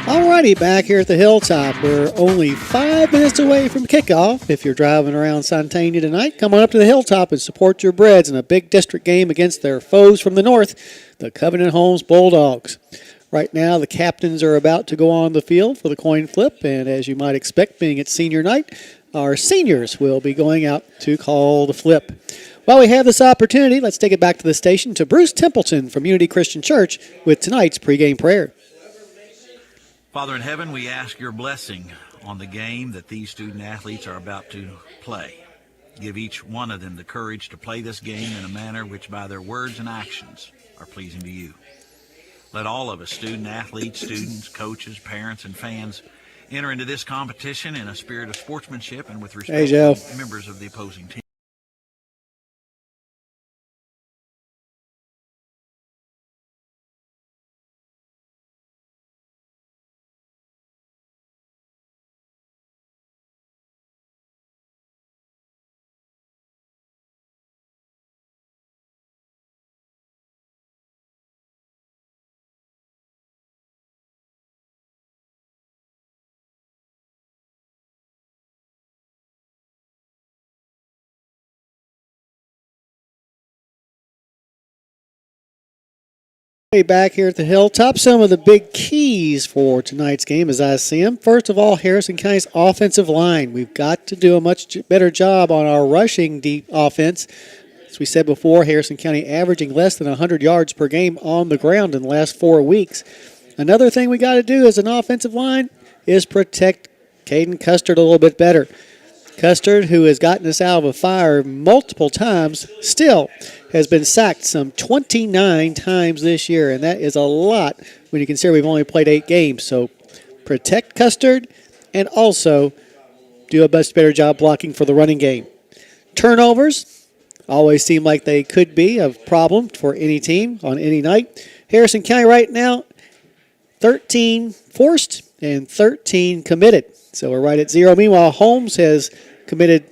Alrighty, back here at the Hilltop. We're only 5 minutes away from kickoff. If you're driving around Santana tonight, come on up to the Hilltop and support your Breads in a big district game against their foes from the north, the Covenant Holmes Bulldogs. Right now, the captains are about to go on the field for the coin flip, and as you might expect, being it's senior night, our seniors will be going out to call the flip. While we have this opportunity, let's take it back to the station to Bruce Templeton from Unity Christian Church with tonight's pregame prayer. Father in heaven, we ask your blessing on the game that these student athletes are about to play. Give each one of them the courage to play this game in a manner which by their words and actions are pleasing to you. Let all of us, student athletes, students, coaches, parents, and fans, enter into this competition in a spirit of sportsmanship and with respect to members of the opposing team. Back here at the Hilltop, some of the big keys for tonight's game as I see them. First of all, Harrison County's offensive line. We've got to do a much better job on our rushing deep offense. As we said before, Harrison County averaging less than 100 yards per game on the ground in the last 4 weeks. Another thing we got to do as an offensive line is protect Caden Custard a little bit better. Custard, who has gotten us out of a fire multiple times, still has been sacked some 29 times this year, and that is a lot when you consider we've only played 8 games. So protect Custard and also do a much better job blocking for the running game. Turnovers always seem like they could be a problem for any team on any night. Harrison County right now, 13 forced and 13 committed. So we're right at 0. Meanwhile, Holmes has committed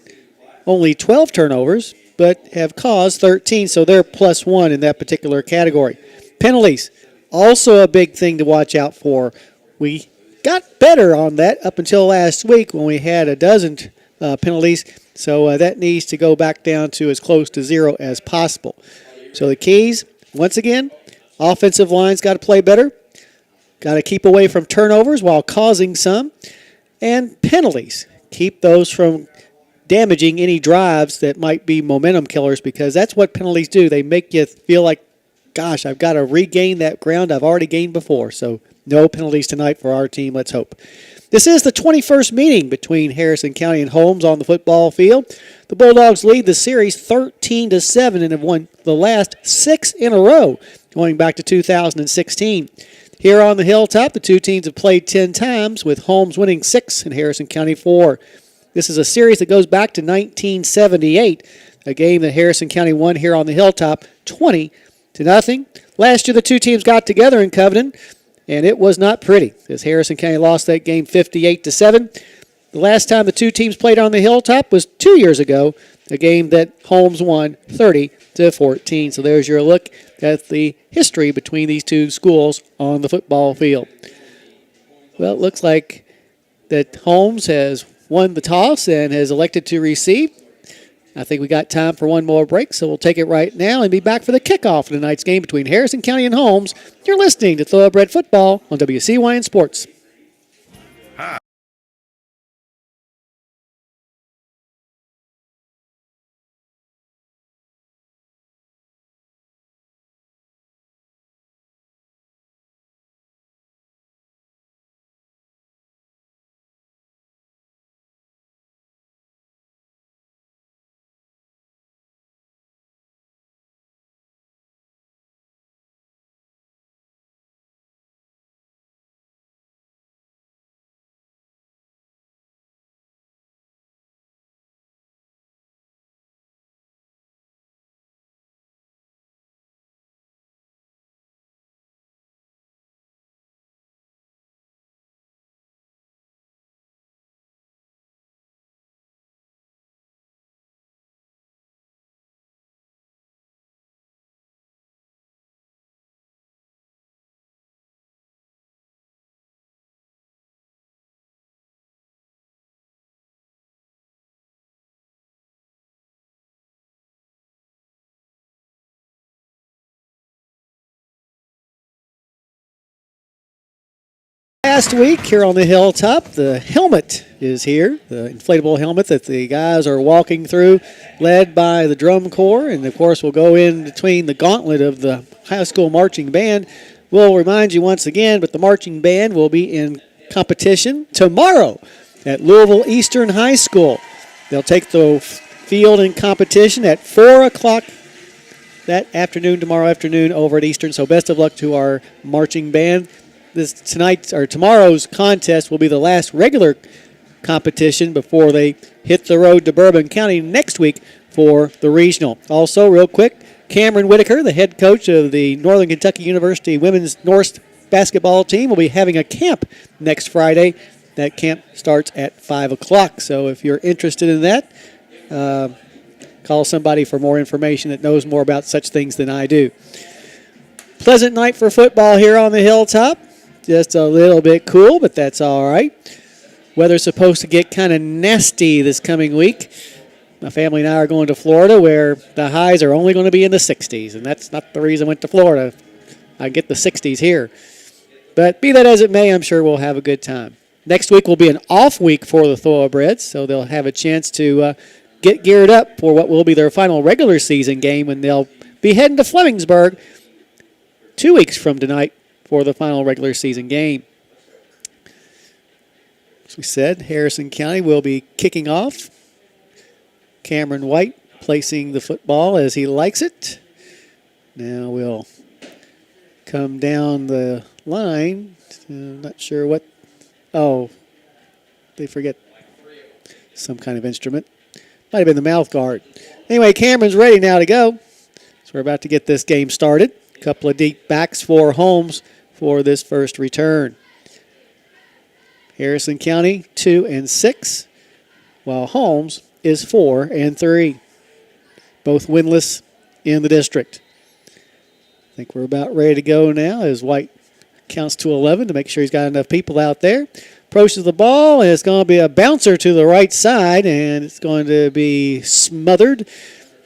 only 12 turnovers, but have caused 13, so they're +1 in that particular category. Penalties, also a big thing to watch out for. We got better on that up until last week when we had a dozen penalties, so that needs to go back down to as close to 0 as possible. So the keys, once again, offensive line's got to play better. Got to keep away from turnovers while causing some. And penalties. Keep those from damaging any drives that might be momentum killers because that's what penalties do. They make you feel like, gosh, I've got to regain that ground I've already gained before. So no penalties tonight for our team, let's hope. This is the 21st meeting between Harrison County and Holmes on the football field. The Bulldogs lead the series 13-7 and have won the last 6 in a row going back to 2016. Here on the Hilltop, the two teams have played 10 times, with Holmes winning 6 and Harrison County 4. This is a series that goes back to 1978, a game that Harrison County won here on the Hilltop 20-0. Last year, the two teams got together in Covenant, and it was not pretty, as Harrison County lost that game 58-7. The last time the two teams played on the Hilltop was 2 years ago, a game that Holmes won 30-14. So there's your look at the history between these two schools on the football field. Well, it looks like that Holmes has won the toss and has elected to receive. I think we got time for one more break, so we'll take it right now and be back for the kickoff of tonight's game between Harrison County and Holmes. You're listening to Thoroughbred Football on WCYN Sports. last week here on the hilltop, the helmet is here, the inflatable helmet that the guys are walking through, led by the drum corps, and of course we'll go in between the gauntlet of the high school marching band. We'll remind you once again, but the marching band will be in competition tomorrow at Louisville Eastern High School. They'll take the field in competition at 4 o'clock that afternoon, tomorrow afternoon over at Eastern. So best of luck to our marching band. Tomorrow's contest will be the last regular competition before they hit the road to Bourbon County next week for the regional. Also, real quick, Cameron Whitaker, the head coach of the Northern Kentucky University Women's North basketball team, will be having a camp next Friday. That camp starts at 5 o'clock. So if you're interested in that, call somebody for more information that knows more about such things than I do. Pleasant night for football here on the hilltop. Just a little bit cool, but that's all right. Weather's supposed to get kind of nasty this coming week. My family and I are going to Florida where the highs are only going to be in the 60s, and that's not the reason I went to Florida. I get the 60s here. But be that as it may, I'm sure we'll have a good time. Next week will be an off week for the Thoroughbreds, so they'll have a chance to get geared up for what will be their final regular season game, and they'll be heading to Flemingsburg 2 weeks from tonight for the final regular season game. As we said, Harrison County will be kicking off. Cameron White placing the football as he likes it. Now we'll come down the line. Not sure what. Oh, they forget some kind of instrument. Might have been the mouth guard. Anyway, Cameron's ready now to go. So we're about to get this game started. A couple of deep backs for Holmes for this first return. Harrison County 2-6, while Holmes is 4-3. Both winless in the district. I think we're about ready to go now as White counts to 11 to make sure he's got enough people out there. Approaches the ball, and it's going to be a bouncer to the right side, and it's going to be smothered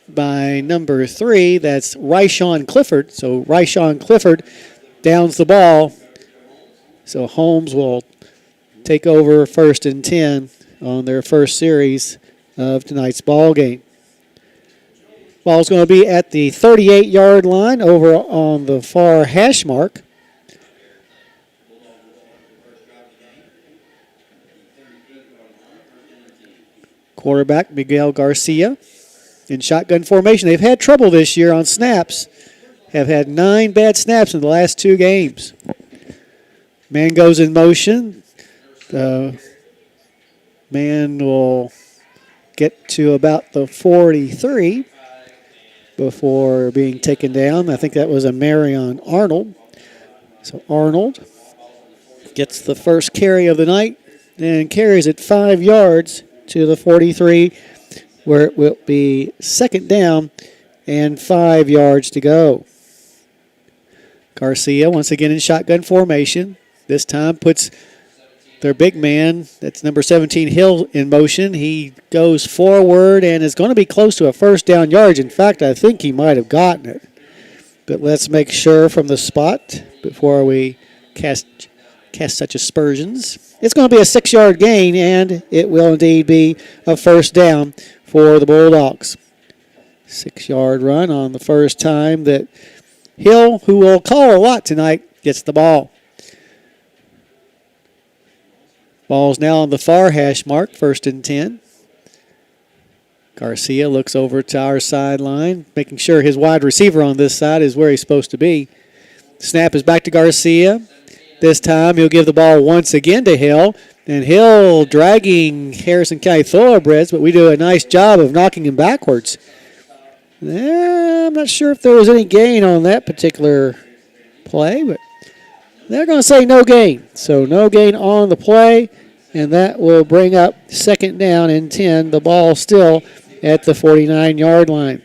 by number 3. That's Ryshawn Clifford. So Ryshawn Clifford downs the ball. So Holmes will take over 1st and 10 on their first series of tonight's ball game. Ball's going to be at the 38-yard line over on the far hash mark. Quarterback Miguel Garcia in shotgun formation. They've had trouble this year on snaps. Have had 9 bad snaps in the last 2 games. Man goes in motion. The man will get to about the 43 before being taken down. I think that was a Marion Arnold. So Arnold gets the first carry of the night and carries it 5 yards to the 43, where it will be 2nd down and 5 yards to go. Garcia once again in shotgun formation. This time puts their big man, that's number 17, Hill, in motion. He goes forward and is going to be close to a 1st down yardage. In fact, I think he might have gotten it. But let's make sure from the spot before we cast such aspersions. It's going to be a 6-yard gain, and it will indeed be a 1st down for the Bulldogs. 6-yard run on the first time that Hill, who will call a lot tonight, gets the ball. Ball's now on the far hash mark, 1st and 10. Garcia looks over to our sideline, making sure his wide receiver on this side is where he's supposed to be. Snap is back to Garcia. This time he'll give the ball once again to Hill. And Hill dragging Harrison County Thoroughbreds, but we do a nice job of knocking him backwards. I'm not sure if there was any gain on that particular play, but they're going to say no gain. So no gain on the play, and that will bring up 2nd down and 10. The ball still at the 49-yard line.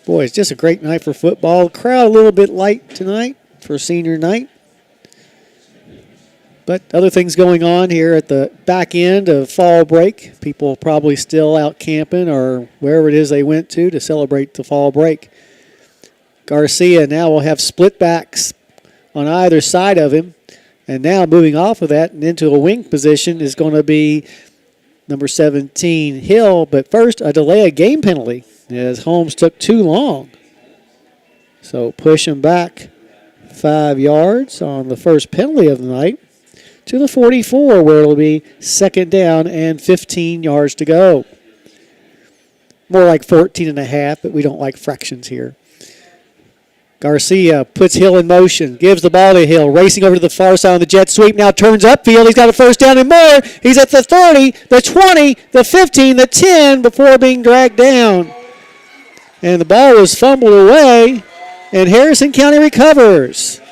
Boy, it's just a great night for football. The crowd a little bit light tonight for senior night. But other things going on here at the back end of fall break. People probably still out camping or wherever it is they went to celebrate the fall break. Garcia now will have split backs on either side of him. And now moving off of that and into a wing position is going to be number 17, Hill. But first, a delay of game penalty as Holmes took too long. So push him back 5 yards on the first penalty of the night to the 44, where it'll be second down and 15 yards to go. More like 14 and a half, but we don't like fractions here. Garcia puts Hill in motion, gives the ball to Hill, racing over to the far side on the jet sweep, now turns upfield. He's got a first down and more. He's at the 30, the 20, the 15, the 10 before being dragged down. And the ball was fumbled away, and Harrison County recovers.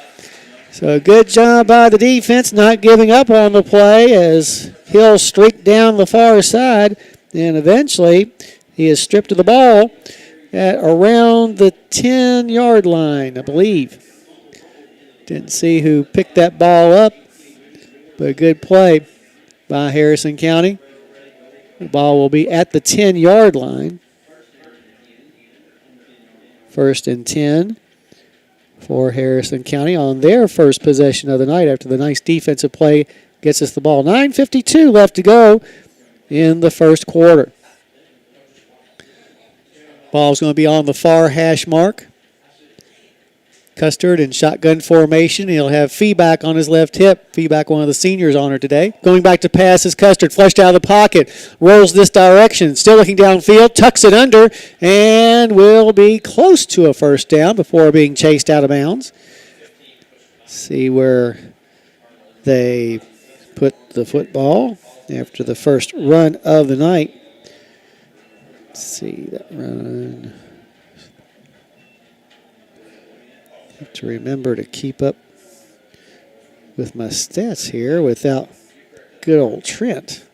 So good job by the defense not giving up on the play as Hill streaked down the far side, and eventually he is stripped of the ball at around the 10-yard line, I believe. Didn't see who picked that ball up, but a good play by Harrison County. The ball will be at the 10-yard line. First and 10 for Harrison County on their first possession of the night after the nice defensive play gets us the ball. 9:52 left to go in the first quarter. Ball's going to be on the far hash mark. Custard in shotgun formation. He'll have feedback on his left hip. Feedback, one of the seniors on her today. Going back to pass is Custard. Flushed out of the pocket. Rolls this direction. Still looking downfield. Tucks it under. And will be close to a first down before being chased out of bounds. See where they put the football after the first run of the night. See that run. Have to remember to keep up with my stats here without good old Trent.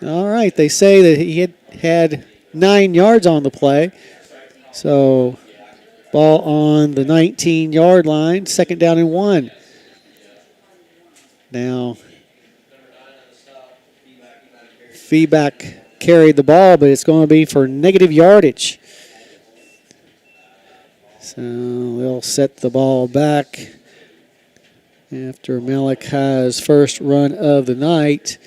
All right, they say that he had 9 yards on the play. So ball on the 19-yard line, second down and 1. Now feedback carried the ball, but it's going to be for negative yardage. So they'll set the ball back after Malachi's first run of the night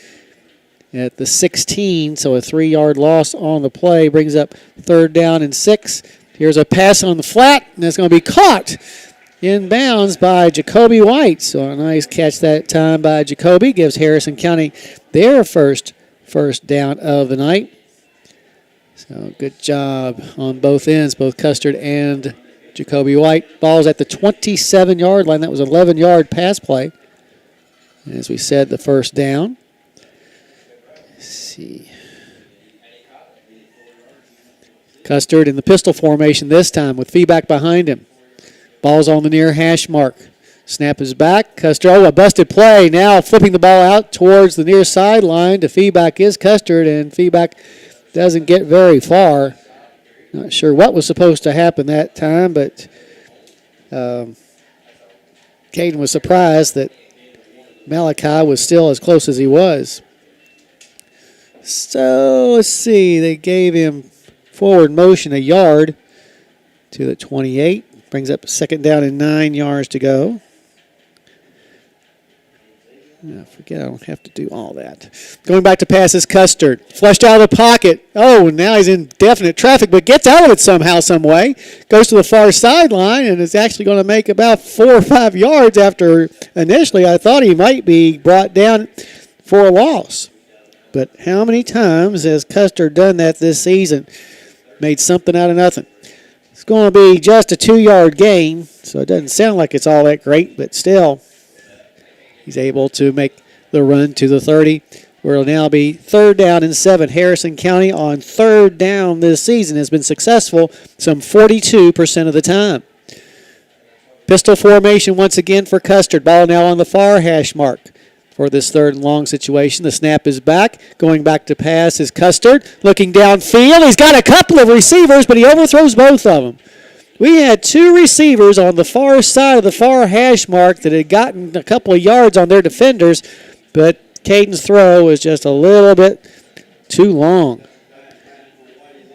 at the 16. So a 3-yard loss on the play brings up third down and 6. Here's a pass on the flat, and it's going to be caught in bounds by Jacoby White. So a nice catch that time by Jacoby gives Harrison County their first down of the night. So good job on both ends, both Custard and Jacoby White. Ball's at the 27-yard line. That was an 11-yard pass play. As we said, the first down. Let's see. Custard in the pistol formation this time with feedback behind him. Ball's on the near hash mark. Snap is back. Custard, a busted play. Now flipping the ball out towards the near sideline. To feedback is Custard, and feedback doesn't get very far. Not sure what was supposed to happen that time, but Caden was surprised that Malachi was still as close as he was. So let's see. They gave him forward motion a yard to the 28. Brings up second down and 9 yards to go. I forget I don't have to do all that. Going back to pass is Custard. Flushed out of the pocket. Oh, now he's in definite traffic, but gets out of it somehow, some way. Goes to the far sideline and is actually going to make about 4 or 5 yards after initially I thought he might be brought down for a loss. But how many times has Custard done that this season? Made something out of nothing. It's going to be just a 2-yard gain, so it doesn't sound like it's all that great, but still. He's able to make the run to the 30, where it'll now be third down and 7. Harrison County on third down this season has been successful some 42% of the time. Pistol formation once again for Custard. Ball now on the far hash mark for this third and long situation. The snap is back. Going back to pass is Custard. Looking downfield. He's got a couple of receivers, but he overthrows both of them. We had 2 receivers on the far side of the far hash mark that had gotten a couple of yards on their defenders, but Caden's throw was just a little bit too long.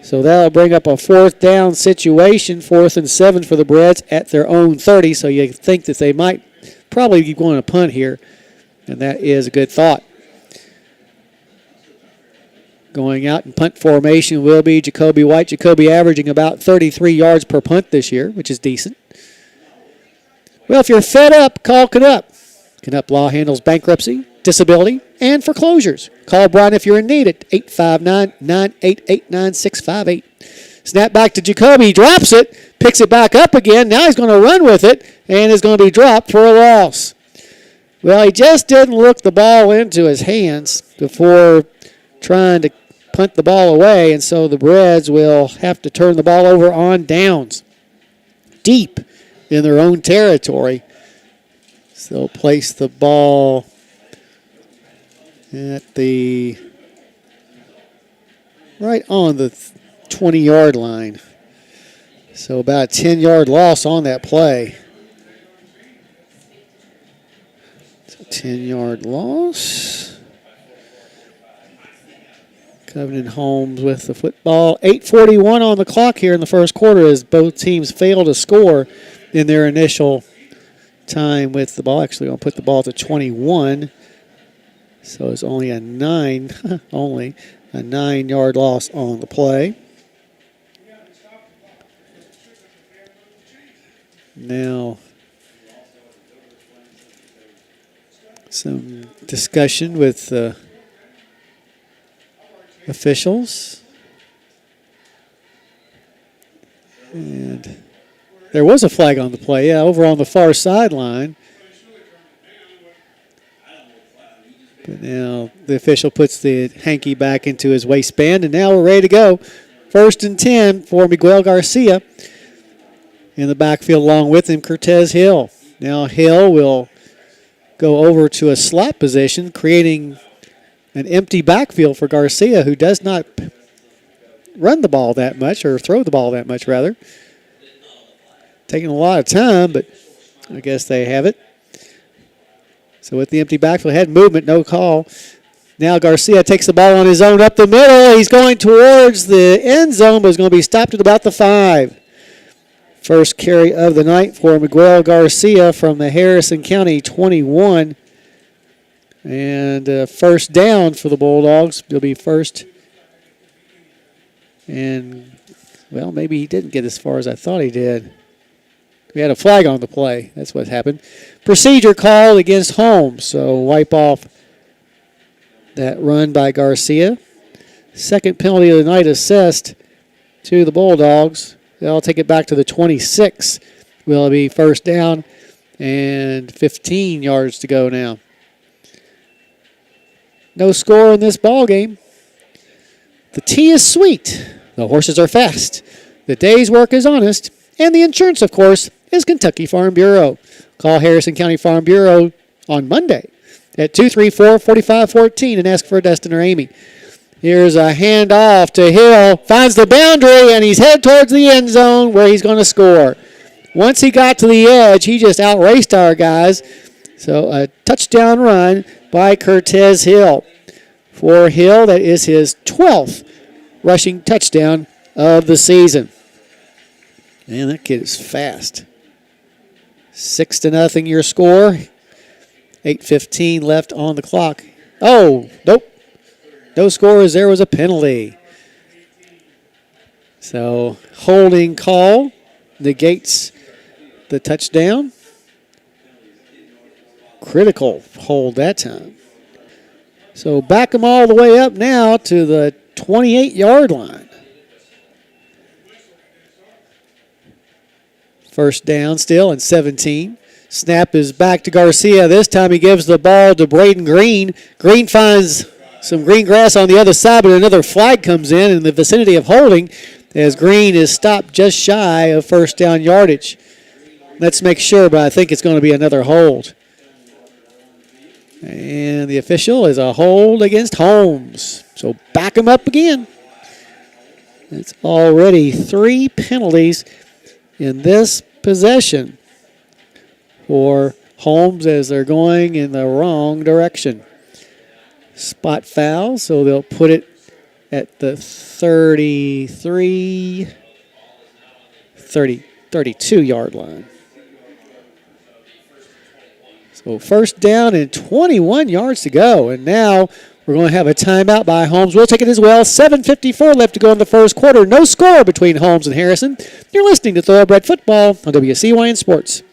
So that'll bring up a 4th down situation, 4th and 7 for the Breds at their own 30. So you think that they might probably be going to punt here, and that is a good thought. Going out in punt formation will be Jacoby White. Jacoby averaging about 33 yards per punt this year, which is decent. Well, if you're fed up, call Canup. Canup Law handles bankruptcy, disability, and foreclosures. Call Brian if you're in need at 859-988-9658. Snap back to Jacoby. He drops it, picks it back up again. Now he's going to run with it and is going to be dropped for a loss. Well, he just didn't look the ball into his hands before trying to punt the ball away, and so the Reds will have to turn the ball over on downs deep in their own territory. So they'll place the ball at the right on the 20-yard line. So about a 10-yard loss on that play. So 10-yard loss. Covenant Holmes with the football. 8:41 on the clock here in the first quarter as both teams fail to score in their initial time with the ball. Actually, I'll put the ball to 21. So it's only a 9-yard loss on the play. Now, some discussion with officials. And there was a flag on the play, yeah, over on the far sideline. But now the official puts the hanky back into his waistband, and now we're ready to go. 1st and 10 for Miguel Garcia. In the backfield along with him, Cortez Hill. Now Hill will go over to a slot position, creating an empty backfield for Garcia, who does not run the ball that much, or throw the ball that much, rather. Taking a lot of time, but I guess they have it. So with the empty backfield, head movement, no call. Now Garcia takes the ball on his own up the middle. He's going towards the end zone, but is going to be stopped at about the 5. First carry of the night for Miguel Garcia from the Harrison County 21. And first down for the Bulldogs. It'll be first. And, well, maybe he didn't get as far as I thought he did. We had a flag on the play. That's what happened. Procedure called against Holmes. So wipe off that run by Garcia. Second penalty of the night assessed to the Bulldogs. They'll take it back to the 26. Will be first down and 15 yards to go now. No score in this ball game. The tea is sweet. The horses are fast. The day's work is honest. And the insurance, of course, is Kentucky Farm Bureau. Call Harrison County Farm Bureau on Monday at 234-4514 and ask for Dustin or Amy. Here's a handoff to Hill. Finds the boundary, and he's headed towards the end zone where he's going to score. Once he got to the edge, he just outraced our guys. So a touchdown run by Cortez Hill. For Hill, that is his 12th rushing touchdown of the season. Man, that kid is fast. 6-0 your score. 8:15 left on the clock. Oh, nope. No score as there was a penalty. So holding call negates the touchdown. Critical hold that time. So back them all the way up now to the 28-yard line. First down still and 17. Snap is back to Garcia. This time he gives the ball to Braden Green. Green finds some green grass on the other side, but another flag comes in the vicinity of holding as Green is stopped just shy of first down yardage. Let's make sure, but I think it's going to be another hold. And the official is a hold against Holmes. So back him up again. It's already 3 penalties in this possession for Holmes as they're going in the wrong direction. Spot foul, so they'll put it at the 32-yard line. So first down and 21 yards to go. And now we're going to have a timeout by Holmes. We'll take it as well. 7:54 left to go in the first quarter. No score between Holmes and Harrison. You're listening to Thoroughbred Football on WCYN Sports.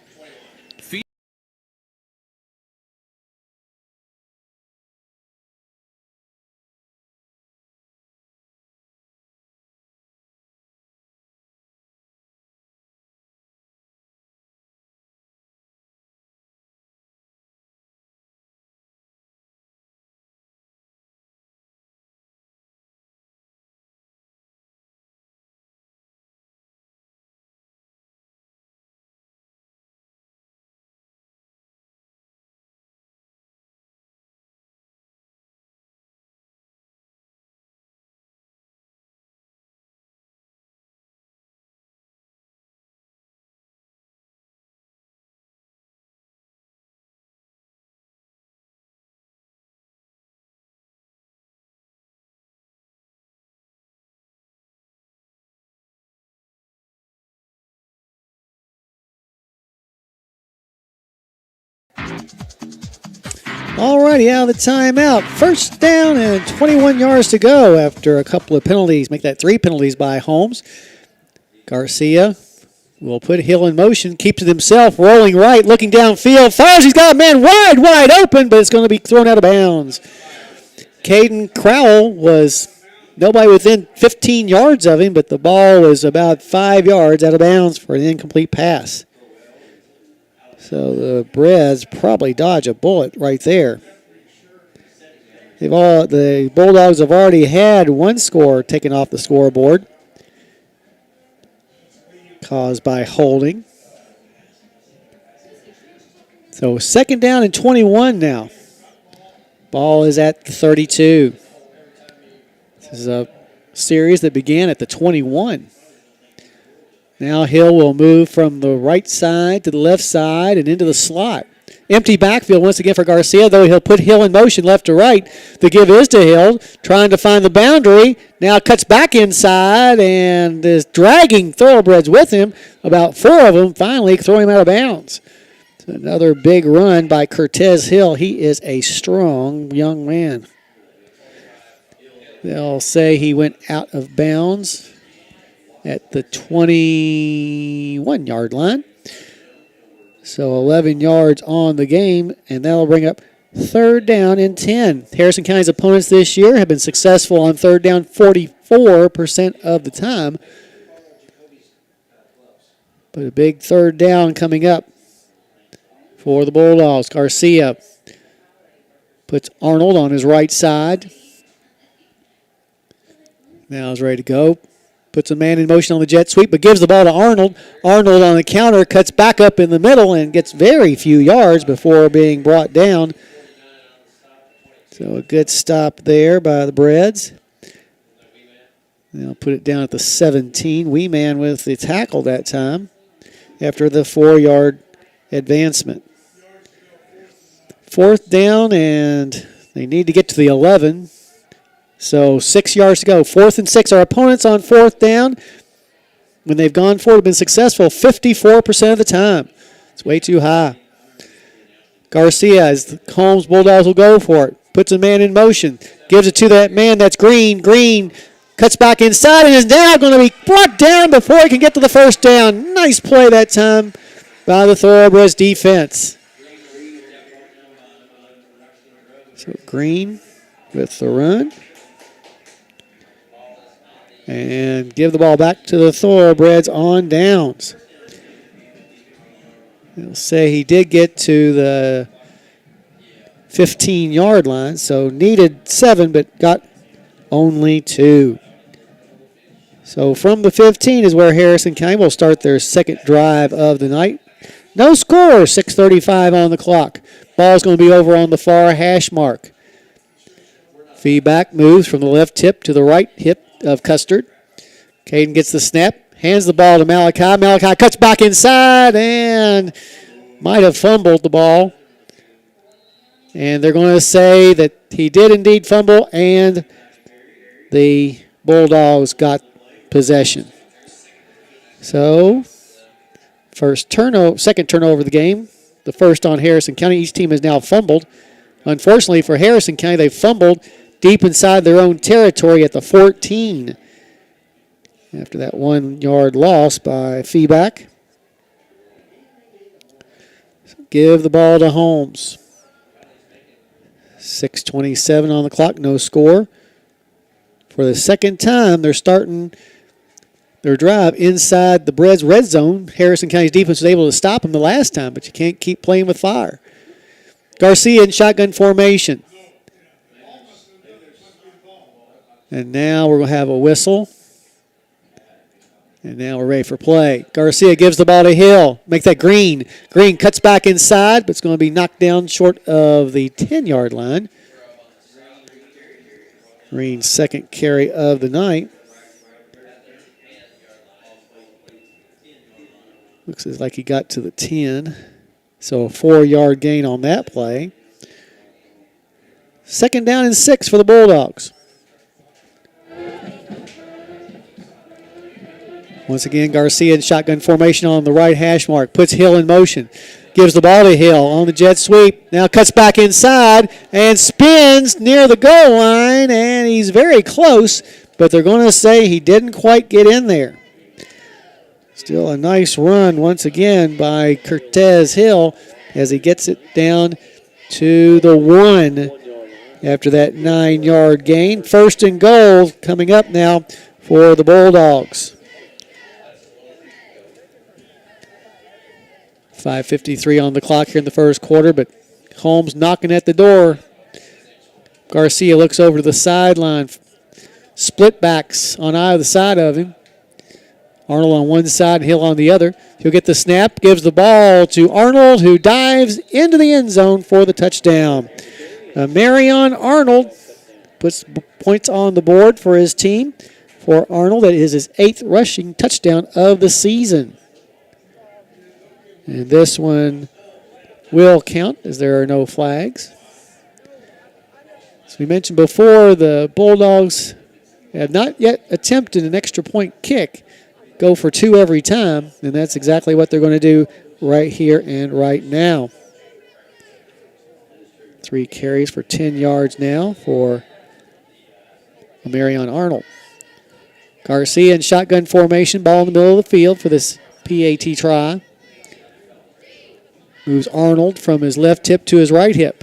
All righty, out of the timeout. First down and 21 yards to go after a couple of penalties. Make that 3 penalties by Holmes. Garcia will put Hill in motion, keeps it himself, rolling right, looking downfield, fires. He's got a man wide open, but it's going to be thrown out of bounds. Caden Crowell was nobody within 15 yards of him, but the ball was about 5 yards out of bounds for an incomplete pass. So the Breds probably dodge a bullet right there. The Bulldogs have already had one score taken off the scoreboard, caused by holding. So second down and 21 now. Ball is at the 32. This is a series that began at the 21. Now Hill will move from the right side to the left side and into the slot. Empty backfield once again for Garcia, though he'll put Hill in motion left to right. The give is to Hill, trying to find the boundary. Now cuts back inside and is dragging Thoroughbreds with him. About 4 of them finally throwing him out of bounds. So another big run by Cortez Hill. He is a strong young man. They'll say he went out of bounds at the 21-yard line. So 11 yards on the game, and that'll bring up third down and 10. Harrison County's opponents this year have been successful on third down 44% of the time. But a big third down coming up for the Bulldogs. Garcia puts Arnold on his right side. Now he's ready to go. Puts a man in motion on the jet sweep, but gives the ball to Arnold. Arnold on the counter cuts back up in the middle and gets very few yards before being brought down. So a good stop there by the Breds. They'll put it down at the 17. Wee Man with the tackle that time after the 4-yard advancement. Fourth down, and they need to get to the 11. So 6 yards to go. 4th and 6. Our opponents on fourth down, when they've gone for it, have been successful 54% of the time. It's way too high. Garcia, as the Holmes Bulldogs will go for it, puts a man in motion, gives it to that man. That's Green. Green cuts back inside and is now going to be brought down before he can get to the first down. Nice play that time by the Thoroughbreds defense. So Green with the run. And give the ball back to the Thoroughbreds on downs. They'll say he did get to the 15-yard line, so needed 7, but got only 2. So from the 15 is where Harrison County will start their second drive of the night. No score, 6:35 on the clock. Ball's going to be over on the far hash mark. Feedback moves from the left hip to the right hip of Custard. Caden gets the snap, hands the ball to Malachi. Malachi cuts back inside and might have fumbled the ball. And they're going to say that he did indeed fumble, and the Bulldogs got possession. So, second turnover of the game. The first on Harrison County. Each team has now fumbled. Unfortunately for Harrison County, they fumbled deep inside their own territory at the 14 after that 1 yard loss by Feeback. So give the ball to Holmes. 6:27 on the clock, no score. For the second time, they're starting their drive inside the Breads red zone. Harrison County's defense was able to stop them the last time, but you can't keep playing with fire. Garcia in shotgun formation. And now we're going to have a whistle. And now we're ready for play. Garcia gives the ball to Hill. Make that Green. Green cuts back inside, but it's going to be knocked down short of the 10-yard line. Green's second carry of the night. Looks like he got to the 10. So a 4-yard gain on that play. Second down and 6 for the Bulldogs. Once again, Garcia in shotgun formation on the right hash mark. Puts Hill in motion. Gives the ball to Hill on the jet sweep. Now cuts back inside and spins near the goal line. And he's very close, but they're going to say he didn't quite get in there. Still a nice run once again by Cortez Hill as he gets it down to the 1 after that 9-yard gain. First and goal coming up now for the Bulldogs. 5:53 on the clock here in the first quarter, but Holmes knocking at the door. Garcia looks over to the sideline. Split backs on either side of him. Arnold on one side, Hill on the other. He'll get the snap, gives the ball to Arnold, who dives into the end zone for the touchdown. Marion Arnold puts points on the board for his team. For Arnold, that is his 8th rushing touchdown of the season. And this one will count as there are no flags. As we mentioned before, the Bulldogs have not yet attempted an extra point kick. Go for 2 every time, and that's exactly what they're going to do right here and right now. 3 carries for 10 yards now for Marion Arnold. Garcia in shotgun formation, ball in the middle of the field for this PAT try. Moves Arnold from his left hip to his right hip.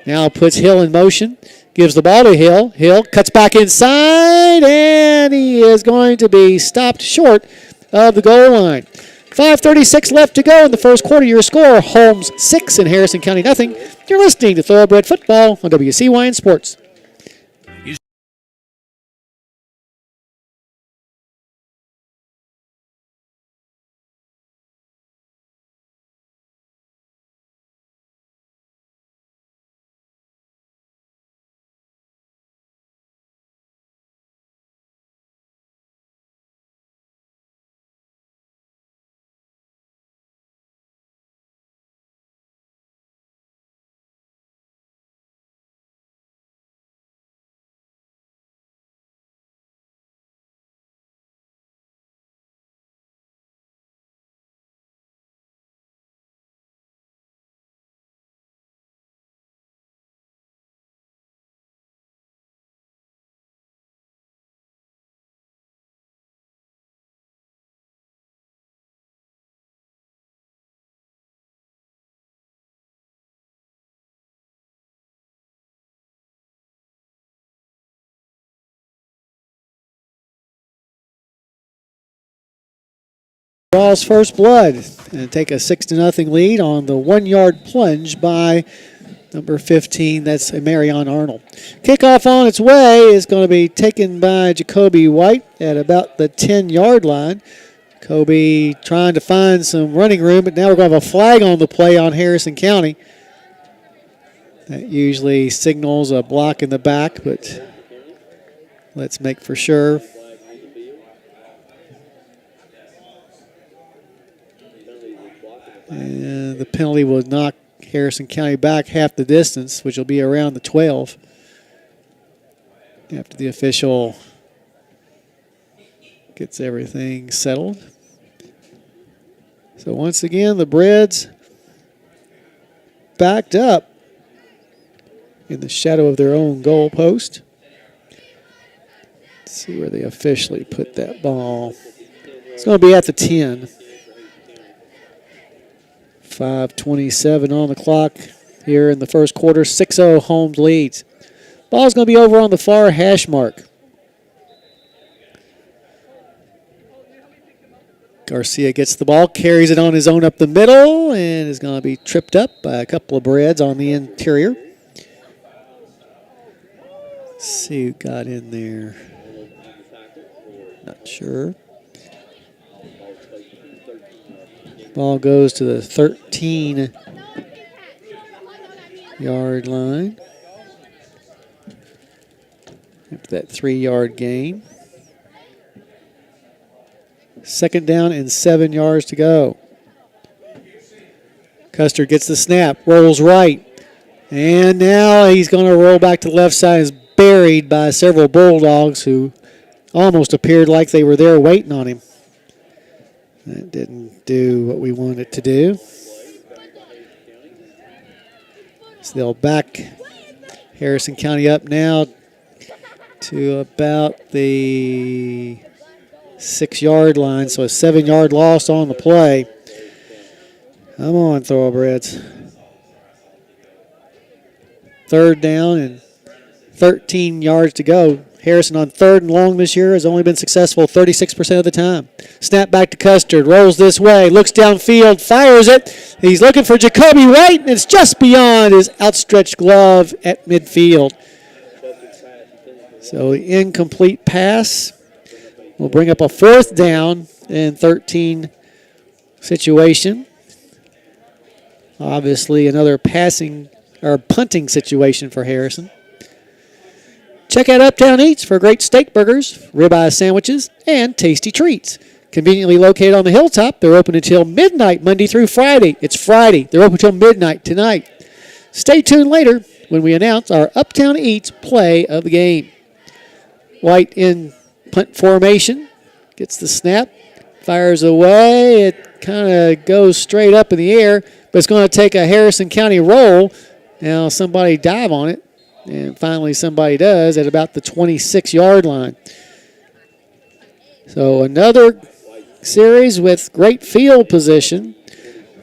Now puts Hill in motion. Gives the ball to Hill. Hill cuts back inside, and he is going to be stopped short of the goal line. 5:36 left to go in the first quarter. Your score, Holmes 6 and Harrison County nothing. You're listening to Thoroughbred Football on WCYN Sports. Draws first blood and take a 6-0 lead on the 1-yard plunge by number 15. That's Marion Arnold. Kickoff on its way is going to be taken by Jacoby White at about the 10-yard line. Jacoby trying to find some running room, but now we're going to have a flag on the play on Harrison County. That usually signals a block in the back, but let's make for sure. And the penalty will knock Harrison County back half the distance, which will be around the 12. after the official gets everything settled. So once again, the Breads backed up in the shadow of their own goal post. Let's see where they officially put that ball. It's going to be at the 10. 5:27 on the clock here in the first quarter. 6-0 Holmes leads. Ball's going to be over on the far hash mark. Garcia gets the ball, carries it on his own up the middle, and is going to be tripped up by a couple of Breads on the interior. Let's see who got in there. Not sure. Ball goes to the 13-yard line. After that 3-yard gain. Second down and 7 yards to go. Custer gets the snap, rolls right. And now he's going to roll back to the left side. Is buried by several Bulldogs who almost appeared like they were there waiting on him. That didn't do what we wanted it to do. So they'll back Harrison County up now to about the 6-yard line. So a 7-yard loss on the play. Come on, Thoroughbreds. Third down and 13 yards to go. Harrison on third and long this year has only been successful 36% of the time. Snap back to Custard, rolls this way, looks downfield, fires it. He's looking for Jacoby White, and it's just beyond his outstretched glove at midfield. So the incomplete pass will bring up a fourth down and 13 situation. Obviously another passing or punting situation for Harrison. Check out Uptown Eats for great steak burgers, ribeye sandwiches, and tasty treats. Conveniently located on the hilltop, they're open until midnight Monday through Friday. It's Friday. They're open until midnight tonight. Stay tuned later when we announce our Uptown Eats play of the game. White in punt formation, gets the snap, fires away. It kind of goes straight up in the air, but it's going to take a Harrison County roll. Now somebody dive on it. And finally somebody does at about the 26-yard line. So another series with great field position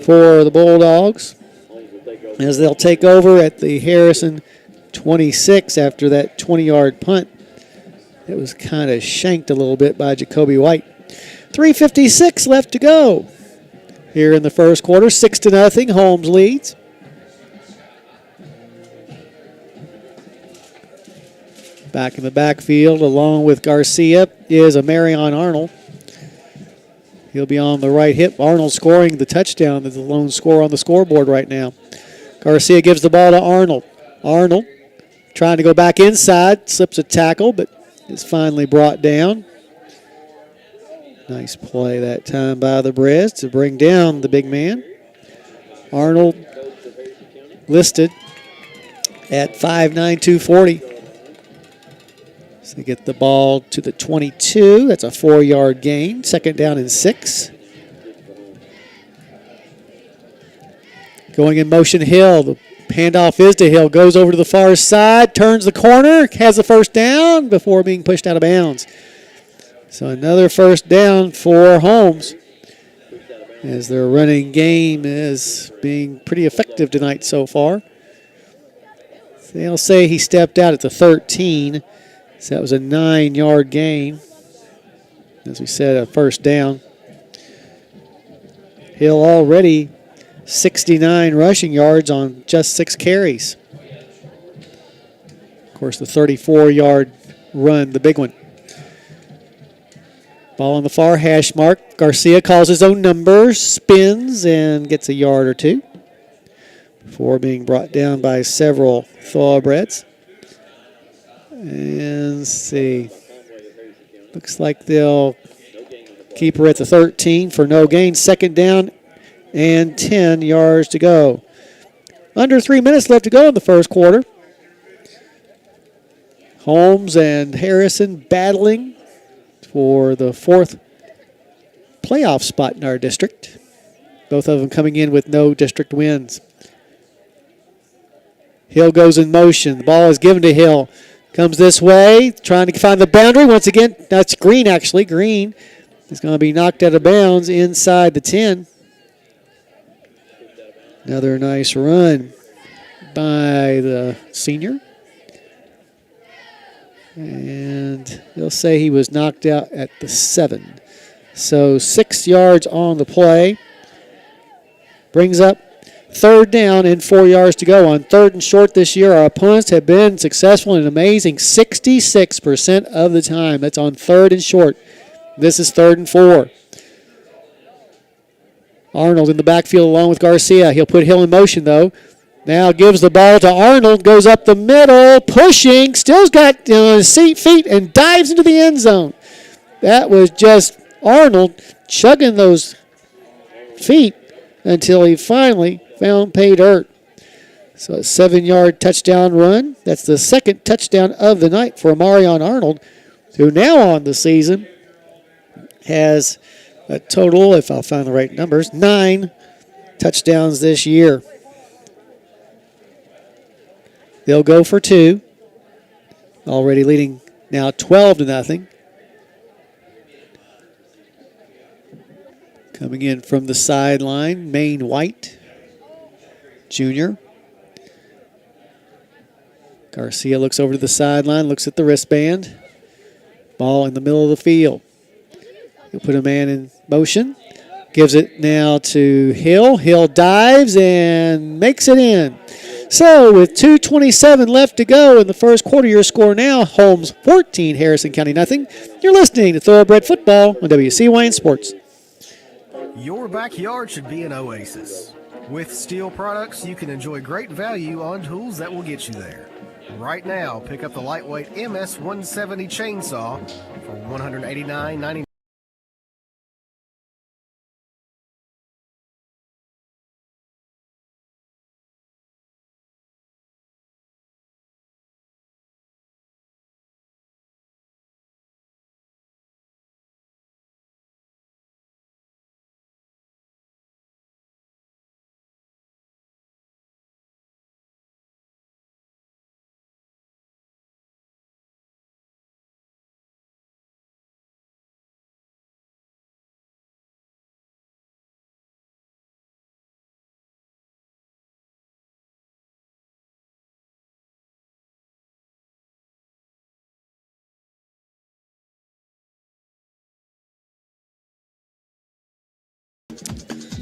for the Bulldogs as they'll take over at the Harrison 26 after that 20-yard punt. It was kind of shanked a little bit by Jacoby White. 3:56 left to go here in the first quarter. 6-0, Holmes leads. Back in the backfield, along with Garcia, is a Marion Arnold. He'll be on the right hip. Arnold scoring the touchdown, the lone scorer on the scoreboard right now. Garcia gives the ball to Arnold. Arnold trying to go back inside, slips a tackle, but is finally brought down. Nice play that time by the Breds to bring down the big man. Arnold listed at 5'9", 240. So they get the ball to the 22. That's a 4-yard gain. Second down and 6. Going in motion, Hill. The handoff is to Hill. Goes over to the far side. Turns the corner. Has the first down before being pushed out of bounds. So another first down for Holmes, as their running game is being pretty effective tonight so far. They'll say he stepped out at the 13. So that was a 9-yard gain. As we said, a first down. Hill already 69 rushing yards on just 6 carries. Of course, the 34-yard run, the big one. Ball on the far hash mark. Garcia calls his own number, spins, and gets a yard or two before being brought down by several Thoroughbreds. And let's see. Looks like they'll keep her at the 13 for no gain. Second down and 10 yards to go. Under 3 minutes left to go in the first quarter. Holmes and Harrison battling for the 4th playoff spot in our district. Both of them coming in with no district wins. Hill goes in motion. The ball is given to Hill. Comes this way, trying to find the boundary. Once again, that's Green, actually. Green is going to be knocked out of bounds inside the 10. Another nice run by the senior. And they'll say he was knocked out at the 7. So 6 yards on the play. Brings up 3rd down and 4 yards to go. On 3rd and short this year, our opponents have been successful in an amazing 66% of the time. That's on 3rd and short. This is 3rd and 4. Arnold in the backfield along with Garcia. He'll put Hill in motion, though. Now gives the ball to Arnold, goes up the middle, pushing, still's got feet, and dives into the end zone. That was just Arnold chugging those feet until he finally found pay dirt. So a 7-yard touchdown run. That's the 2nd touchdown of the night for Marion Arnold, who now on the season has a total, if I'll find the right numbers, 9 touchdowns this year. They'll go for 2. Already leading now 12-0. Coming in from the sideline, Maine White, junior. Garcia looks over to the sideline, looks at the wristband. Ball in the middle of the field. He'll put a man in motion. Gives it now to Hill. Hill dives and makes it in. So with 2:27 left to go in the first quarter, your score now, Holmes 14, Harrison County nothing. You're listening to Thoroughbred Football on WCYN Sports. Your backyard should be an oasis. With Steel products, you can enjoy great value on tools that will get you there. Right now, pick up the lightweight MS-170 chainsaw for $189.99.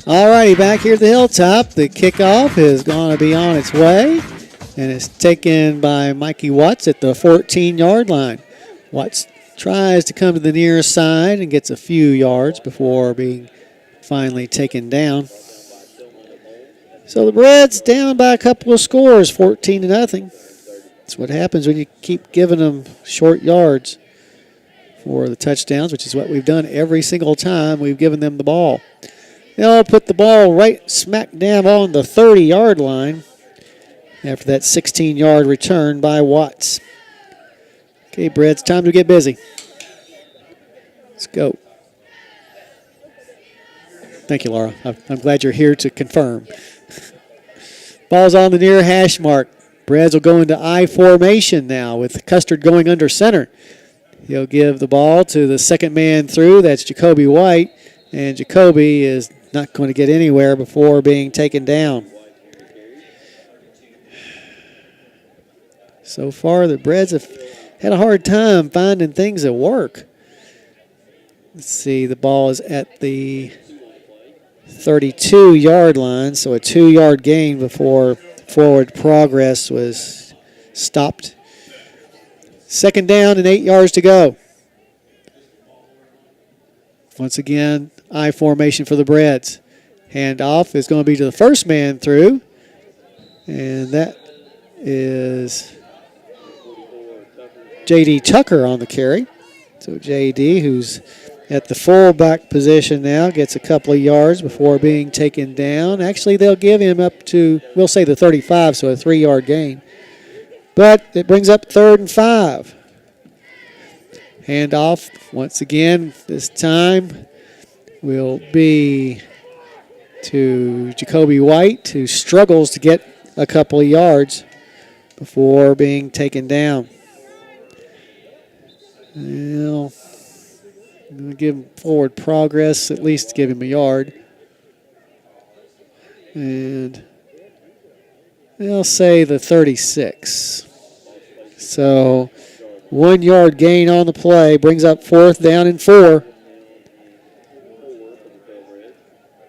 All righty, back here at the Hilltop. The kickoff is going to be on its way, and it's taken by Mikey Watts at the 14-yard line. Watts tries to come to the near side and gets a few yards before being finally taken down. So the Reds down by a couple of scores, 14-0. That's what happens when you keep giving them short yards for the touchdowns, which is what we've done every single time we've given them the ball. They'll put the ball right smack dab on the 30-yard line after that 16-yard return by Watts. Okay, Brett, it's time to get busy. Let's go. Thank you, Laura. I'm glad you're here to confirm. Ball's on the near hash mark. Brads will go into I formation now with Custard going under center. He'll give the ball to the second man through. That's Jacoby White. And Jacoby is not going to get anywhere before being taken down. So far, the Brads have had a hard time finding things that work. Let's see, the ball is at the 32-yard line, so a 2-yard gain before forward progress was stopped. Second down and 8 yards to go. Once again, I formation for the Brads. Handoff is going to be to the first man through, and that is J.D. Tucker on the carry. So J.D., who's at the fullback position now, gets a couple of yards before being taken down. Actually, they'll give him up to, we'll say the 35, so a 3-yard gain. but it brings up 3rd and 5. Handoff once again, this time will be to Jacoby White, who struggles to get a couple of yards before being taken down. Well, I'm going to give him forward progress, at least give him a yard. And they'll say the 36. So 1 yard gain on the play brings up 4th down and 4.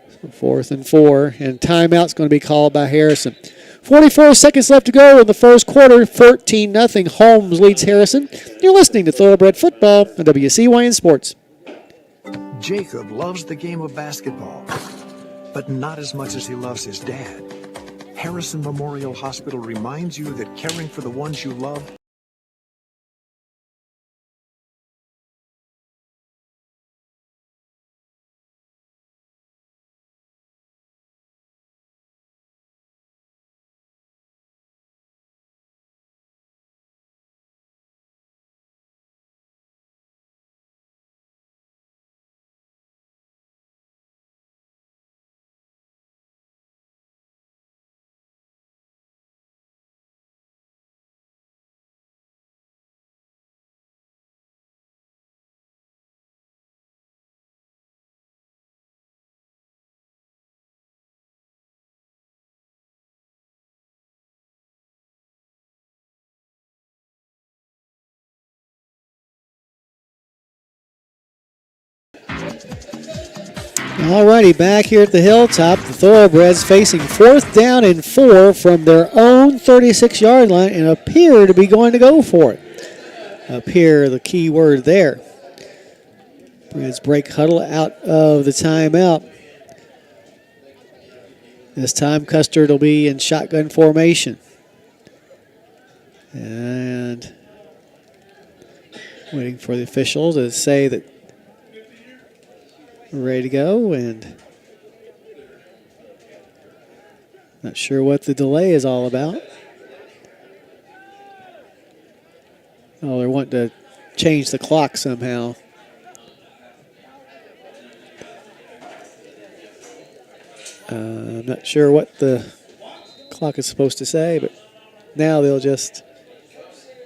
So 4th and 4. And timeout's going to be called by Harrison. 44 seconds left to go in the first quarter. 14-0. Holmes leads Harrison. You're listening to Thoroughbred Football on WCYN Sports. Jacob loves the game of basketball, but not as much as he loves his dad. Harrison Memorial Hospital reminds you that caring for the ones you love Alrighty, back here at the Hilltop, the Thoroughbreds facing 4th down and 4 from their own 36-yard line and appear to be going to go for it. Appear, the key word there. Breds break huddle out of the timeout. This time Custard will be in shotgun formation. And waiting for the official to say that we're ready to go, and not sure what the delay is all about. Oh, they're wanting to change the clock somehow. I'm not sure what the clock is supposed to say, but now they'll just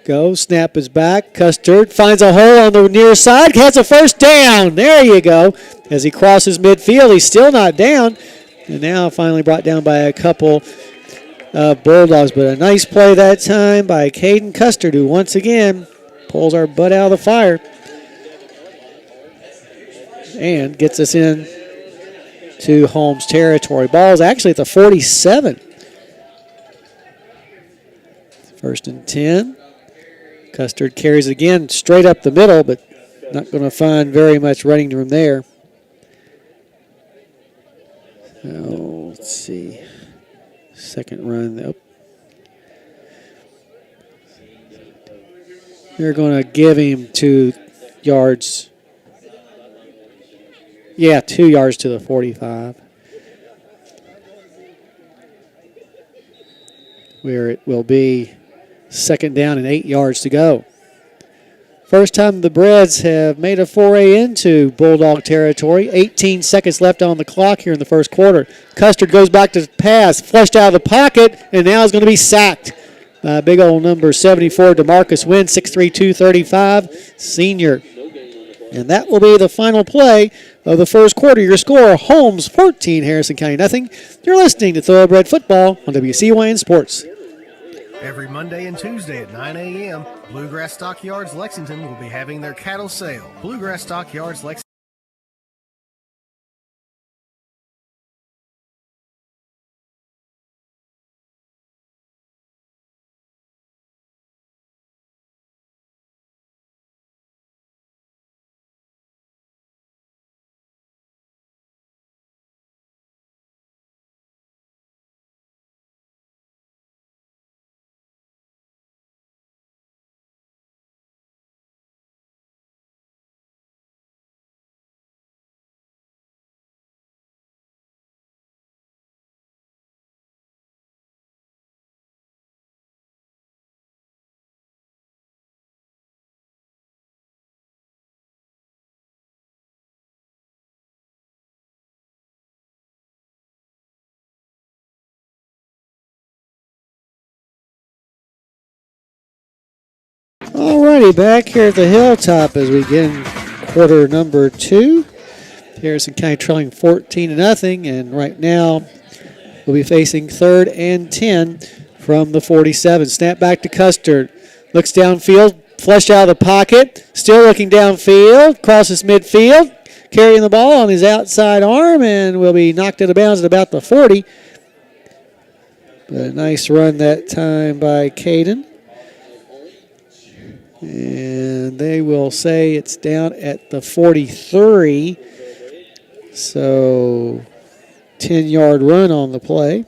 go. Snap is back. Custard finds a hole on the near side. Has a first down. There you go. As he crosses midfield, he's still not down. And now finally brought down by a couple of Bulldogs. But a nice play that time by Caden Custard, who once again pulls our butt out of the fire and gets us in to Holmes territory. Ball's actually at the 47. 1st and 10. Custard carries it again straight up the middle, but not going to find very much running room there. Oh, let's see. Second run. Oh. They're going to give him 2 yards. Yeah, 2 yards to the 45. Where it will be 2nd down and 8 yards to go. First time the Breds have made a foray into Bulldog territory. 18 seconds left on the clock here in the first quarter. Custard goes back to pass, flushed out of the pocket, and now is going to be sacked by big old number 74, DeMarcus Wynn, 6'3", 235, senior. And that will be the final play of the first quarter. Your score, Holmes 14, Harrison County nothing. You're listening to Thoroughbred Football on WCYN Sports. Every Monday and Tuesday at 9 a.m., Bluegrass Stockyards Lexington will be having their cattle sale. Bluegrass Stockyards Lexington. Alrighty, back here at the Hilltop as we get in quarter number 2. Harrison County trailing 14-0, and right now we'll be facing 3rd and 10 from the 47. Snap back to Custard. Looks downfield, flushed out of the pocket. Still looking downfield, crosses midfield, carrying the ball on his outside arm, and will be knocked out of bounds at about the 40. But a nice run that time by Caden. And they will say it's down at the 43. So 10-yard run on the play.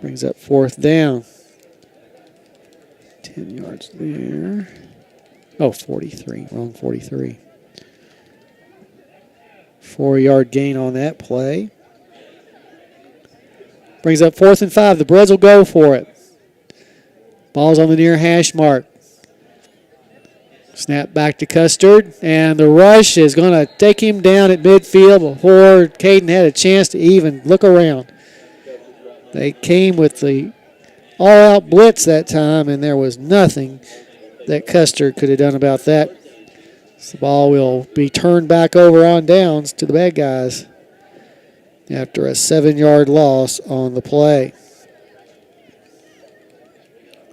Brings up 4th down. 10 yards there. Oh, 43. Wrong 43. 4-yard gain on that play. Brings up 4th and 5. The Breds will go for it. Ball's on the near hash mark. Snap back to Custard, and the rush is going to take him down at midfield before Caden had a chance to even look around. They came with the all-out blitz that time, and there was nothing that Custard could have done about that. So the ball will be turned back over on downs to the bad guys after a 7-yard loss on the play.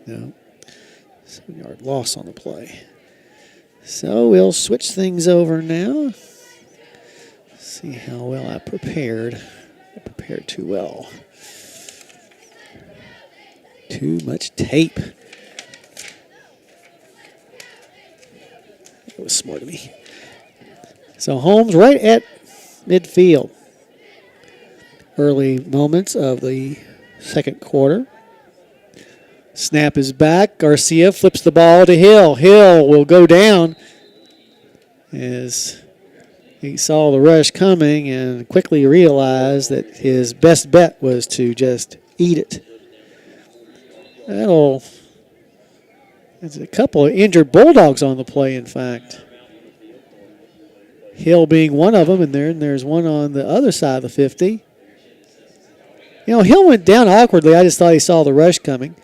No, 7-yard loss on the play. So we'll switch things over now. See how well I prepared. I prepared too well. Too much tape. That was smart of me. So Holmes right at midfield. Early moments of the second quarter. Snap is back. Garcia flips the ball to Hill. Hill will go down as he saw the rush coming and quickly realized that his best bet was to just eat it. There's a couple of injured Bulldogs on the play, in fact. Hill being one of them, and there's one on the other side of the 50. You know, Hill went down awkwardly. I just thought he saw the rush coming.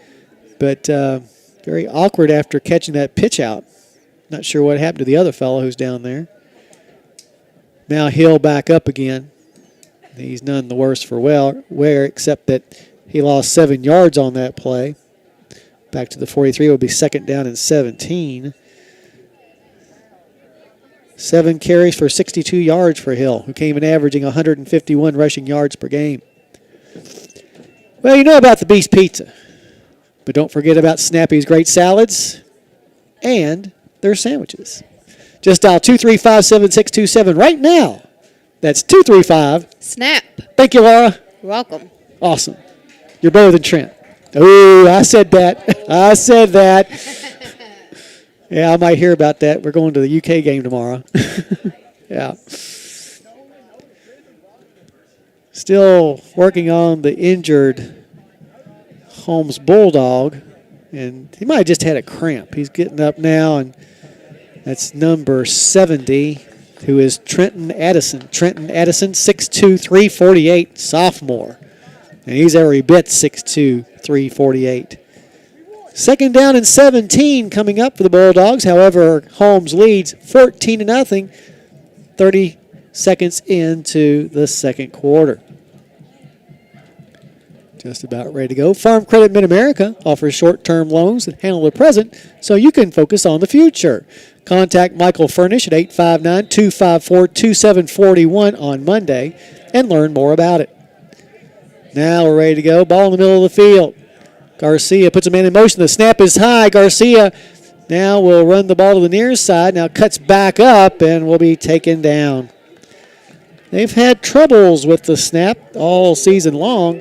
But very awkward after catching that pitch out. Not sure what happened to the other fellow who's down there. Now Hill back up again. He's none the worse for wear, except that he lost 7 yards on that play. Back to the 43 will be 2nd down and 17. 7 carries for 62 yards for Hill, who came in averaging 151 rushing yards per game. Well, you know about the Beast Pizza. But don't forget about Snappy's great salads and their sandwiches. Just dial 235-7627 right now. That's 235. Snap. Thank you, Laura. You're welcome. Awesome. You're better than Trent. Oh, I said that. I said that. Yeah, I might hear about that. We're going to the UK game tomorrow. Yeah. Still working on the injured Holmes Bulldog, and he might have just had a cramp. He's getting up now, and that's number 70, who is Trenton Addison. Trenton Addison, 6'2", 348, sophomore. And he's every bit 6'2", 348. 2nd down and 17 coming up for the Bulldogs. However, Holmes leads 14-0, 30 seconds into the second quarter. Just about ready to go. Farm Credit Mid-America offers short-term loans that handle the present so you can focus on the future. Contact Michael Furnish at 859-254-2741 on Monday and learn more about it. Now we're ready to go. Ball in the middle of the field. Garcia puts a man in motion. The snap is high. Garcia now will run the ball to the near side. Now cuts back up and will be taken down. They've had troubles with the snap all season long.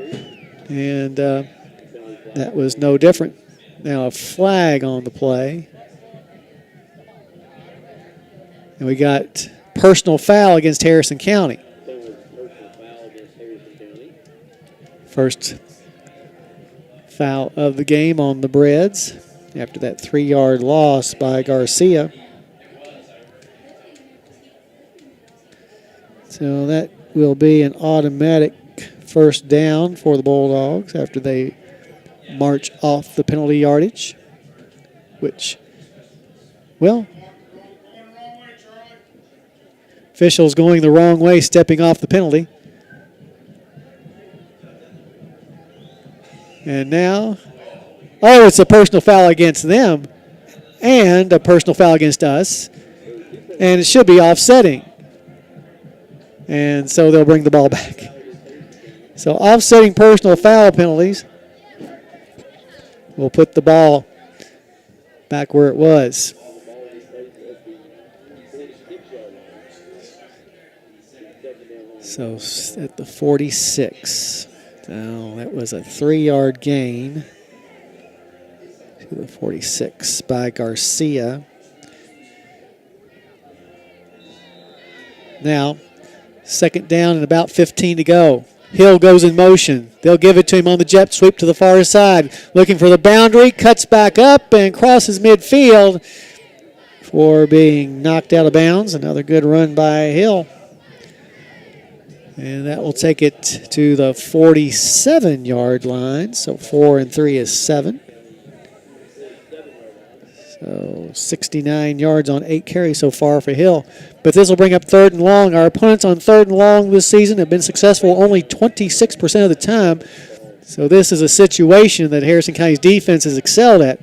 And that was no different. Now a flag on the play. And we got personal foul against Harrison County. First foul of the game on the Breds after that 3-yard loss by Garcia. So that will be an automatic first down for the Bulldogs after they march off the penalty yardage. which, well, officials going the wrong way, stepping off the penalty. And now, oh, it's a personal foul against them and a personal foul against us. And it should be offsetting. And so they'll bring the ball back. So offsetting personal foul penalties will put the ball back where it was. So at the 46. Now that was a 3-yard gain to the 46 by Garcia. Now, second down and about 15 to go. Hill goes in motion. They'll give it to him on the jet sweep to the far side. Looking for the boundary, cuts back up and crosses midfield for being knocked out of bounds. Another good run by Hill. And that will take it to the 47-yard line. So 4 and 3 is 7. So 69 yards on 8 carries so far for Hill. But this will bring up 3rd and long. Our opponents on 3rd and long this season have been successful only 26% of the time. So this is a situation that Harrison County's defense has excelled at.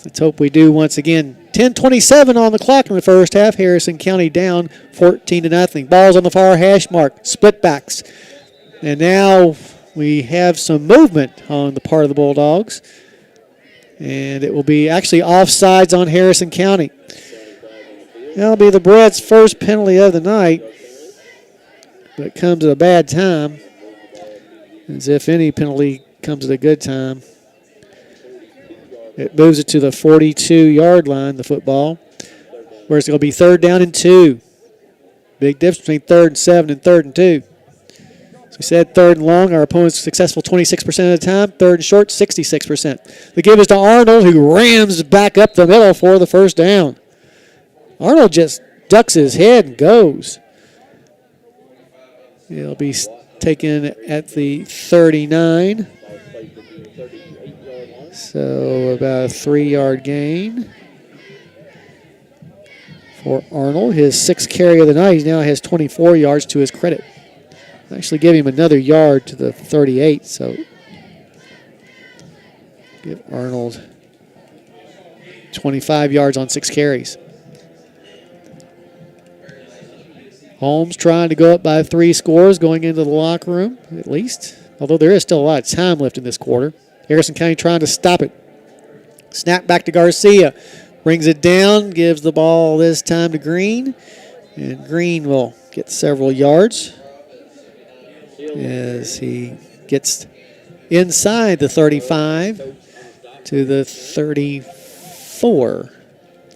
Let's hope we do once again. 10:27 on the clock in the first half. Harrison County down 14-0. Ball's on the far hash mark. Split backs. And now we have some movement on the part of the Bulldogs. And it will be actually offsides on Harrison County. That'll be the Brett's first penalty of the night. But it comes at a bad time. As if any penalty comes at a good time. It moves it to the 42-yard line, the football, where it's going to be 3rd down and 2. Big difference between 3rd and 7 and 3rd and 2. As we said, 3rd and long, our opponent's successful 26% of the time. 3rd and short, 66%. The give is to Arnold, who rams back up the middle for the first down. Arnold just ducks his head and goes. He'll be taken at the 39. So about a 3-yard gain for Arnold. His 6th carry of the night. He now has 24 yards to his credit. Actually give him another yard to the 38. So give Arnold 25 yards on 6 carries. Holmes trying to go up by 3 scores going into the locker room, at least. Although there is still a lot of time left in this quarter. Harrison County trying to stop it. Snap back to Garcia. Brings it down, gives the ball this time to Green. And Green will get several yards as he gets inside the 35 to the 34.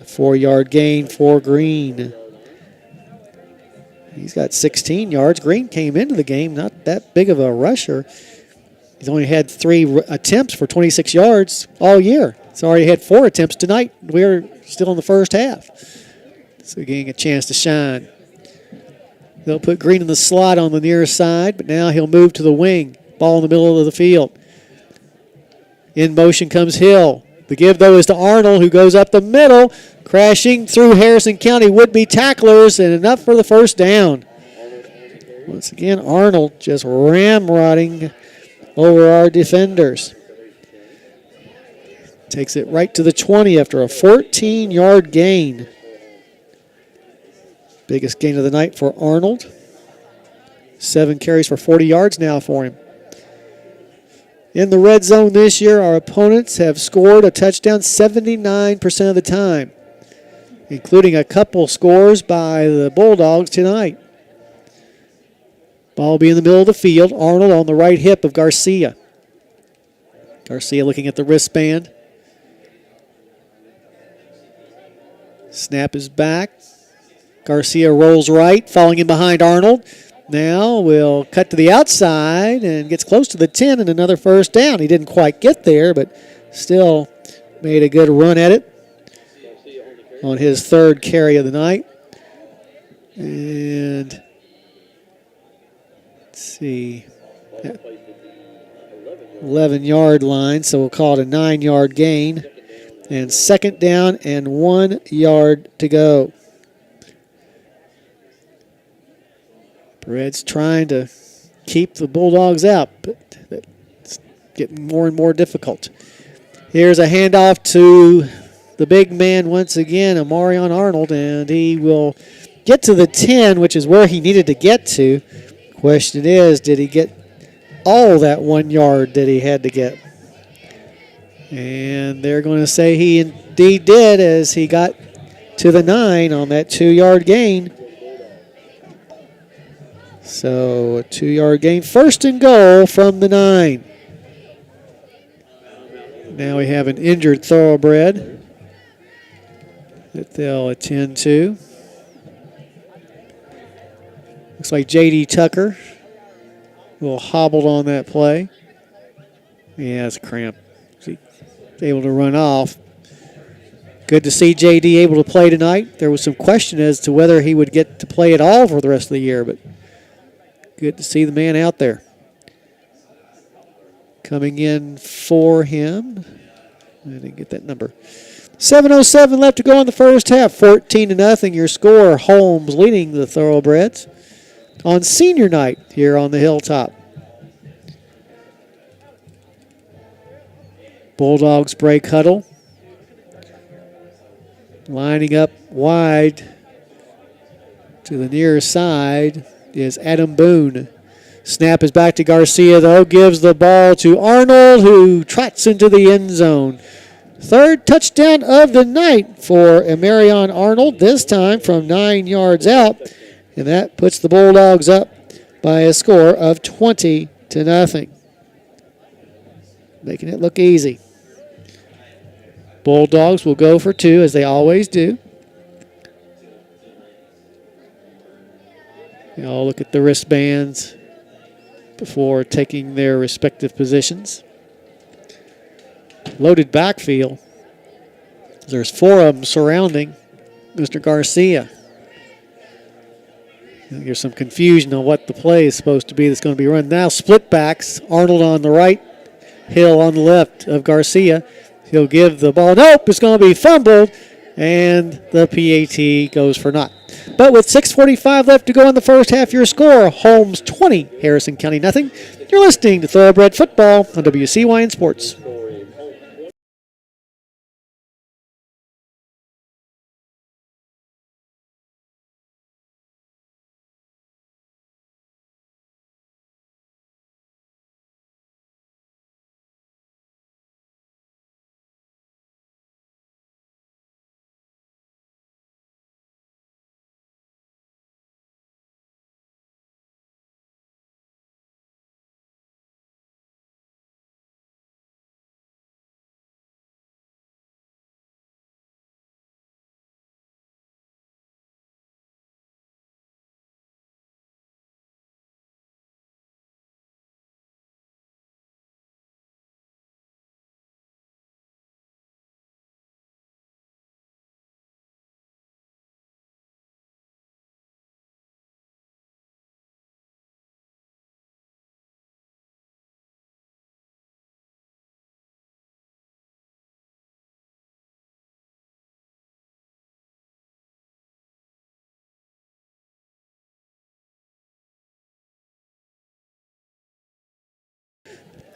A 4-yard gain for Green. He's got 16 yards. Green came into the game, not that big of a rusher. He's only had 3 attempts for 26 yards all year. He's already had 4 attempts tonight. We're still in the first half. So getting a chance to shine. They'll put Green in the slot on the near side, but now he'll move to the wing. Ball in the middle of the field. In motion comes Hill. The give, though, is to Arnold, who goes up the middle, crashing through Harrison County would-be tacklers, and enough for the first down. Once again, Arnold just ramrodding over our defenders. Takes it right to the 20 after a 14-yard gain. Biggest gain of the night for Arnold. 7 carries for 40 yards now for him. In the red zone this year, our opponents have scored a touchdown 79% of the time, including a couple scores by the Bulldogs tonight. Ball will be in the middle of the field. Arnold on the right hip of Garcia. Garcia looking at the wristband. Snap is back. Garcia rolls right, falling in behind Arnold. Now we'll cut to the outside and gets close to the 10 and another first down. He didn't quite get there, but still made a good run at it on his 3rd carry of the night. And let's see, 11-yard line, so we'll call it a 9-yard gain. And second down and 1 yard to go. Red's trying to keep the Bulldogs out, but it's getting more and more difficult. Here's a handoff to the big man once again, Amarion Arnold, and he will get to the 10, which is where he needed to get to. Question is, did he get all that 1 yard that he had to get? And they're going to say he indeed did, as he got to the 9 on that 2 yard gain. So a 2 yard gain, first and goal from the 9. Now we have an injured thoroughbred that they'll attend to. Looks like J.D. Tucker a little hobbled on that play. Yeah, it's a cramp. He's able to run off. Good to see J.D. able to play tonight. There was some question as to whether he would get to play at all for the rest of the year, but good to see the man out there. Coming in for him, I didn't get that number. 7:07 left to go in the first half. 14-0 your score. Holmes leading the Thoroughbreds on senior night here on the Hilltop. Bulldogs break huddle. Lining up wide to the near side is Adam Boone. Snap is back to Garcia, though. Gives the ball to Arnold, who trots into the end zone. Third touchdown of the night for Amarion Arnold, this time from 9 yards out. And that puts the Bulldogs up by a score of 20-0. Making it look easy. Bulldogs will go for 2, as they always do. They all look at the wristbands before taking their respective positions. Loaded backfield. There's 4 of them surrounding Mr. Garcia. There's some confusion on what the play is supposed to be that's going to be run. Now split backs. Arnold on the right, Hill on the left of Garcia. He'll give the ball. Nope, it's going to be fumbled, and the PAT goes for naught. But with 6:45 left to go in the first half, your score, Holmes 20, Harrison County nothing. You're listening to Thoroughbred Football on WCYN Sports.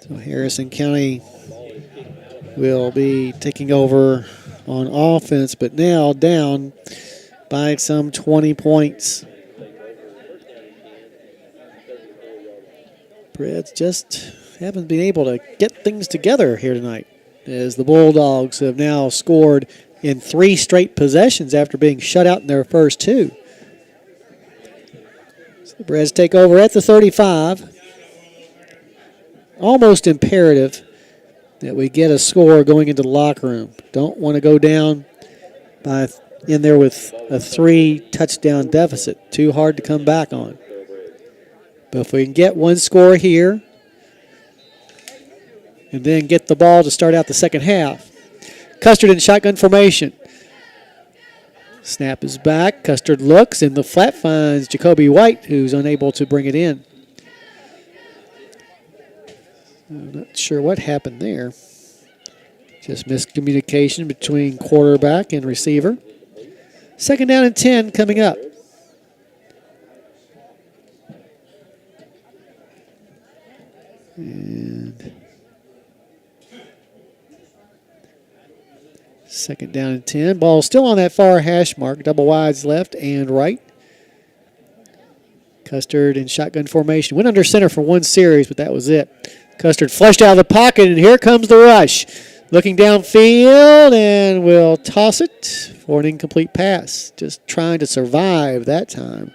So Harrison County will be taking over on offense, but now down by some 20 points. Reds just haven't been able to get things together here tonight, as the Bulldogs have now scored in 3 straight possessions after being shut out in their first 2. So the Reds take over at the 35. Almost imperative that we get a score going into the locker room. Don't want to go down by in there with a 3-touchdown deficit. Too hard to come back on. But if we can get one score here and then get the ball to start out the second half. Custard in shotgun formation. Snap is back. Custard looks in the flat, finds Jacoby White, who's unable to bring it in. I'm not sure what happened there. Just miscommunication between quarterback and receiver. 2nd down and 10 coming up. And 2nd down and 10. Ball still on that far hash mark. Double wides left and right. Custard in shotgun formation. Went under center for one series, but that was it. Custard flushed out of the pocket, and here comes the rush. Looking downfield, and will toss it for an incomplete pass. Just trying to survive that time.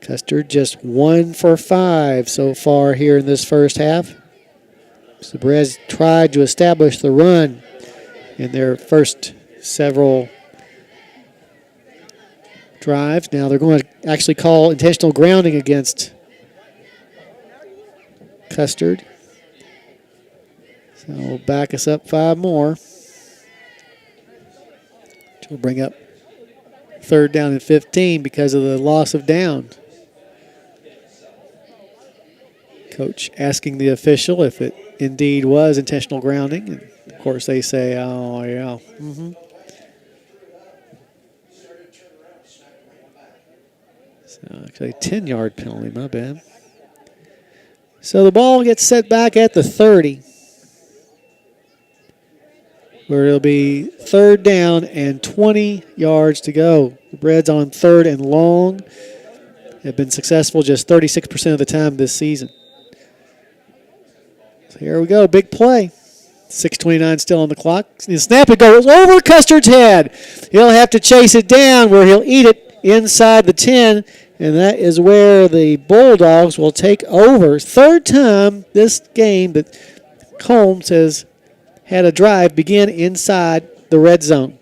Custard just 1 for 5 so far here in this first half. Sabrez tried to establish the run in their first several drives. Now they're going to actually call intentional grounding against Custard. So we'll back us up 5 more. Which will bring up 3rd down and 15 because of the loss of down. Coach asking the official if it indeed was intentional grounding. And of course they say, oh, yeah. So actually 10-yard penalty, my bad. So the ball gets set back at the 30, where it'll be 3rd down and 20 yards to go. The Reds on 3rd and long have been successful just 36% of the time this season. So here we go, big play. 6:29 still on the clock. The snap, it goes over Custard's head. He'll have to chase it down where he'll eat it inside the 10, and that is where the Bulldogs will take over. 3rd time this game that Holmes has had a drive begin inside the red zone.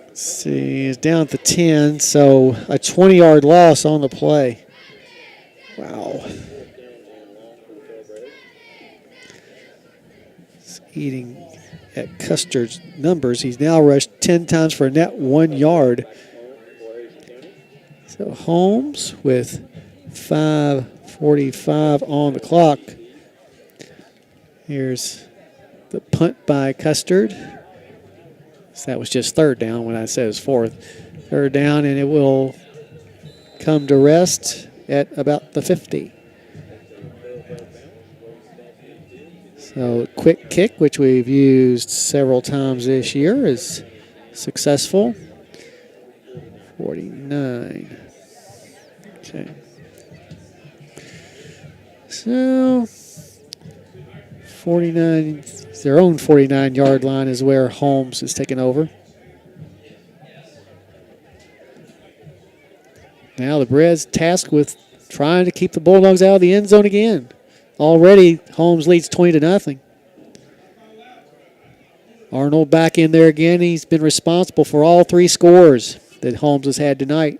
Let's see, it's down at the 10, so a 20-yard loss on the play. Wow. It's eating at Custard's numbers. He's now rushed 10 times for a net 1 yard. So Holmes with 5:45 on the clock. Here's the punt by Custard. So that was just 3rd down when I said it was 4th. 3rd down, and it will come to rest at about the 50. So quick kick, which we've used several times this year, is successful. 49. Okay. So 49, their own 49-yard line is where Holmes is taking over. Now the Reds tasked with trying to keep the Bulldogs out of the end zone again. Already Holmes leads 20-0. Arnold back in there again. He's been responsible for all 3 scores that Holmes has had tonight.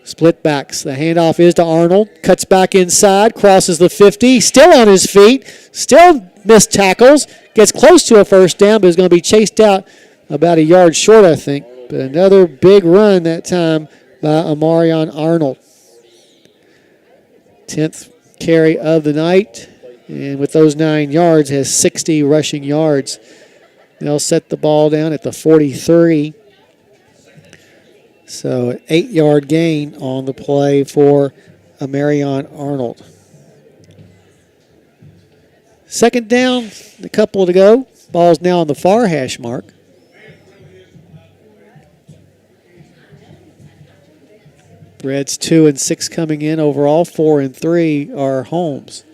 Split backs. The handoff is to Arnold. Cuts back inside. Crosses the 50. Still on his feet. Still missed tackles. Gets close to a 1st down, but is going to be chased out about a yard short, I think. But another big run that time by Amarion Arnold. 10th carry of the night. And with those 9 yards, has 60 rushing yards. They'll set the ball down at the 43. So an 8-yard gain on the play for Amarion Arnold. 2nd down, a couple to go. Ball's now on the far hash mark. Reds 2 and 6 coming in overall. 4 and 3 are Holmes.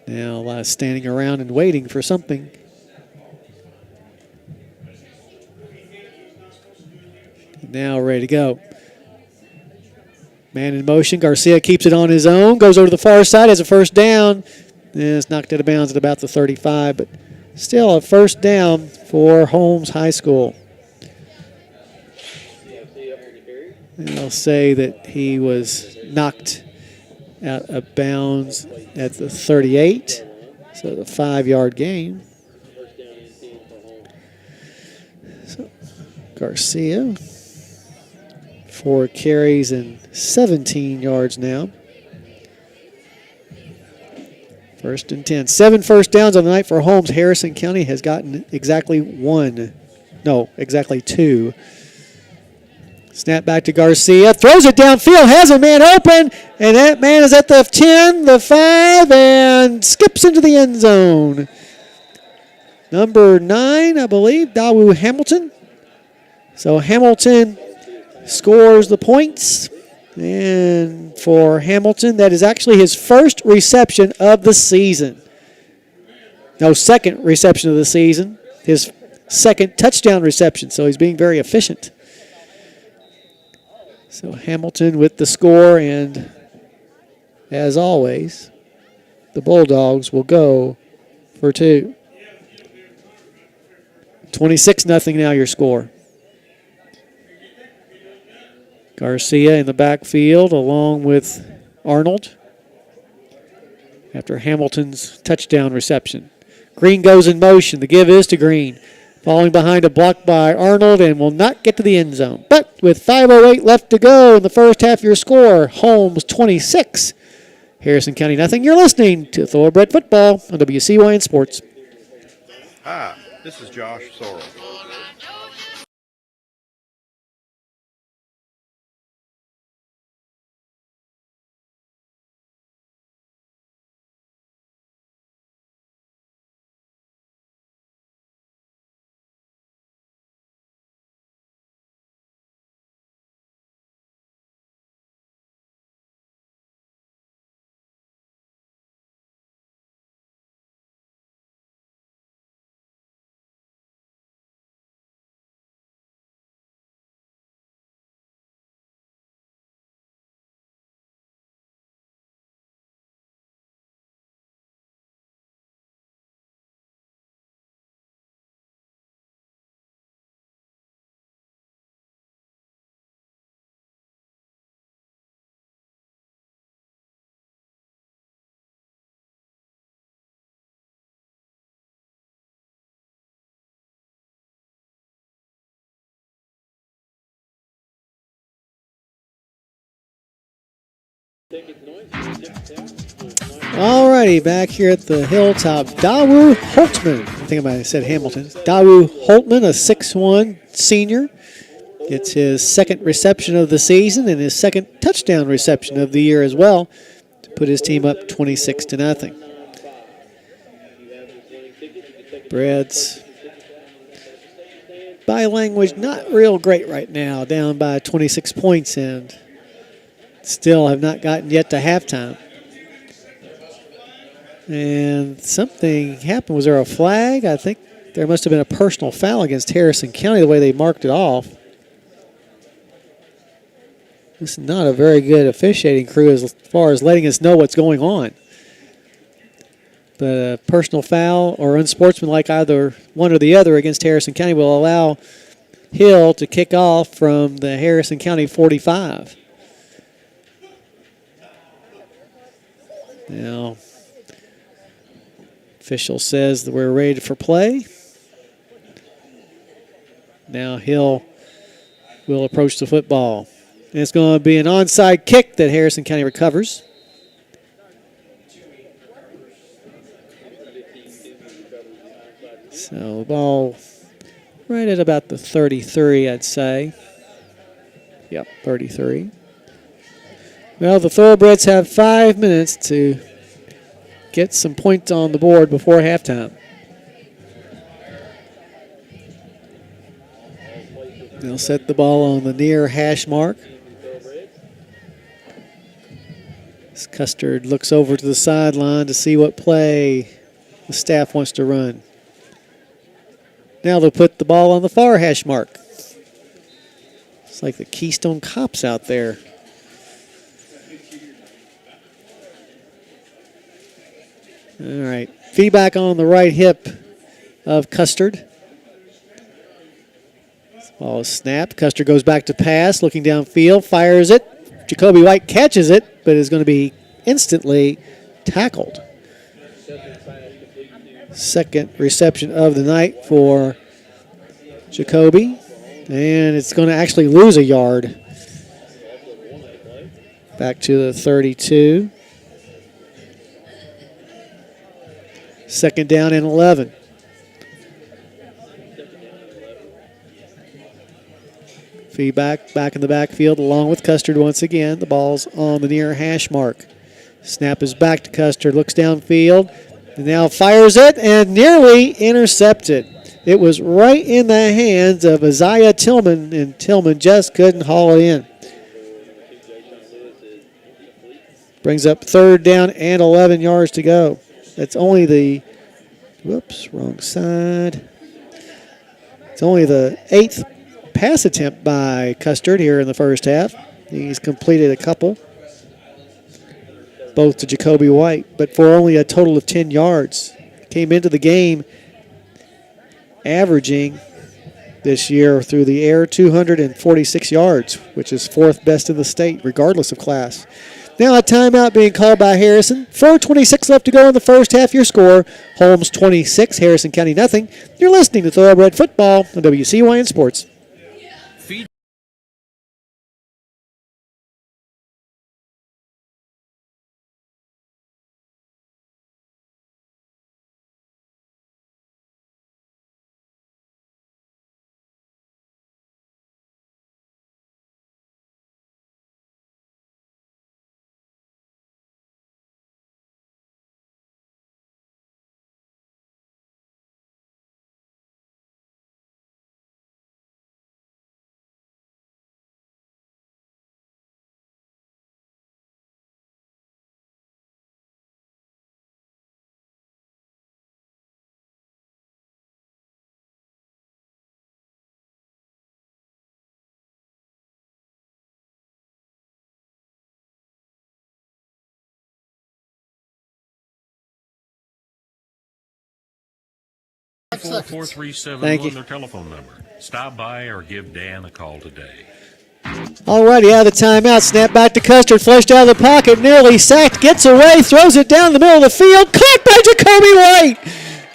Now a lot of standing around and waiting for something. Now ready to go. Man in motion. Garcia keeps it on his own. Goes over to the far side. Has a 1st down. And it's knocked out of bounds at about the 35. But still a 1st down for Holmes High School. And I'll say that he was knocked out of bounds at the 38. So the 5-yard gain. So Garcia. 4 carries and 17 yards now. 1st and 10. 7 first downs on the night for Holmes. Harrison County has gotten exactly 2. Snap back to Garcia. Throws it downfield. Has a man open. And that man is at the 10, the 5, and skips into the end zone. Number 9, I believe, Dawu Hamilton. So Hamilton scores the points. And for Hamilton, that is actually his first reception of the season. No, second reception of the season. His second touchdown reception. So he's being very efficient. So Hamilton with the score, and as always, the Bulldogs will go for 2. 26-0 now your score. Garcia in the backfield along with Arnold after Hamilton's touchdown reception. Green goes in motion. The give is to Green. Falling behind a block by Arnold and will not get to the end zone. But with 5:08 left to go in the first half, your score, Holmes 26, Harrison County nothing. You're listening to Thoroughbred Football on WCYN Sports. Hi, this is Josh Sorrell. All righty, back here at the Hilltop, Dawu Holtman. I think I might have said Hamilton. Dawu Holtman, a 6'1 senior, gets his second reception of the season and his second touchdown reception of the year as well to put his team up 26-0. Bread's body language not real great right now, down by 26 points and still have not gotten yet to halftime. And something happened. Was there a flag? I think there must have been a personal foul against Harrison County the way they marked it off. This is not a very good officiating crew as far as letting us know what's going on. But a personal foul or unsportsmanlike, either one or the other, against Harrison County will allow Hill to kick off from the Harrison County 45. Now, official says that we're ready for play. Now Hill will approach the football. And it's going to be an onside kick that Harrison County recovers. So the ball right at about the 33, I'd say. Yep, 33. Well, the Thoroughbreds have 5 minutes to get some points on the board before halftime. They'll set the ball on the near hash mark. As Custard looks over to the sideline to see what play the staff wants to run. Now they'll put the ball on the far hash mark. It's like the Keystone Cops out there. All right, feedback on the right hip of Custard. Ball is snapped. Custard goes back to pass, looking downfield, fires it. Jacoby White catches it, but is going to be instantly tackled. Second reception of the night for Jacoby. And it's going to actually lose a yard. Back to the 32. Second down and 11. Feedback back in the backfield along with Custard once again. The ball's on the near hash mark. Snap is back to Custard. Looks downfield. And now fires it and nearly intercepted. It was right in the hands of Isaiah Tillman, and Tillman just couldn't haul it in. Brings up third down and 11 yards to go. That's only the, whoops, wrong side. It's only the 8th pass attempt by Custard here in the first half. He's completed a couple, both to Jacoby White, but for only a total of 10 yards. Came into the game averaging this year through the air 246 yards, which is 4th best in the state, regardless of class. Now a timeout being called by Harrison. 4:26 left to go in the first half. Your score, Holmes 26, Harrison County nothing. You're listening to Thoroughbred Football on WCYN Sports. Thank you. On their telephone number. Stop by or give Dan a call today. Alrighty, out of the timeout. Snap back to Custard. Flushed out of the pocket. Nearly sacked. Gets away. Throws it down the middle of the field. Caught by Jacoby White.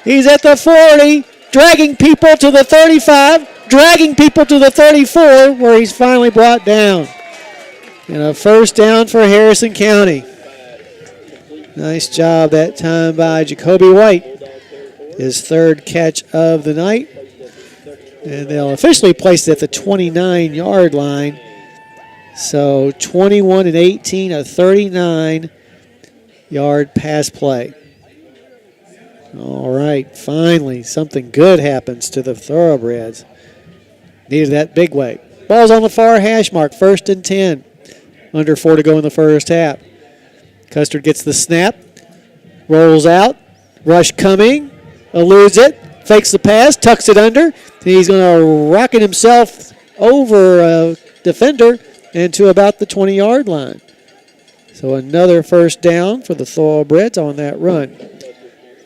He's at the 40. Dragging people to the 35. Dragging people to the 34, where he's finally brought down. And a first down for Harrison County. Nice job that time by Jacoby White. His 3rd catch of the night. And they'll officially place it at the 29-yard line. So 21 and 18, a 39-yard pass play. All right, finally something good happens to the Thoroughbreds. Needed that big way. Ball's on the far hash mark, 1st and 10. Under 4 to go in the first half. Custard gets the snap, rolls out, rush coming, eludes it, fakes the pass, tucks it under. He's going to rocket himself over a defender and to about the 20-yard line. So another first down for the Thoroughbreds on that run.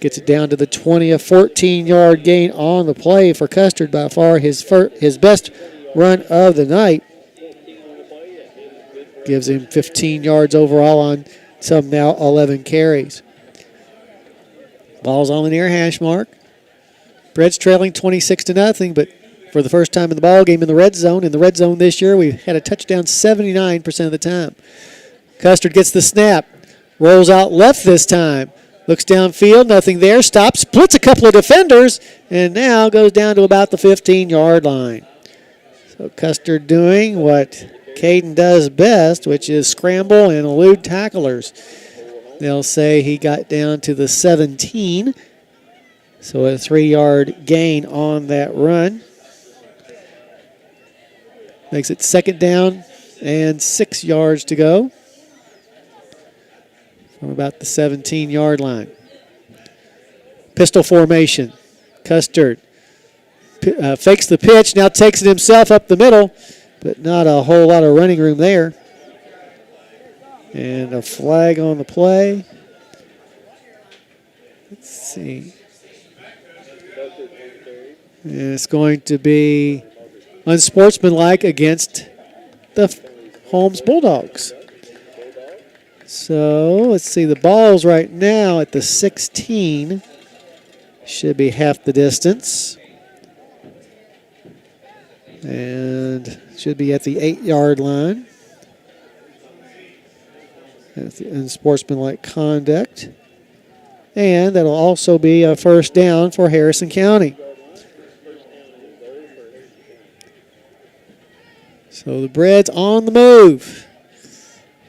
Gets it down to the 20, a 14-yard gain on the play for Custard, by far his best run of the night. Gives him 15 yards overall on some now 11 carries. Ball's on the near hash mark. Breds trailing 26-0, but for the first time in the ball game in the red zone. In the red zone this year, we've had a touchdown 79% of the time. Custard gets the snap. Rolls out left this time. Looks downfield, nothing there. Stops, splits a couple of defenders, and now goes down to about the 15-yard line. So Custard doing what Caden does best, which is scramble and elude tacklers. They'll say he got down to the 17. So a 3-yard gain on that run. Makes it 2nd down and 6 yards to go from about the 17-yard line. Pistol formation. Custard fakes the pitch, now takes it himself up the middle, but not a whole lot of running room there. And a flag on the play. Let's see. And it's going to be unsportsmanlike against the Holmes Bulldogs. So let's see. The ball's right now at the 16. Should be half the distance. And should be at the 8-yard line. Unsportsmanlike conduct. And that'll also be a first down for Harrison County. So the Breads on the move.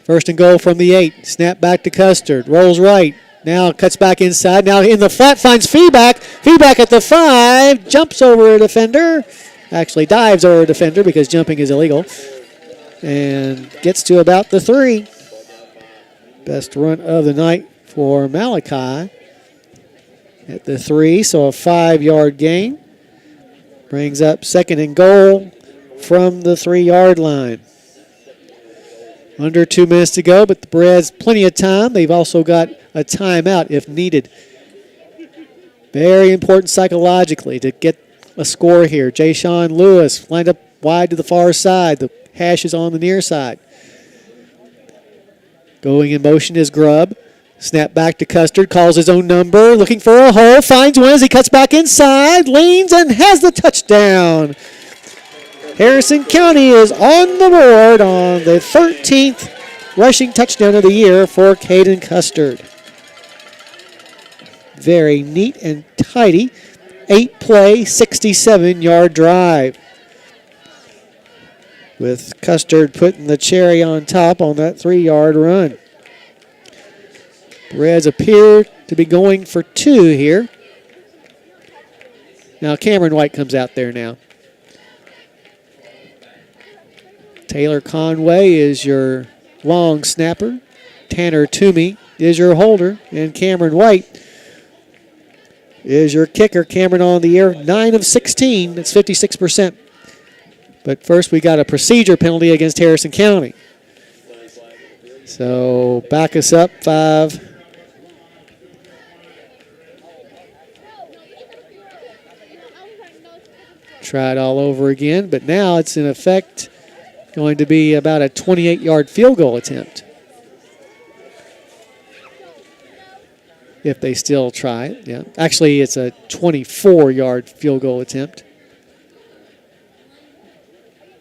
First and goal from the 8. Snap back to Custard. Rolls right. Now cuts back inside. Now in the flat finds Feedback. Feedback at the 5. Jumps over a defender. Actually dives over a defender because jumping is illegal. And gets to about the 3. Best run of the night for Malachi at the 3. So a 5-yard gain. Brings up second and goal from the 3-yard line. Under 2 minutes to go, but the Breads plenty of time. They've also got a timeout if needed. Very important psychologically to get a score here. Jay-Sean Lewis lined up wide to the far side. The hash is on the near side. Going in motion is Grubb. Snap back to Custard, calls his own number, looking for a hole, finds one as he cuts back inside, leans and has the touchdown. Harrison County is on the board on the 13th rushing touchdown of the year for Caden Custard. Very neat and tidy. 8-play, 67-yard drive. With Custard putting the cherry on top on that 3-yard run. Reds appear to be going for 2 here. Now Cameron White comes out there now. Taylor Conway is your long snapper. Tanner Toomey is your holder. And Cameron White is your kicker. Cameron on the air, 9 of 16. That's 56%. But first we got a procedure penalty against Harrison County. So back us up 5. Try it all over again, but now it's in effect going to be about a 28-yard field goal attempt. If they still try it, yeah. Actually, it's a 24-yard field goal attempt.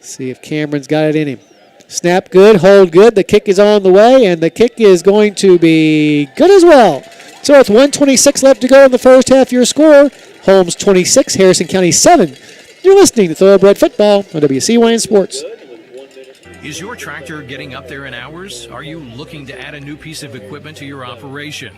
See if Cameron's got it in him. Snap good, hold good. The kick is on the way, and the kick is going to be good as well. So with 1:26 left to go in the first half, your score, Holmes 26, Harrison County 7. You're listening to Thoroughbred Football on WCYN Sports. Is your tractor getting up there in hours? Are you looking to add a new piece of equipment to your operation?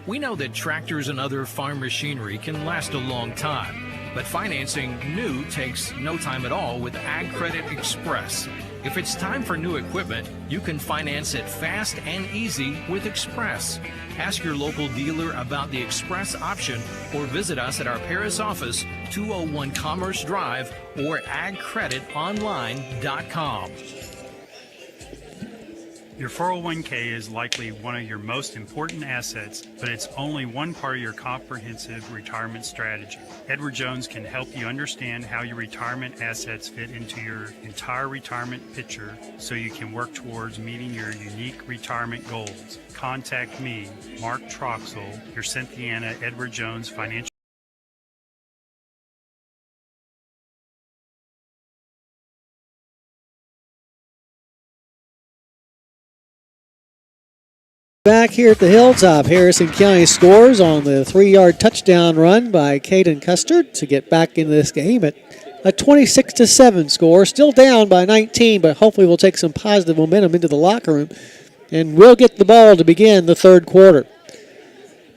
We know that tractors and other farm machinery can last a long time, but financing new takes no time at all with Ag Credit Express. If it's time for new equipment, you can finance it fast and easy with Express. Ask your local dealer about the Express option or visit us at our Paris office, 201 Commerce Drive, or agcreditonline.com. Your 401k is likely one of your most important assets, but it's only one part of your comprehensive retirement strategy. Edward Jones can help you understand how your retirement assets fit into your entire retirement picture so you can work towards meeting your unique retirement goals. Contact me, Mark Troxel, your Cynthiana Edward Jones Financial. Back here at the Hilltop, Harrison County scores on the 3-yard touchdown run by Caden Custard to get back into this game at a 26-7 score. Still down by 19, but hopefully we'll take some positive momentum into the locker room, and we'll get the ball to begin the third quarter.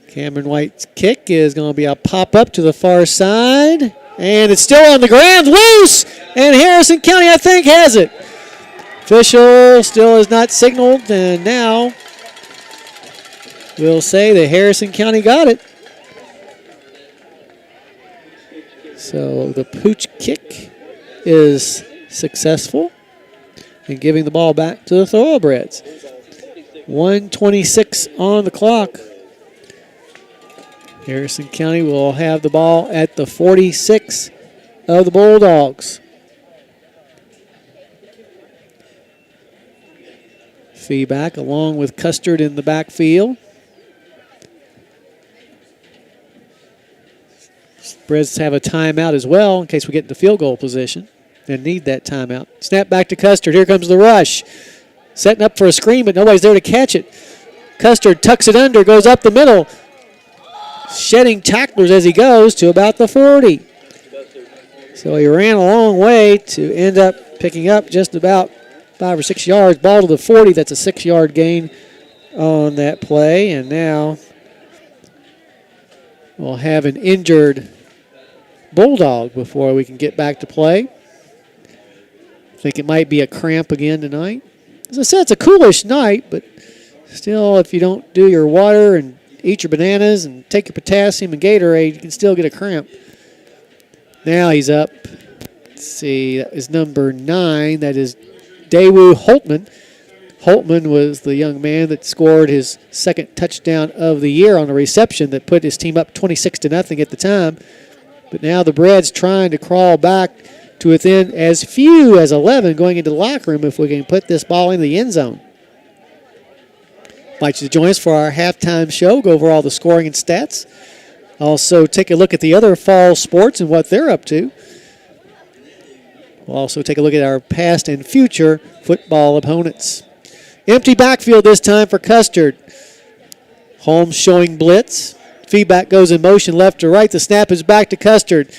Cameron White's kick is going to be a pop-up to the far side, and it's still on the ground, loose, and Harrison County, I think, has it. Official still has not signaled, and now we'll say that Harrison County got it. So the pooch kick is successful in giving the ball back to the Thoroughbreds. 1:26 on the clock. Harrison County will have the ball at the 46 of the Bulldogs. Feedback along with Custard in the backfield. Reds have a timeout as well in case we get into field goal position. They need that timeout. Snap back to Custard. Here comes the rush. Setting up for a screen, but nobody's there to catch it. Custard tucks it under, goes up the middle. Shedding tacklers as he goes to about the 40. So he ran a long way to end up picking up just about 5 or 6 yards. Ball to the 40. That's a 6-yard gain on that play. And now we'll have an injured Bulldog before we can get back to play. I think it might be a cramp again tonight. As I said, it's a coolish night, but still, if you don't do your water and eat your bananas and take your potassium and Gatorade, you can still get a cramp. Now he's up. Let's see, that is number 9. That is Daewoo Holtman. Holtman was the young man that scored his second touchdown of the year on a reception that put his team up 26-0 at the time. But now the Breads trying to crawl back to within as few as 11 going into the locker room if we can put this ball in the end zone. Invite you to join us for our halftime show, go over all the scoring and stats. Also take a look at the other fall sports and what they're up to. We'll also take a look at our past and future football opponents. Empty backfield this time for Custard. Holmes showing blitz. Feedback goes in motion left to right. The snap is back to Custard.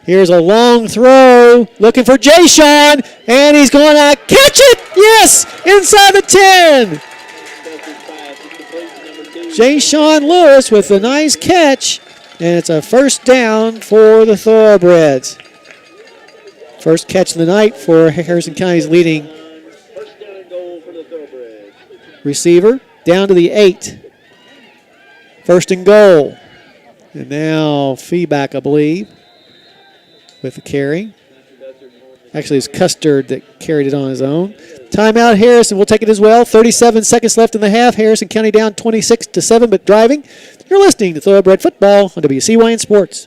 Here's a long throw, looking for Jay-Sean, and he's going to catch it. Yes, inside the 10. Jay-Sean Lewis with a nice catch, and it's a first down for the Thoroughbreds. First catch of the night for Harrison County's leading receiver. Down to the 8. First and goal. And now feedback, I believe, with the carry. Actually, it's Custard that carried it on his own. Timeout, Harrison will take it as well. 37 seconds left in the half. Harrison County down 26-7, but driving. You're listening to Thoroughbred Football on WCYN Sports.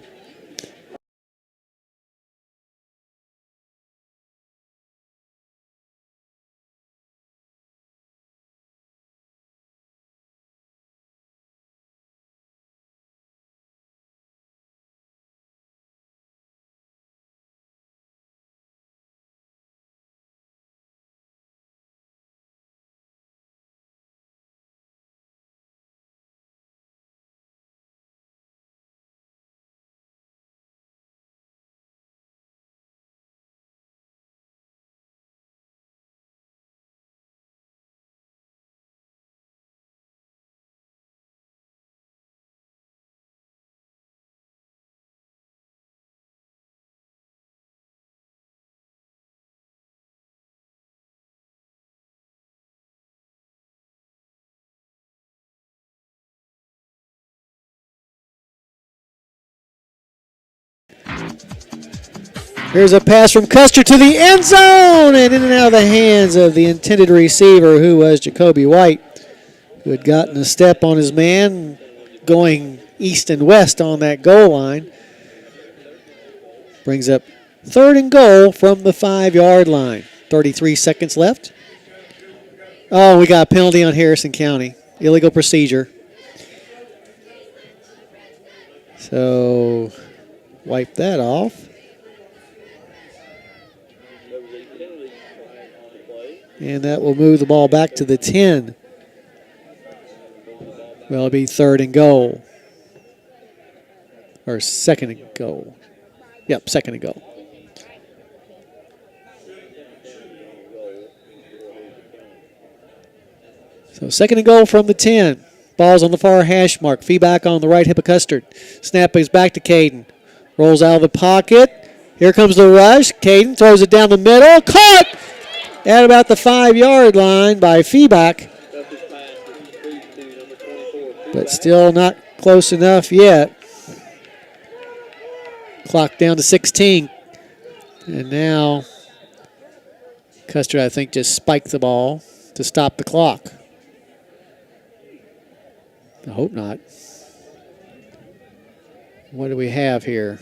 Here's a pass from Custer to the end zone and in and out of the hands of the intended receiver, who was Jacoby White, who had gotten a step on his man going east and west on that goal line. Brings up third and goal from the 5-yard line. 33 seconds left. Oh, we got a penalty on Harrison County. Illegal procedure. So wipe that off. And that will move the ball back to the 10. Well, it'll be third and goal. Or second and goal. Yep, second and goal. So second and goal from the 10. Ball's on the far hash mark. Feedback on the right hip of Custard. Snap is back to Caden. Rolls out of the pocket. Here comes the rush. Caden throws it down the middle. Caught at about the 5-yard line by feedback. But still not close enough yet. Clock down to 16. And now Custard, I think, just spiked the ball to stop the clock. I hope not. What do we have here?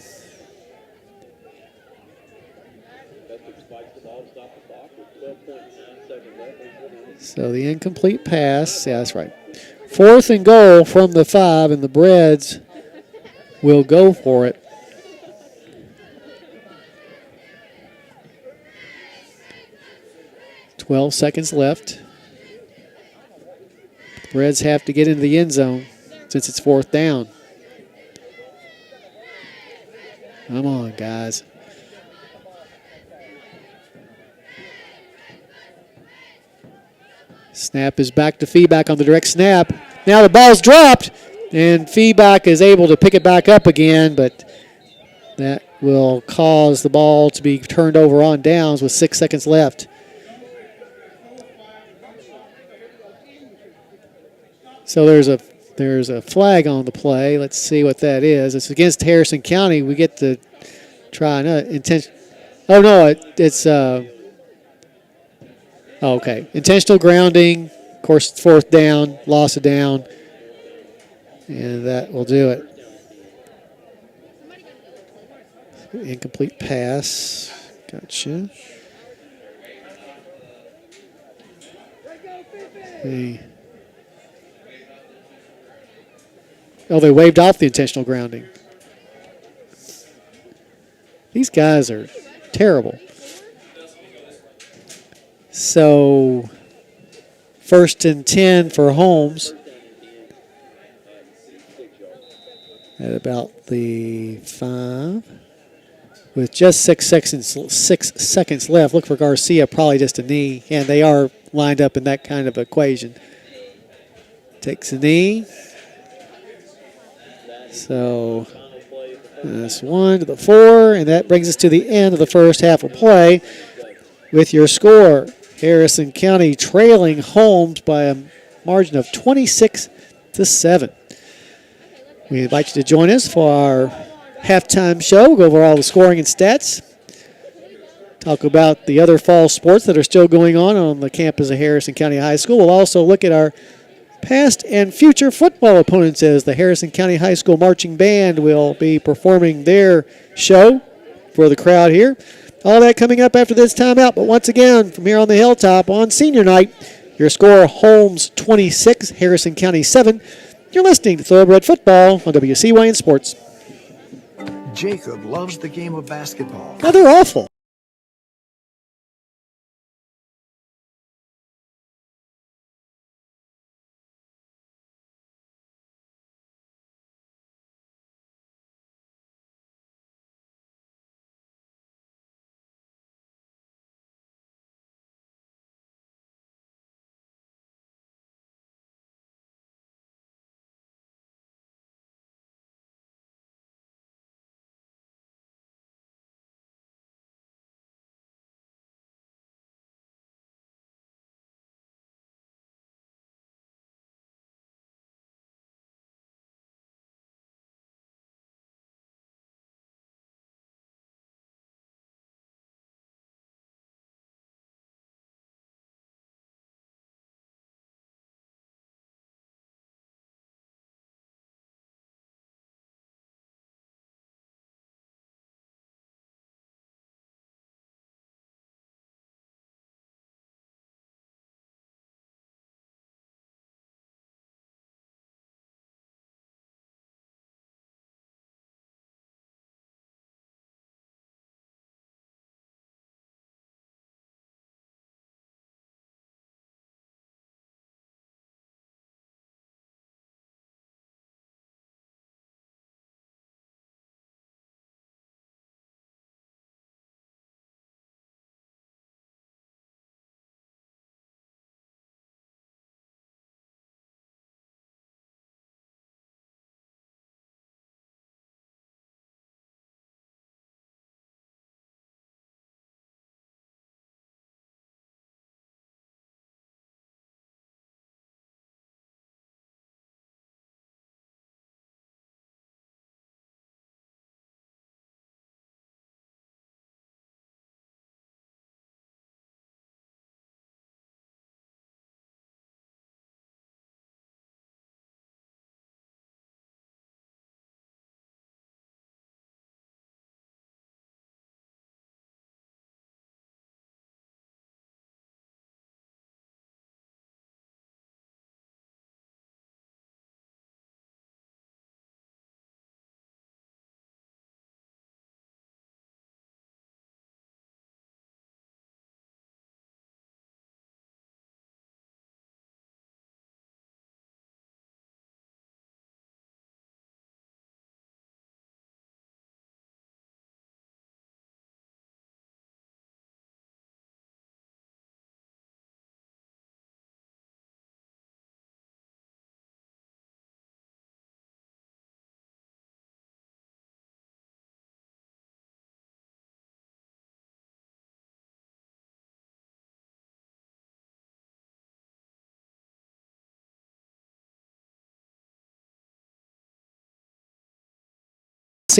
So the incomplete pass. Yeah, that's right. Fourth and goal from the 5, and the Breads will go for it. 12 seconds left. The Reds have to get into the end zone since it's 4th down. Come on, guys. Snap is back to feedback on the direct snap. Now the ball's dropped, and feedback is able to pick it back up again, but that will cause the ball to be turned over on downs with 6 seconds left. So there's a flag on the play. Let's see what that is. It's against Harrison County. We get to try another intention. Oh no, it's okay. Intentional grounding. Of course, it's 4th down, loss of down, and that will do it. Incomplete pass. Gotcha. They waved off the intentional grounding. These guys are terrible. So, 1st and 10 for Holmes. At about the 5. With just 6 seconds left. Look for Garcia, probably just a knee. And they are lined up in that kind of equation. Takes a knee. So that's 1 to the 4, and that brings us to the end of the first half of play with your score. Harrison County trailing Holmes by a margin of 26-7. We invite you to join us for our halftime show. We'll go over all the scoring and stats. Talk about the other fall sports that are still going on the campus of Harrison County High School. We'll also look at our past and future football opponents as the Harrison County High School Marching Band will be performing their show for the crowd here. All that coming up after this timeout. But once again, from here on the Hilltop on senior night, your score, Holmes 26, Harrison County 7. You're listening to Thoroughbred Football on WCYN Sports. Jacob loves the game of basketball. Oh, they're awful.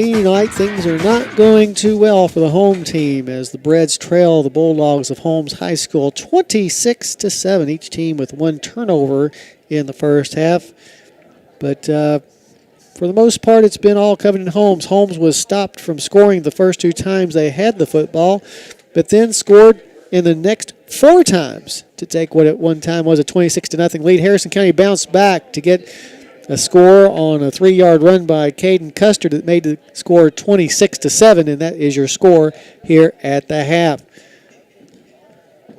senior night, things are not going too well for the home team as the Breads trail the Bulldogs of Holmes High School 26-7, each team with one turnover in the first half. But for the most part, it's been all Covington Holmes. Holmes was stopped from scoring the first 2 times they had the football, but then scored in the next 4 times to take what at one time was a 26-0 lead. Harrison County bounced back to get a score on a 3-yard run by Caden Custard that made the score 26-7, and that is your score here at the half.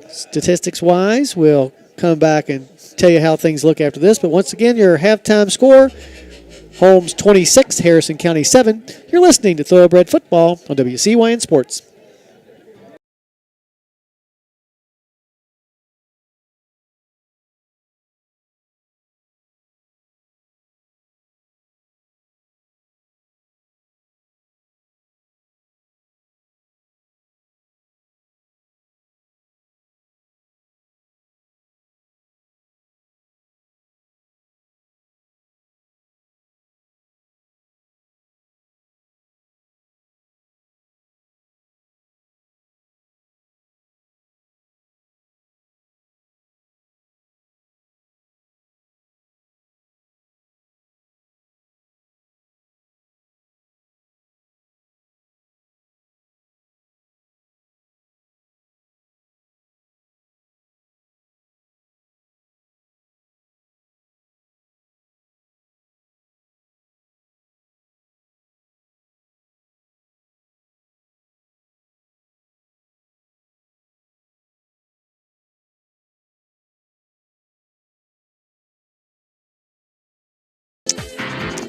Statistics-wise, we'll come back and tell you how things look after this, but once again, your halftime score, Holmes 26, Harrison County 7. You're listening to Thoroughbred Football on WCYN Sports.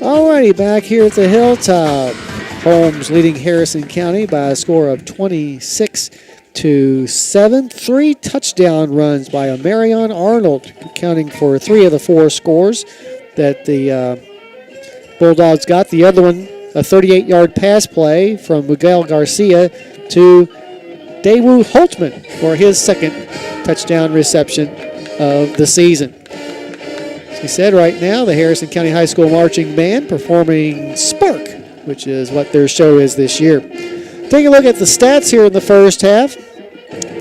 Alrighty, back here at the Hilltop. Holmes leading Harrison County by a score of 26-7. 3 touchdown runs by Marion Arnold, accounting for 3 of the 4 scores that the Bulldogs got. The other one, a 38-yard pass play from Miguel Garcia to Daewoo Holtzman for his second touchdown reception of the season. He said right now, the Harrison County High School Marching Band performing Spark, which is what their show is this year. Take a look at the stats here in the first half.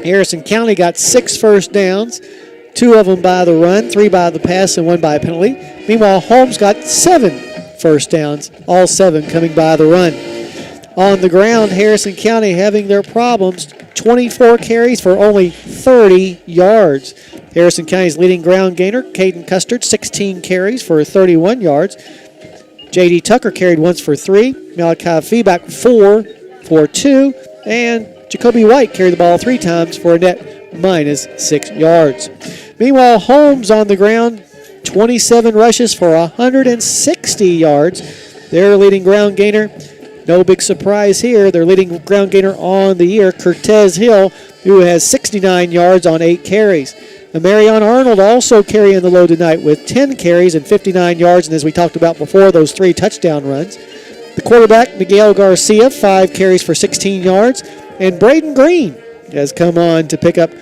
Harrison County got 6 first downs, 2 of them by the run, 3 by the pass, and 1 by a penalty. Meanwhile, Holmes got 7 first downs, all 7 coming by the run. On the ground, Harrison County having their problems, 24 carries for only 30 yards. Harrison County's leading ground gainer, Caden Custard, 16 carries for 31 yards. J.D. Tucker carried once for 3. Malachi Feeback 4 for 2. And Jacoby White carried the ball 3 times for a net minus 6 yards. Meanwhile, Holmes on the ground, 27 rushes for 160 yards. Their leading ground gainer, no big surprise here, their leading ground gainer on the year, Cortez Hill, who has 69 yards on 8 carries. Marion Arnold also carrying the load tonight with 10 carries and 59 yards, and as we talked about before, those 3 touchdown runs. The quarterback, Miguel Garcia, 5 carries for 16 yards, and Braden Green has come on to pick up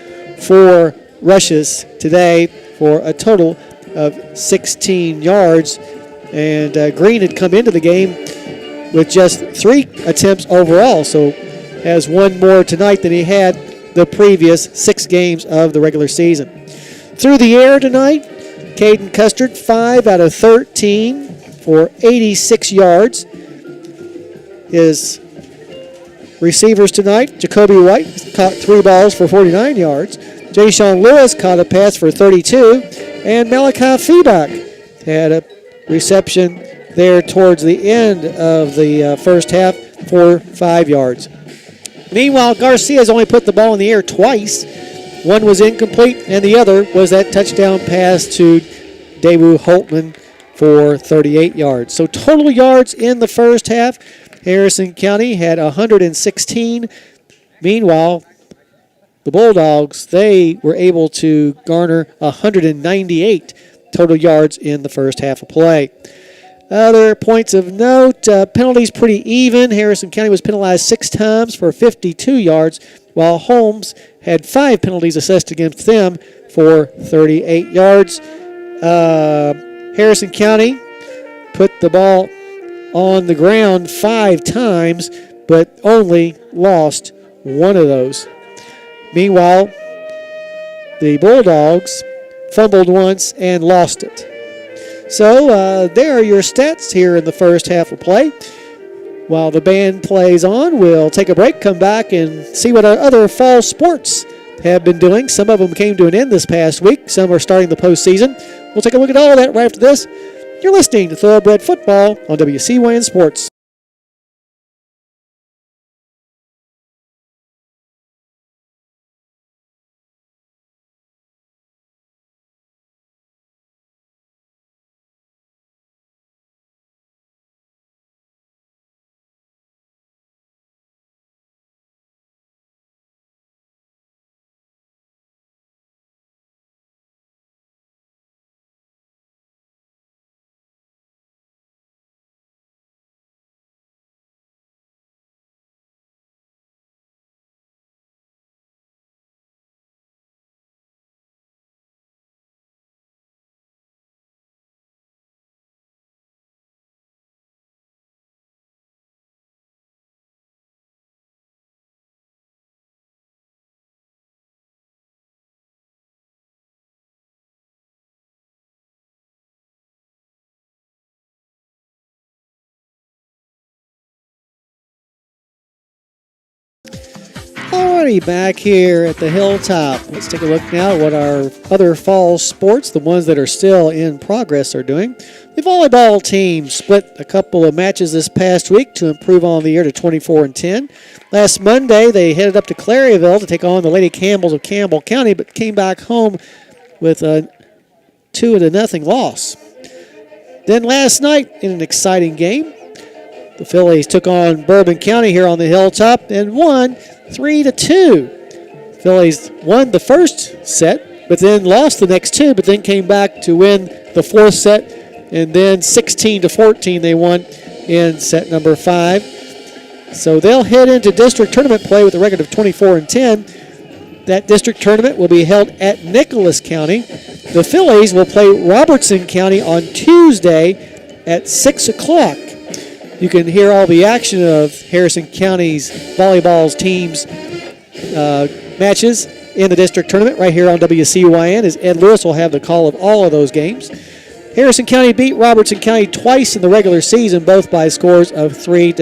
4 rushes today for a total of 16 yards, and Green had come into the game with just 3 attempts overall, so has 1 more tonight than he had the previous 6 games of the regular season. Through the air tonight, Caden Custard, 5 out of 13 for 86 yards. His receivers tonight, Jacoby White caught 3 balls for 49 yards. J. Sean Lewis caught a pass for 32. And Malachi Feeback had a reception there towards the end of the first half for 5 yards. Meanwhile, Garcia has only put the ball in the air twice. One was incomplete, and the other was that touchdown pass to Daewoo Holtman for 38 yards. So total yards in the first half, Harrison County had 116. Meanwhile, the Bulldogs, they were able to garner 198 total yards in the first half of play. Other points of note, penalties pretty even. Harrison County was penalized 6 times for 52 yards, while Holmes had 5 penalties assessed against them for 38 yards. Harrison County put the ball on the ground 5 times, but only lost one of those. Meanwhile, the Bulldogs fumbled once and lost it. So there are your stats here in the first half of play. While the band plays on, we'll take a break, come back, and see what our other fall sports have been doing. Some of them came to an end this past week. Some are starting the postseason. We'll take a look at all of that right after this. You're listening to Thoroughbred Football on WCYN Sports. Alrighty, back here at the Hilltop. Let's take a look now at what our other fall sports, the ones that are still in progress, are doing. The volleyball team split a couple of matches this past week to improve on the year to 24-10. Last Monday, they headed up to Claryville to take on the Lady Campbells of Campbell County, but came back home with a 2-0 loss. Then last night, in an exciting game, the Phillies took on Bourbon County here on the Hilltop and won 3-2. Phillies won the first set, but then lost the next two, but then came back to win the fourth set, and then 16-14 they won in set number 5. So they'll head into district tournament play with a record of 24-10. That district tournament will be held at Nicholas County. The Phillies will play Robertson County on Tuesday at 6 o'clock. You can hear all the action of Harrison County's volleyball team's matches in the district tournament right here on WCYN, as Ed Lewis will have the call of all of those games. Harrison County beat Robertson County twice in the regular season, both by scores of 3-0.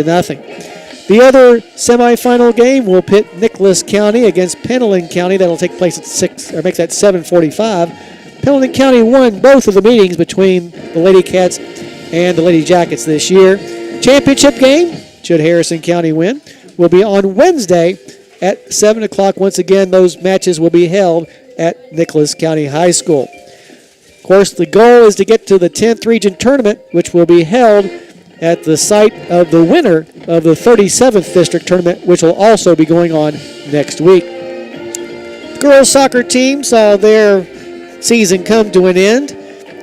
The other semifinal game will pit Nicholas County against Pendleton County. That'll take place at 6, or makes that 7:45. Pendleton County won both of the meetings between the Lady Cats and the Lady Jackets this year. Championship game, should Harrison County win, will be on Wednesday at 7 o'clock. Once again, those matches will be held at Nicholas County High School. Of course, the goal is to get to the 10th Region Tournament, which will be held at the site of the winner of the 37th District Tournament, which will also be going on next week. The girls' soccer team saw their season come to an end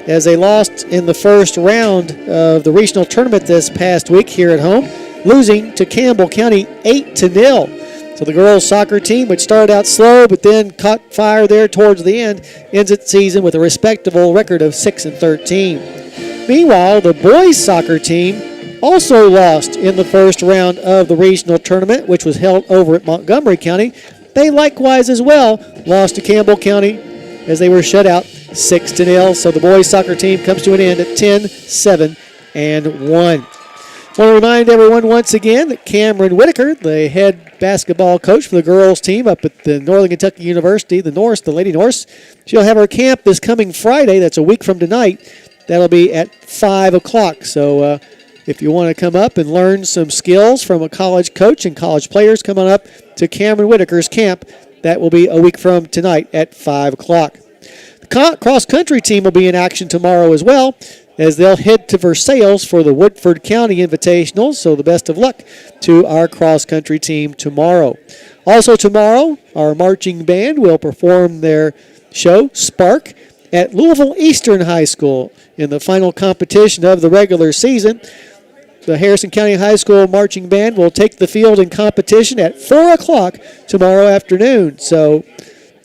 as they lost in the first round of the regional tournament this past week here at home, losing to Campbell County 8-0. So the girls' soccer team, which started out slow but then caught fire there towards the end, ends its season with a respectable record of 6-13. Meanwhile, the boys' soccer team also lost in the first round of the regional tournament, which was held over at Montgomery County. They likewise as well lost to Campbell County as they were shut out 6-0. So the boys' soccer team comes to an end at 10-7-1. I want to remind everyone once again that Cameron Whitaker, the head basketball coach for the girls team up at the Northern Kentucky University, the Norse, the Lady Norse, she'll have her camp this coming Friday. That's a week from tonight. That'll be at 5 o'clock. So if you want to come up and learn some skills from a college coach and college players, come on up to Cameron Whitaker's camp. That will be a week from tonight at 5 o'clock. The cross-country team will be in action tomorrow as well, as they'll head to Versailles for the Woodford County Invitational. So the best of luck to our cross-country team tomorrow. Also tomorrow, our marching band will perform their show, Spark, at Louisville Eastern High School in the final competition of the regular season. The Harrison County High School marching band will take the field in competition at 4 o'clock tomorrow afternoon. So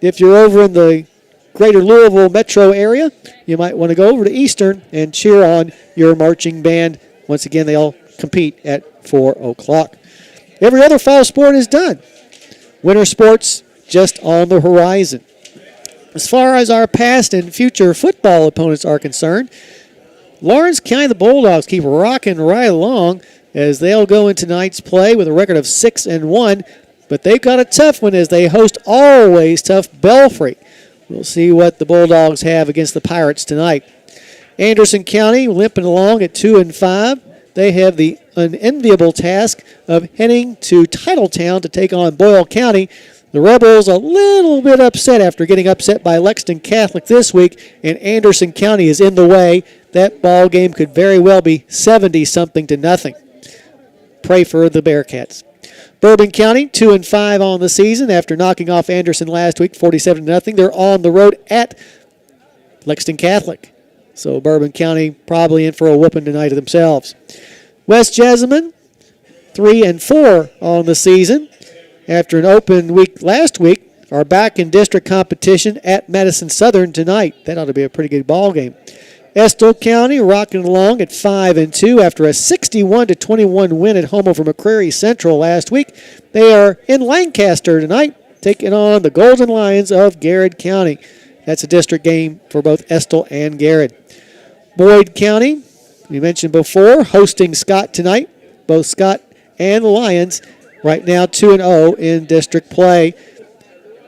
if you're over in the greater Louisville metro area, you might want to go over to Eastern and cheer on your marching band. Once again, they'll compete at 4 o'clock. Every other fall sport is done. Winter sports just on the horizon. As far as our past and future football opponents are concerned, Lawrence County, the Bulldogs, keep rocking right along as they'll go into tonight's play with a record of 6-1. But they've got a tough one as they host always tough Belfry. We'll see what the Bulldogs have against the Pirates tonight. Anderson County limping along at 2-5. They have the unenviable task of heading to Titletown to take on Boyle County. The Rebels a little bit upset after getting upset by Lexington Catholic this week, and Anderson County is in the way. That ball game could very well be 70-something to nothing. Pray for the Bearcats. Bourbon County 2-5 on the season after knocking off Anderson last week 47-0. They're on the road at Lexington Catholic. So Bourbon County probably in for a whooping tonight themselves. West Jessamine 3-4 on the season after an open week last week. Are back in district competition at Madison Southern tonight. That ought to be a pretty good ball game. Estill County rocking along at 5-2 after a 61-21 win at home over McCreary Central last week. They are in Lancaster tonight, taking on the Golden Lions of Garrett County. That's a district game for both Estill and Garrett. Boyd County, we mentioned before, hosting Scott tonight. Both Scott and the Lions right now 2-0 in district play.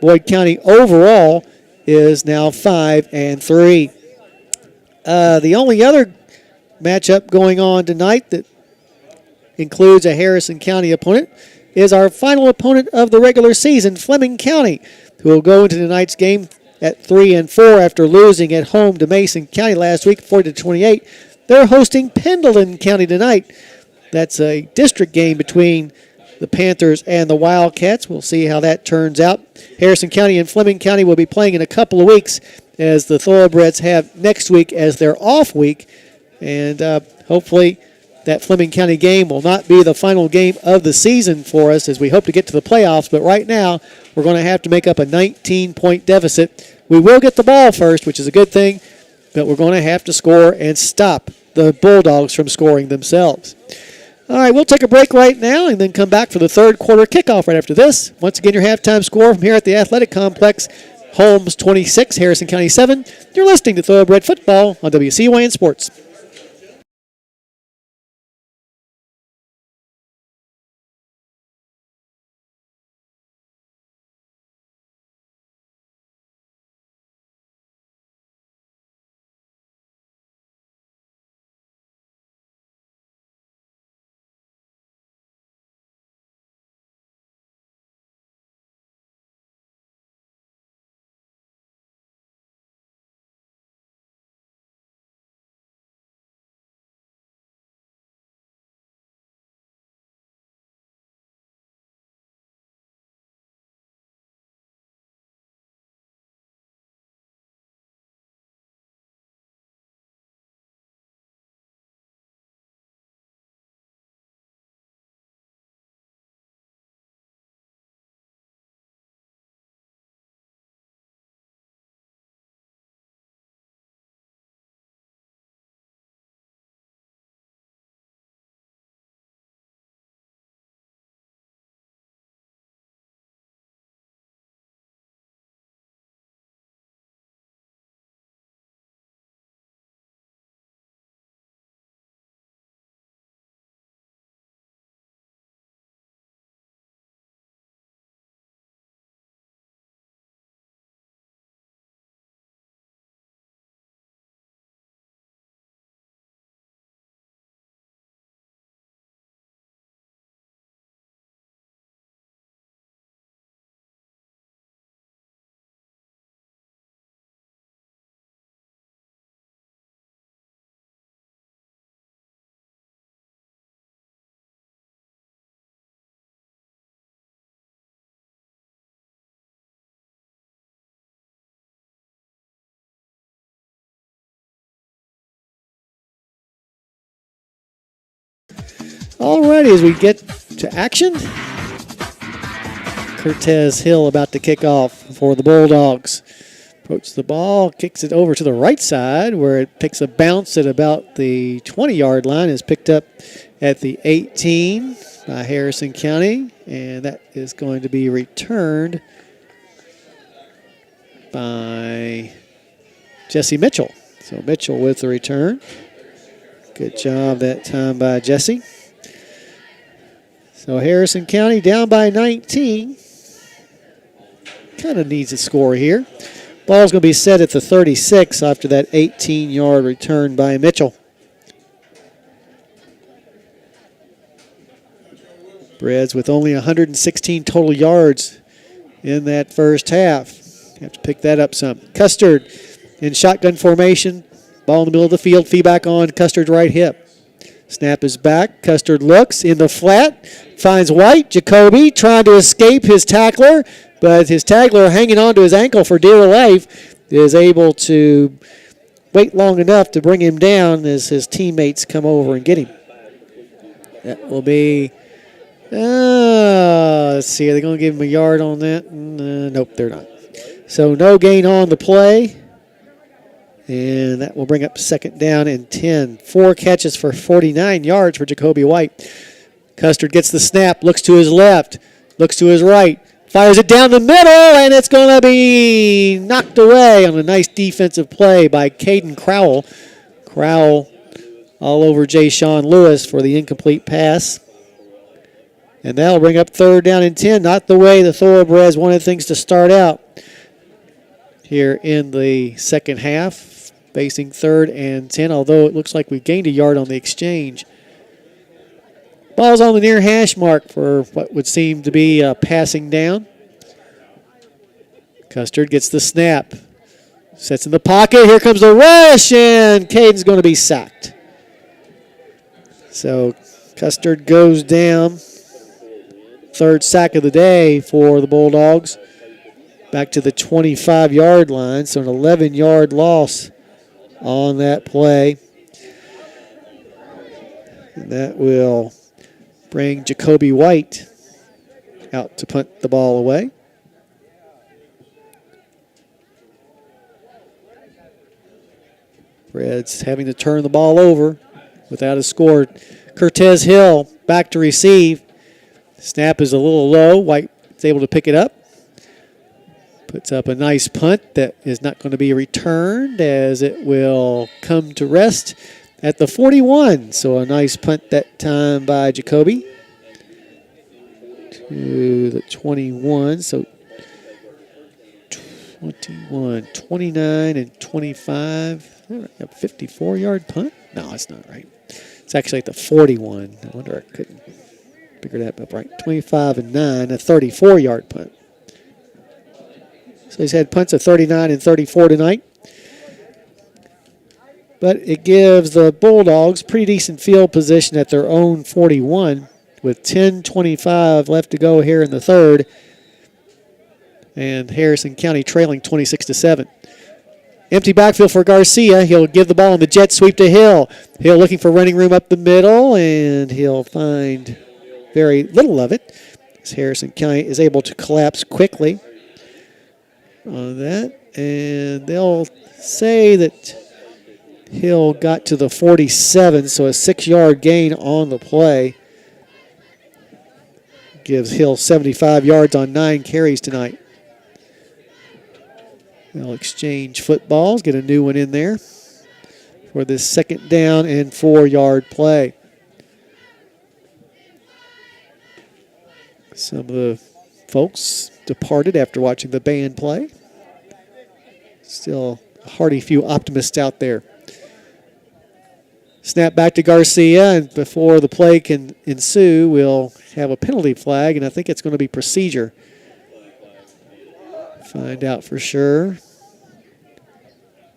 Boyd County overall is now 5-3. The only other matchup going on tonight that includes a Harrison County opponent is our final opponent of the regular season, Fleming County, who will go into tonight's game at 3-4 after losing at home to Mason County last week, 40-28. They're hosting Pendleton County tonight. That's a district game between the Panthers and the Wildcats. We'll see how that turns out. Harrison County and Fleming County will be playing in a couple of weeks, as the Thoroughbreds have next week as their off week. And hopefully that Fleming County game will not be the final game of the season for us as we hope to get to the playoffs. But right now, we're going to have to make up a 19-point deficit. We will get the ball first, which is a good thing, but we're going to have to score and stop the Bulldogs from scoring themselves. All right, we'll take a break right now and then come back for the third quarter kickoff right after this. Once again, your halftime score from here at the Athletic Complex, Holmes 26, Harrison County 7. You're listening to Thoroughbred Football on WCYN Sports. Alrighty, as we get to action, Cortez Hill about to kick off for the Bulldogs. Approaches the ball, kicks it over to the right side where it picks a bounce at about the 20-yard line, is picked up at the 18 by Harrison County, and that is going to be returned by Jesse Mitchell. So Mitchell with the return. Good job that time by Jesse. So Harrison County down by 19. Kind of needs a score here. Ball's going to be set at the 36 after that 18-yard return by Mitchell. Breads with only 116 total yards in that first half. You have to pick that up some. Custard in shotgun formation. Ball in the middle of the field. Feedback on Custard's right hip. Snap is back. Custard looks in the flat. Finds White. Jacoby trying to escape his tackler, but his tackler hanging on to his ankle for dear life is able to wait long enough to bring him down as his teammates come over and get him. That will be, let's see, are they going to give him a yard on that? Nope, they're not. So no gain on the play. And that will bring up second down and 10. 4 catches for 49 yards for Jacoby White. Custard gets the snap, looks to his left, looks to his right, fires it down the middle, and it's going to be knocked away on a nice defensive play by Caden Crowell. Crowell all over Jay Sean Lewis for the incomplete pass. And that'll bring up third down and 10. Not the way the Thoroughbreds wanted things to start out here in the second half. Facing third and 10, although it looks like we've gained a yard on the exchange. Ball's on the near hash mark for what would seem to be a passing down. Custard gets the snap. Sets in the pocket. Here comes the rush, and Caden's going to be sacked. So Custard goes down. Third sack of the day for the Bulldogs. Back to the 25-yard line, so an 11-yard loss on that play. And that will bring Jacoby White out to punt the ball away. Reds having to turn the ball over without a score. Cortez Hill back to receive. Snap is a little low. White is able to pick it up. Puts up a nice punt that is not going to be returned as it will come to rest at the 41. So a nice punt that time by Jacoby to the 21. So 21, 29, and 25. A 54-yard punt? No, that's not right. It's actually at the 41. I wonder I couldn't figure that up right. 25 and 9, a 34-yard punt. So he's had punts of 39 and 34 tonight. But it gives the Bulldogs pretty decent field position at their own 41 with 10:25 left to go here in the third. And Harrison County trailing 26-7. Empty backfield for Garcia. He'll give the ball on the jet sweep to Hill. Hill looking for running room up the middle, and he'll find very little of it as Harrison County is able to collapse quickly on that. And they'll say that Hill got to the 47, so a 6-yard gain on the play. Gives Hill 75 yards on 9 carries tonight. They'll exchange footballs, get a new one in there for this second down and 4-yard play. Some of the folks departed after watching the band play. Still a hearty few optimists out there. Snap back to Garcia, and before the play can ensue, we'll have a penalty flag, and I think it's going to be procedure. Find out for sure.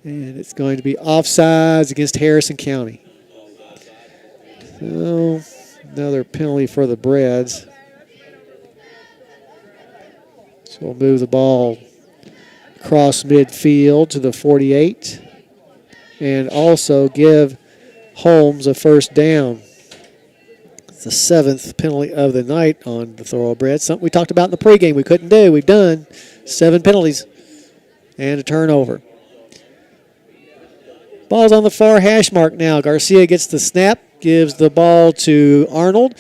And it's going to be offsides against Harrison County. So another penalty for the Breads. So we'll move the ball across midfield to the 48 and also give Holmes a first down. It's the 7th penalty of the night on the Thoroughbreds. Something we talked about in the pregame we couldn't do. We've done 7 penalties and a turnover. Ball's on the far hash mark now. Garcia gets the snap. gives the ball to Arnold.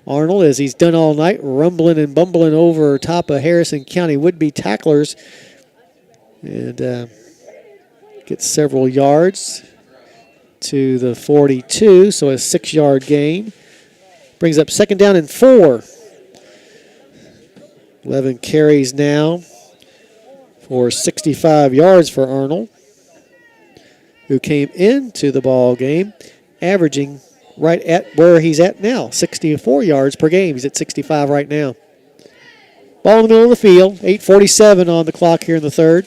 Arnold, as he's done all night, rumbling and bumbling over top of Harrison County would-be tacklers. And gets several yards to the 42, so a 6-yard gain. Brings up 2nd down and 4. 11 carries now for 65 yards for Arnold, who came into the ball game averaging right at where he's at now, 64 yards per game. He's at 65 right now. Ball in the middle of the field, 8:47 on the clock here in the third.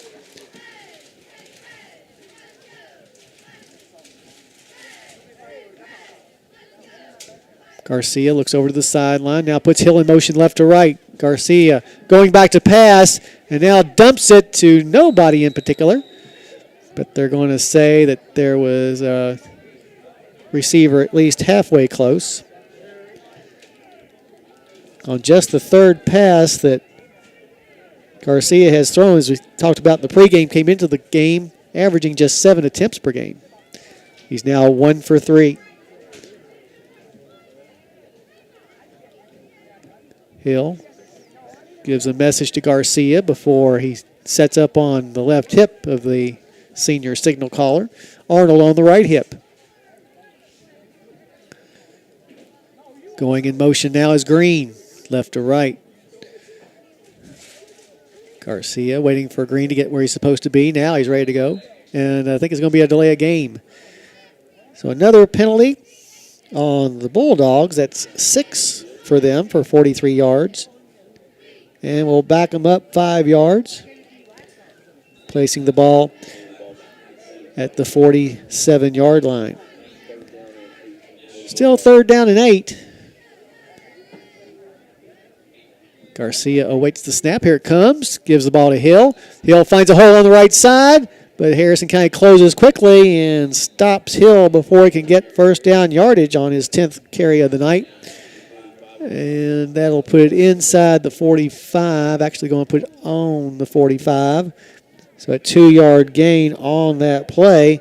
Garcia looks over to the sideline, now puts Hill in motion left to right. Garcia going back to pass, and now dumps it to nobody in particular. But they're going to say that there was a receiver at least halfway close. On just the third pass that Garcia has thrown, as we talked about in the pregame, came into the game averaging just 7 attempts per game. He's now 1 for 3. Hill gives a message to Garcia before he sets up on the left hip of the senior signal caller. Arnold on the right hip. Going in motion now is Green, left to right. Garcia waiting for Green to get where he's supposed to be. Now he's ready to go. And I think it's going to be a delay of game. So another penalty on the Bulldogs. That's 6 for them for 43 yards. And we'll back them up 5 yards. Placing the ball at the 47-yard line. Still 3rd down and 8. Garcia awaits the snap. Here it comes. Gives the ball to Hill. Hill finds a hole on the right side, but Harrison County closes quickly and stops Hill before he can get 1st down yardage on his 10th carry of the night. And that'll put it inside the 45. Actually going to put it on the 45. So a 2-yard gain on that play.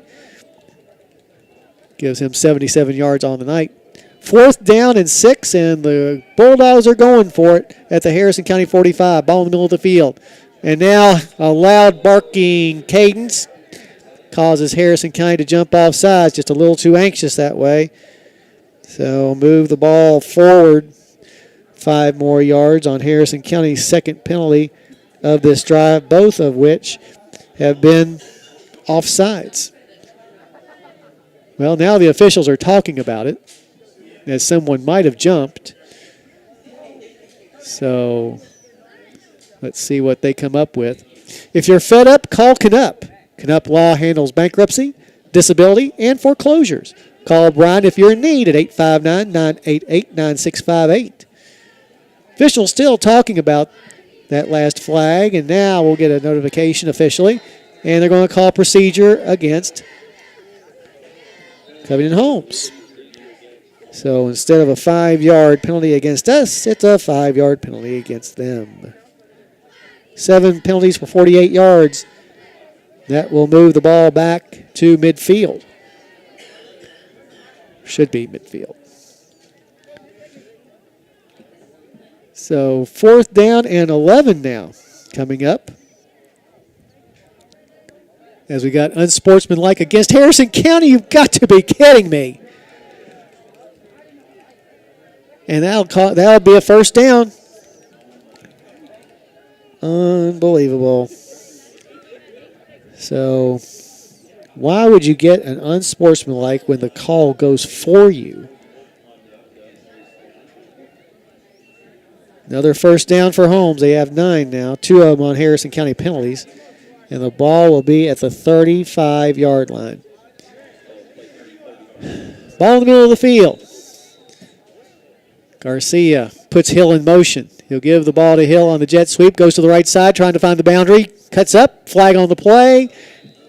Gives him 77 yards on the night. 4th down and 6, and the Bulldogs are going for it at the Harrison County 45. Ball in the middle of the field. And now a loud barking cadence causes Harrison County to jump off sides, just a little too anxious that way. So move the ball forward 5 more yards on Harrison County's 2nd penalty of this drive, both of which have been offsides. Well, now the officials are talking about it, as someone might have jumped. So let's see what they come up with. If you're fed up, call Canup. Canup Law handles bankruptcy, disability, and foreclosures. Call Brian if you're in need at 859-988-9658. Officials still talking about that last flag, and now we'll get a notification officially, and they're going to call procedure against Covington Holmes. So instead of a 5-yard penalty against us, it's a 5-yard penalty against them. 7 penalties for 48 yards. That will move the ball back to midfield. Should be midfield. So 4th down and 11 now coming up. As we got unsportsmanlike against Harrison County. You've got to be kidding me. And that'll be a 1st down. Unbelievable. So why would you get an unsportsmanlike when the call goes for you? Another 1st down for Holmes. They have 9 now, 2 of them on Harrison County penalties. And the ball will be at the 35-yard line. Ball in the middle of the field. Garcia puts Hill in motion. He'll give the ball to Hill on the jet sweep. Goes to the right side, trying to find the boundary. Cuts up, flag on the play.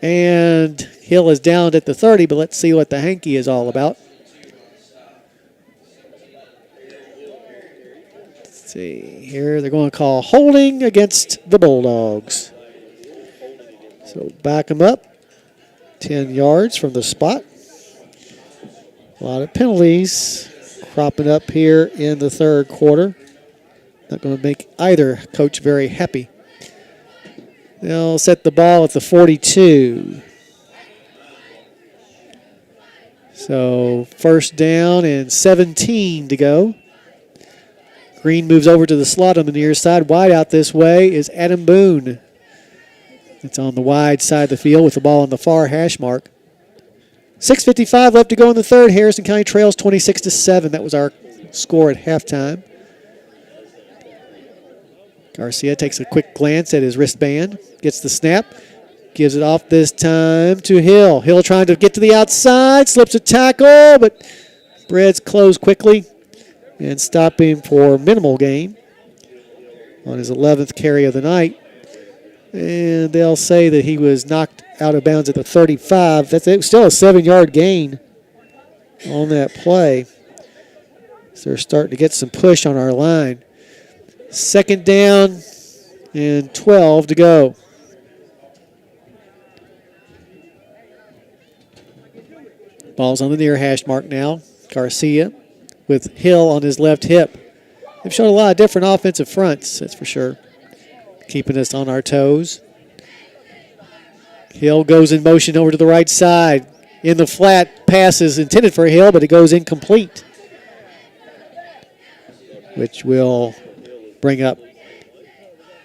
And Hill is down at the 30, but let's see what the hanky is all about. Let's see here. They're going to call holding against the Bulldogs. So back them up 10 yards from the spot. A lot of penalties cropping up here in the third quarter. Not going to make either coach very happy. They'll set the ball at the 42. So first down and 17 to go. Green moves over to the slot on the near side. Wide out this way is Adam Boone. It's on the wide side of the field with the ball on the far hash mark. 6:55 left to go in the third. Harrison County trails 26-7. That was our score at halftime. Garcia takes a quick glance at his wristband, gets the snap, gives it off this time to Hill. Hill trying to get to the outside, slips a tackle, but Breads closed quickly and stop him for minimal gain on his 11th carry of the night. And they'll say that he was knocked out of bounds at the 35. That's still a 7-yard gain on that play. So they're starting to get some push on our line. Second down and 12 to go. Ball's on the near hash mark now. Garcia with Hill on his left hip. They've shown a lot of different offensive fronts, that's for sure. Keeping us on our toes. Hill goes in motion over to the right side. In the flat, pass is intended for Hill, but it goes incomplete, which will bring up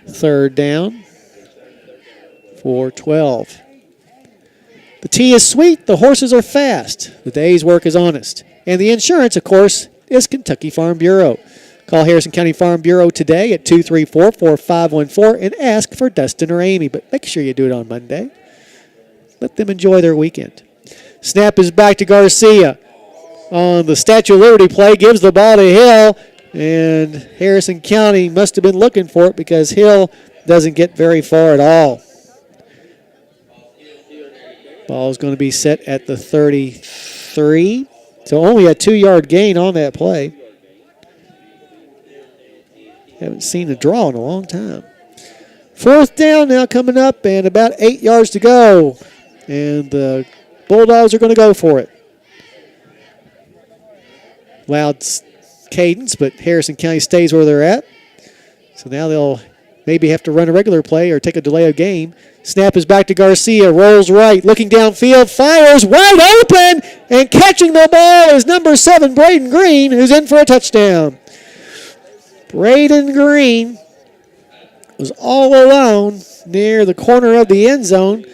third down for 12. The tea is sweet, the horses are fast, the day's work is honest. And the insurance, of course, is Kentucky Farm Bureau. Call Harrison County Farm Bureau today at 234-4514 and ask for Dustin or Amy, but make sure you do it on Monday. Let them enjoy their weekend. Snap is back to Garcia. On the Statue of Liberty play, gives the ball to Hill, and Harrison County must have been looking for it because Hill doesn't get very far at all. Ball is going to be set at the 33. So only a 2-yard gain on that play. Haven't seen a draw in a long time. Fourth down now coming up and about 8 yards to go. And the Bulldogs are going to go for it. Loud cadence, but Harrison County stays where they're at. So now they'll maybe have to run a regular play or take a delay of game. Snap is back to Garcia, rolls right, looking downfield, fires wide open, and catching the ball is number 7, Braden Green, who's in for a touchdown. Braden Green was all alone near the corner of the end zone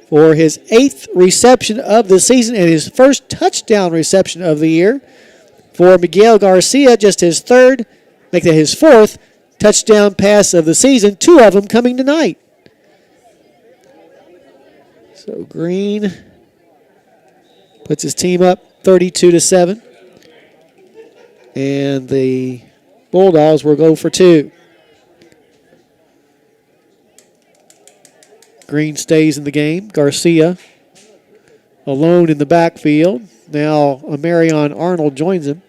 for his 8th reception of the season and his first touchdown reception of the year. For Miguel Garcia, just his 3rd, make that his 4th touchdown pass of the season, 2 of them coming tonight. So Green puts his team up 32-7. And the Bulldogs will go for 2. Green stays in the game. Garcia alone in the backfield. Now Amarion Arnold joins him.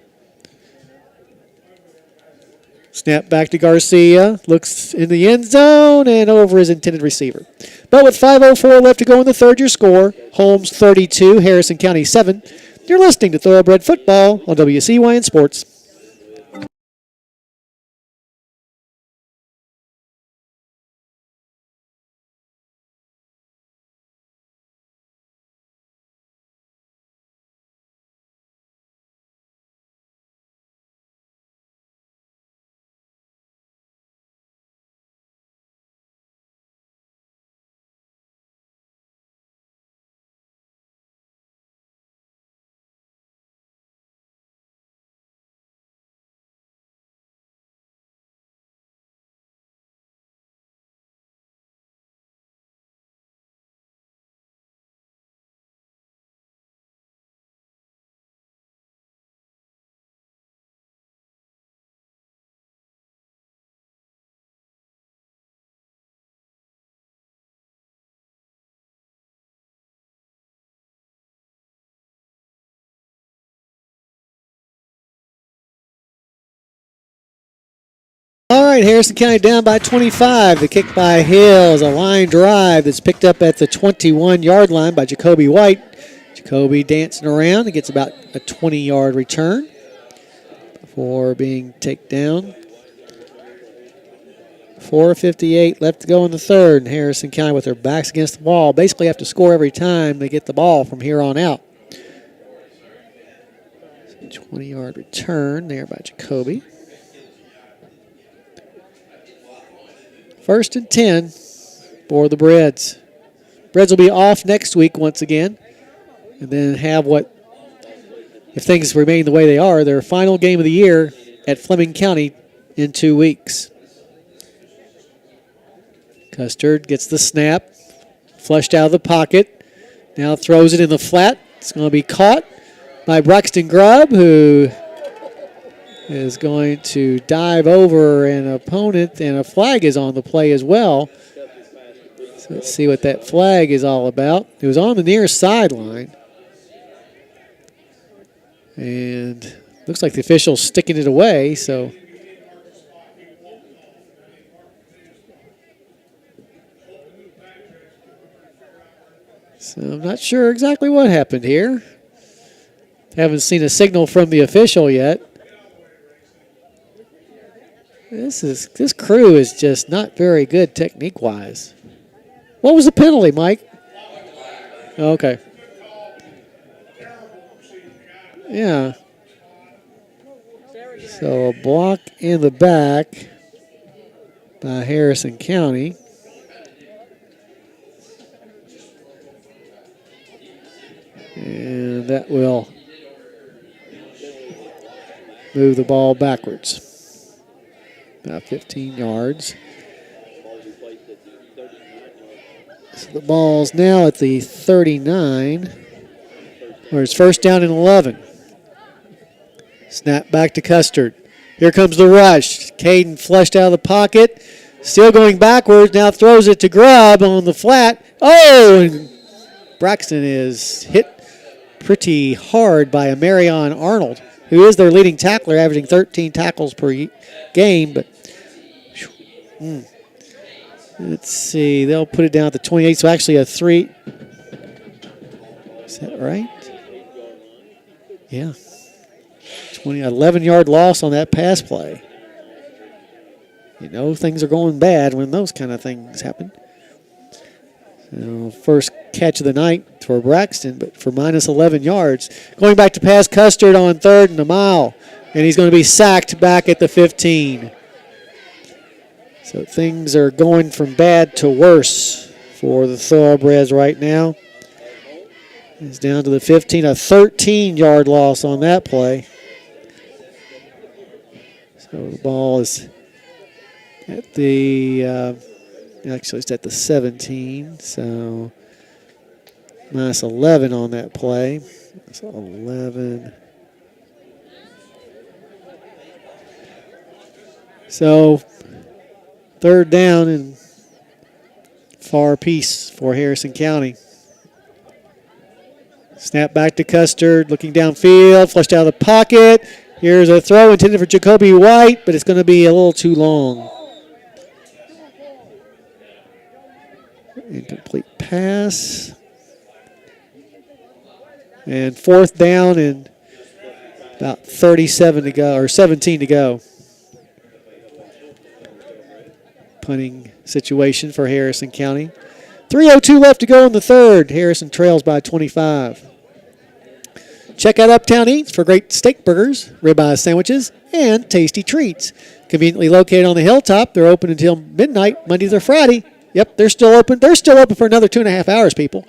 Snap back to Garcia. Looks in the end zone and over his intended receiver. But with 5:04 left to go in the third, your score, Holmes 32, Harrison County 7. You're listening to Thoroughbred Football on WCYN Sports. All right, Harrison County down by 25. The kick by Hill is a line drive that's picked up at the 21-yard line by Jacoby White. Jacoby dancing around. He gets about a 20-yard return before being taken down. 4:58 left to go in the third. And Harrison County with their backs against the wall. Basically have to score every time they get the ball from here on out. 20-yard return there by Jacoby. 1st and 10 for the Breads. Breads will be off next week once again. And then have what, if things remain the way they are, their final game of the year at Fleming County in 2 weeks. Custard gets the snap, flushed out of the pocket. Now throws it in the flat. It's going to be caught by Braxton Grubb, who is going to dive over an opponent, and a flag is on the play as well. So let's see what that flag is all about. It was on the near sideline. And looks like the official's sticking it away, so. So I'm not sure exactly what happened here. Haven't seen a signal from the official yet. This crew is just not very good technique-wise. What was the penalty, Mike? Okay. Yeah. So a block in the back by Harrison County. And that will move the ball backwards. About 15 yards. So the ball's now at the 39, where it's 1st down and 11. Snap back to Custard. Here comes the rush. Caden flushed out of the pocket. Still going backwards. Now throws it to Grubb on the flat. Oh, and Braxton is hit pretty hard by Marion Arnold, who is their leading tackler, averaging 13 tackles per game. But let's see, they'll put it down at the 28, so actually a 3. Is that right? Yeah. 11-yard loss on that pass play. You know, things are going bad when those kind of things happen. So first catch of the night for Braxton, but for minus 11 yards. Going back to pass Custard on 3rd and a mile, and he's going to be sacked back at the 15. So things are going from bad to worse for the Thoroughbreds right now. He's down to the 15, a 13-yard loss on that play. So the ball is at the, actually it's at the 17, so minus 11 on that play. So 11. So 3rd down and far piece for Harrison County. Snap back to Custard, looking downfield, flushed out of the pocket. Here's a throw intended for Jacoby White, but it's going to be a little too long. Incomplete pass. And 4th down and about 37 to go, or 17 to go. Punting situation for Harrison County. 3:02 left to go in the 3rd. Harrison trails by 25. Check out Uptown Eats for great steak burgers, ribeye sandwiches, and tasty treats. Conveniently located on the hilltop, they're open until midnight, Monday through Friday. Yep, they're still open. They're still open for another 2.5 hours, people.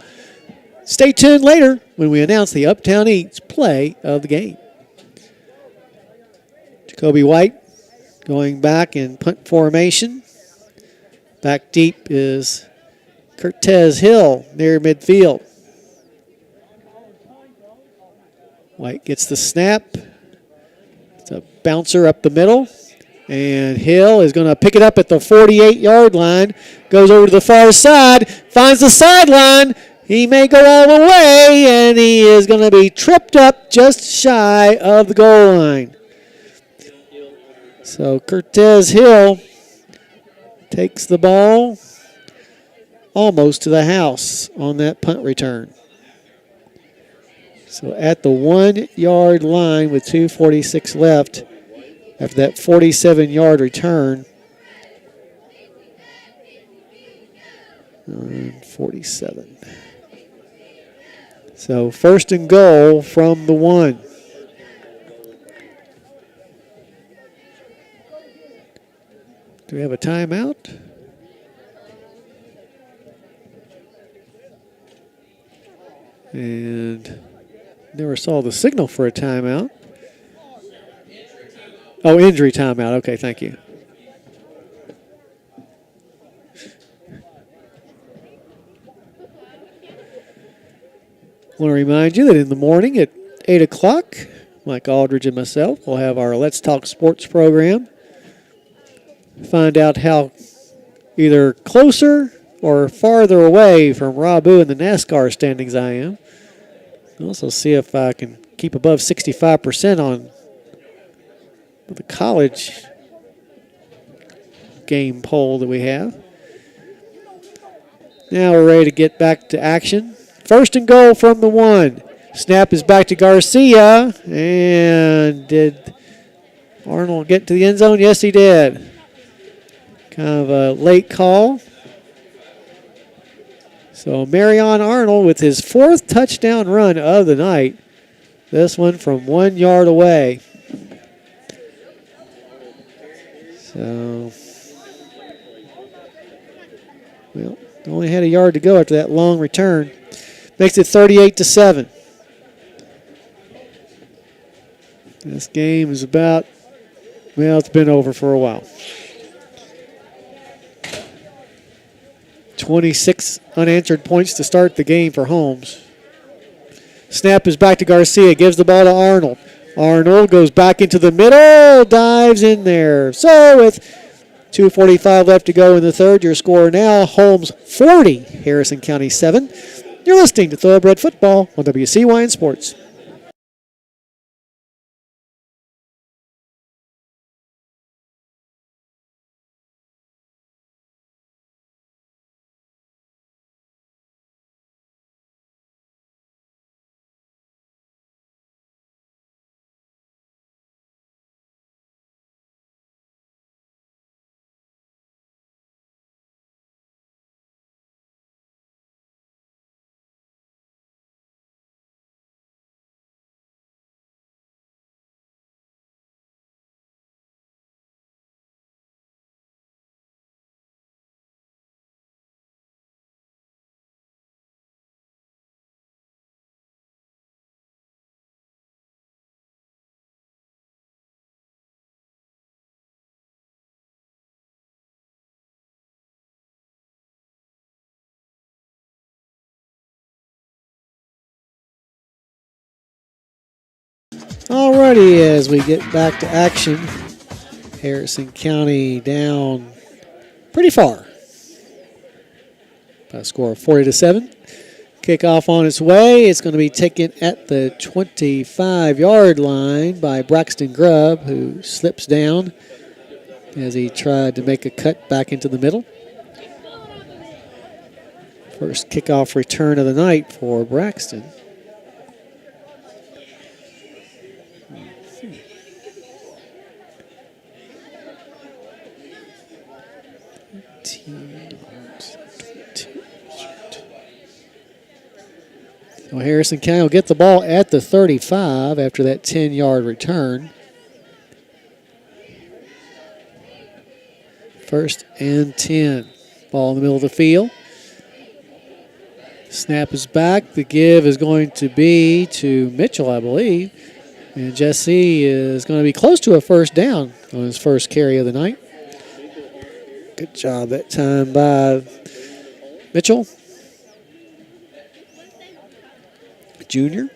Stay tuned later when we announce the Uptown Eats play of the game. Jacoby White going back in punt formation. Back deep is Cortez Hill near midfield. White gets the snap. It's a bouncer up the middle. And Hill is going to pick it up at the 48-yard line. Goes over to the far side. Finds the sideline. He may go all the way. And he is going to be tripped up just shy of the goal line. So Cortez Hill takes the ball almost to the house on that punt return. So at the 1 yard line with 2:46 left after that 47-yard return. 47. So first and goal from the 1. Do we have a timeout? And never saw the signal for a timeout. Oh, injury timeout. Okay, thank you. I want to remind you that in the morning at 8 o'clock, Mike Aldridge and myself will have our Let's Talk Sports program. Find out how either closer or farther away from Rabu in the NASCAR standings I am. Also see if I can keep above 65% on the college game poll that we have. Now we're ready to get back to action. First and goal from the 1. Snap is back to Garcia. And did Arnold get to the end zone? Yes, he did. Kind of a late call. So Marion Arnold with his 4th touchdown run of the night. This one from 1 yard away. So, well, only had a yard to go after that long return. Makes it 38-7. This game is about, well, it's been over for a while. 26 unanswered points to start the game for Holmes. Snap is back to Garcia, gives the ball to Arnold. Arnold goes back into the middle, dives in there. So with 2:45 left to go in the third, your score now, Holmes 40, Harrison County 7. You're listening to Thoroughbred Football on WCYN Sports. Alrighty, as we get back to action, Harrison County down pretty far by a score of 40-7. Kickoff on its way. It's going to be taken at the 25-yard line by Braxton Grubb, who slips down as he tried to make a cut back into the middle. First kickoff return of the night for Braxton. So Harrison County will get the ball at the 35 after that 10-yard return. First and 10. Ball in the middle of the field. Snap is back. The give is going to be to Mitchell, I believe. And Jesse is going to be close to a first down on his first carry of the night. Good job that time by Mitchell. Junior.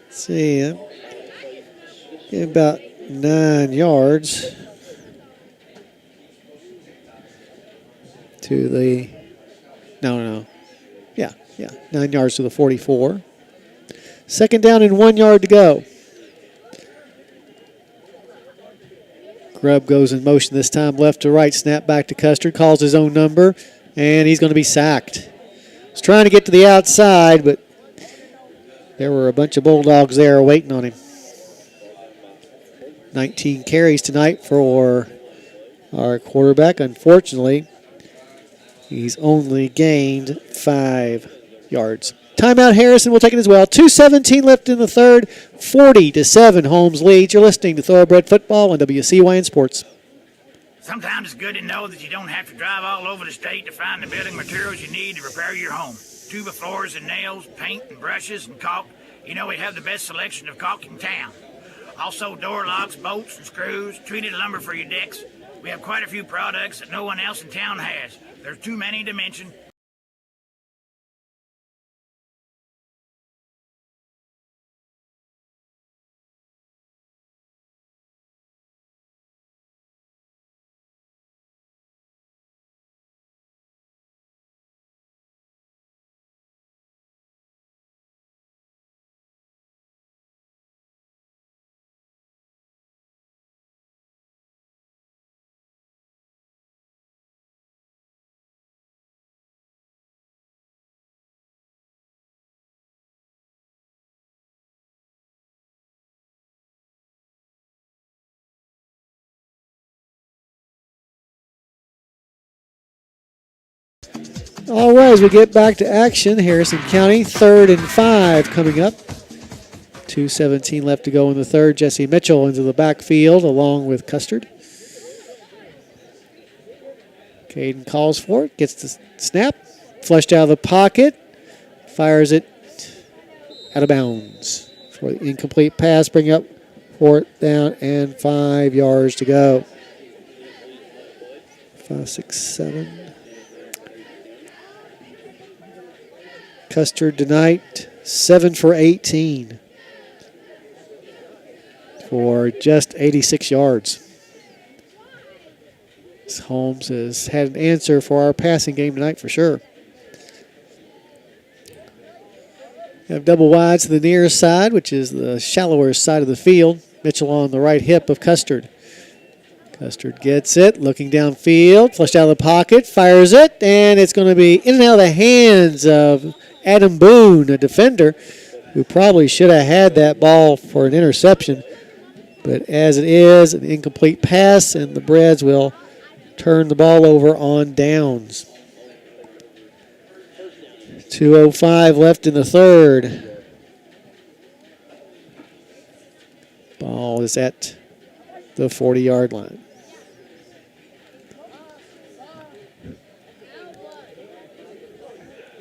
Let's see. About 9 yards to the, no. Yeah, 9 yards to the 44. Second down and 1 yard to go. Grubb goes in motion this time, left to right, snap back to Custard, calls his own number, and he's going to be sacked. He's trying to get to the outside, but There were a bunch of Bulldogs there waiting on him. 19 carries tonight for our quarterback. Unfortunately, he's only gained 5 yards. Timeout, Harrison will take it as well. 2:17 left in the third. 40-7, Holmes leads. You're listening to Thoroughbred Football on WCYN Sports. Sometimes it's good to know that you don't have to drive all over the state to find the building materials you need to repair your home. Tuba floors and nails, paint and brushes and caulk. You know we have the best selection of caulk in town. Also door locks, bolts and screws, treated lumber for your decks. We have quite a few products that no one else in town has. There's too many to mention. All right, as we get back to action, Harrison County, 3rd and 5 coming up. 2:17 left to go in the third. Jesse Mitchell into the backfield along with Custard. Caden calls for it, gets the snap, flushed out of the pocket, fires it out of bounds. For the incomplete pass, bring up 4th down and 5 yards to go. 5, 6, 7. Custard tonight, 7 for 18 for just 86 yards. Holmes has had an answer for our passing game tonight for sure. Have double wides to the near side, which is the shallower side of the field. Mitchell on the right hip of Custard. Custard gets it, looking downfield, flushed out of the pocket, fires it, and it's going to be in and out of the hands of Adam Boone, a defender, who probably should have had that ball for an interception. But as it is, an incomplete pass, and the Brads will turn the ball over on downs. 2:05 left in the third. Ball is at the 40-yard line.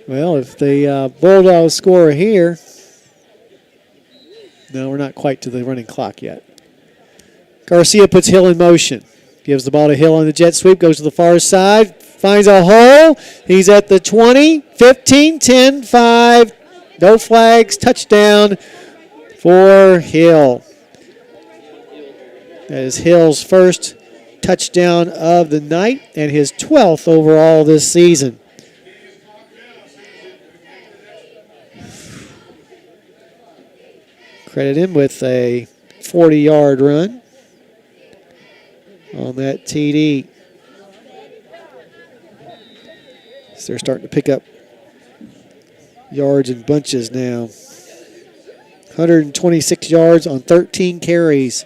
Well, if the Bulldogs score here, no, we're not quite to the running clock yet. Garcia puts Hill in motion. Gives the ball to Hill on the jet sweep, goes to the far side, finds a hole. He's at the 20, 15, 10, 5. No flags, touchdown for Hill. That is Hill's first touchdown of the night and his 12th overall this season. Credit him with a 40-yard run on that TD. So they're starting to pick up yards in bunches now. 126 yards on 13 carries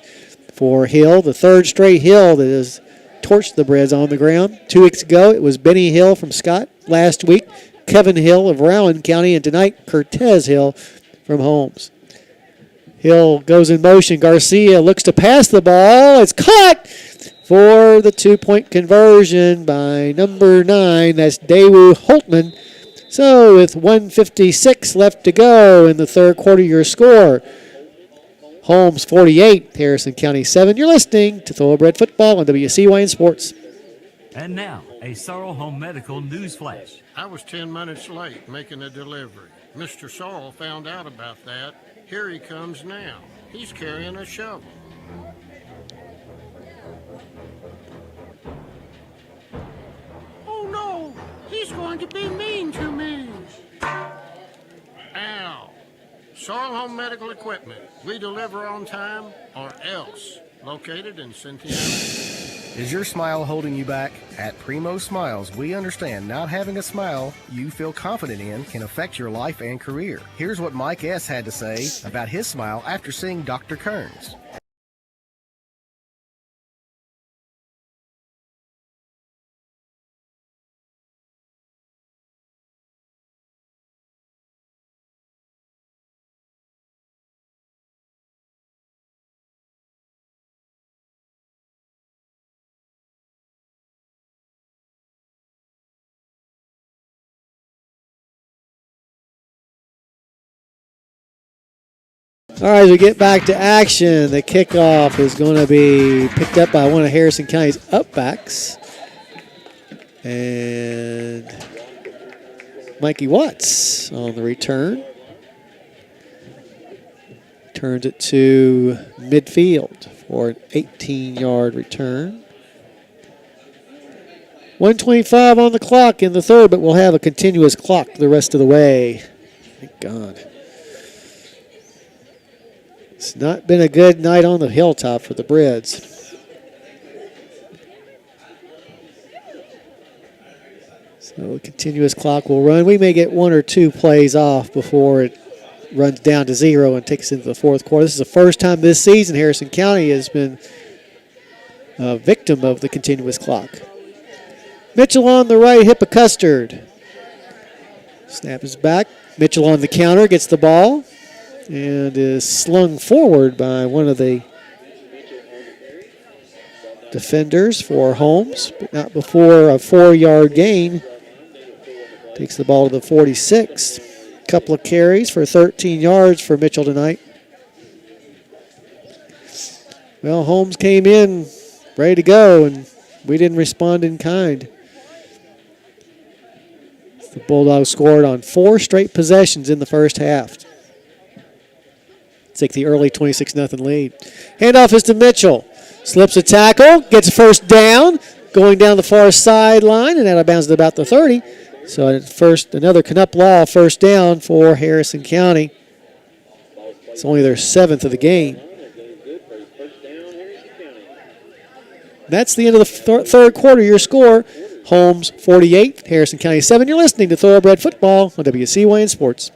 for Hill. The third straight Hill that has torched the Brads on the ground. 2 weeks ago, it was Benny Hill from Scott. Last week, Kevin Hill of Rowan County. And tonight, Cortez Hill from Holmes. Hill goes in motion. Garcia looks to pass the ball. It's caught for the 2-point conversion by number 9. That's Daewoo Holtman. So with 1:56 left to go in the third quarter, your score, Holmes 48, Harrison County 7. You're listening to Thoroughbred Football on WCYN Sports. And now, a Sorrel Home Medical news flash. I was 10 minutes late making a delivery. Mr. Sorrel found out about that. Here he comes now. He's carrying a shovel. Oh no! He's going to be mean to me! Ow! Sorrel Home Medical Equipment. We deliver on time or else. Located in Cynthiana. Is your smile holding you back? At Primo Smiles, we understand not having a smile you feel confident in can affect your life and career. Here's what Mike S. had to say about his smile after seeing Dr. Kearns. All right, as we get back to action, the kickoff is going to be picked up by one of Harrison County's upbacks. And Mikey Watts on the return. Turns it to midfield for an 18-yard return. 1:25 on the clock in the third, but we'll have a continuous clock the rest of the way. Thank God. It's not been a good night on the hilltop for the Breds. So a continuous clock will run. We may get one or two plays off before it runs down to 0 and takes us into the fourth quarter. This is the first time this season Harrison County has been a victim of the continuous clock. Mitchell on the right, hip of Custard. Snap is back. Mitchell on the counter, gets the ball. And is slung forward by one of the defenders for Holmes, but not before a 4-yard gain. Takes the ball to the 46. Couple of carries for 13 yards for Mitchell tonight. Well, Holmes came in ready to go, and we didn't respond in kind. The Bulldogs scored on 4 straight possessions in the first half. Take the early 26-0 lead. Handoff is to Mitchell. Slips a tackle, gets a first down, going down the far sideline, and out of bounds at about the 30. So at first, another Canuck Law first down for Harrison County. It's only their 7th of the game. That's the end of the third quarter. Your score, Holmes 48, Harrison County 7. You're listening to Thoroughbred Football on WCYN Sports.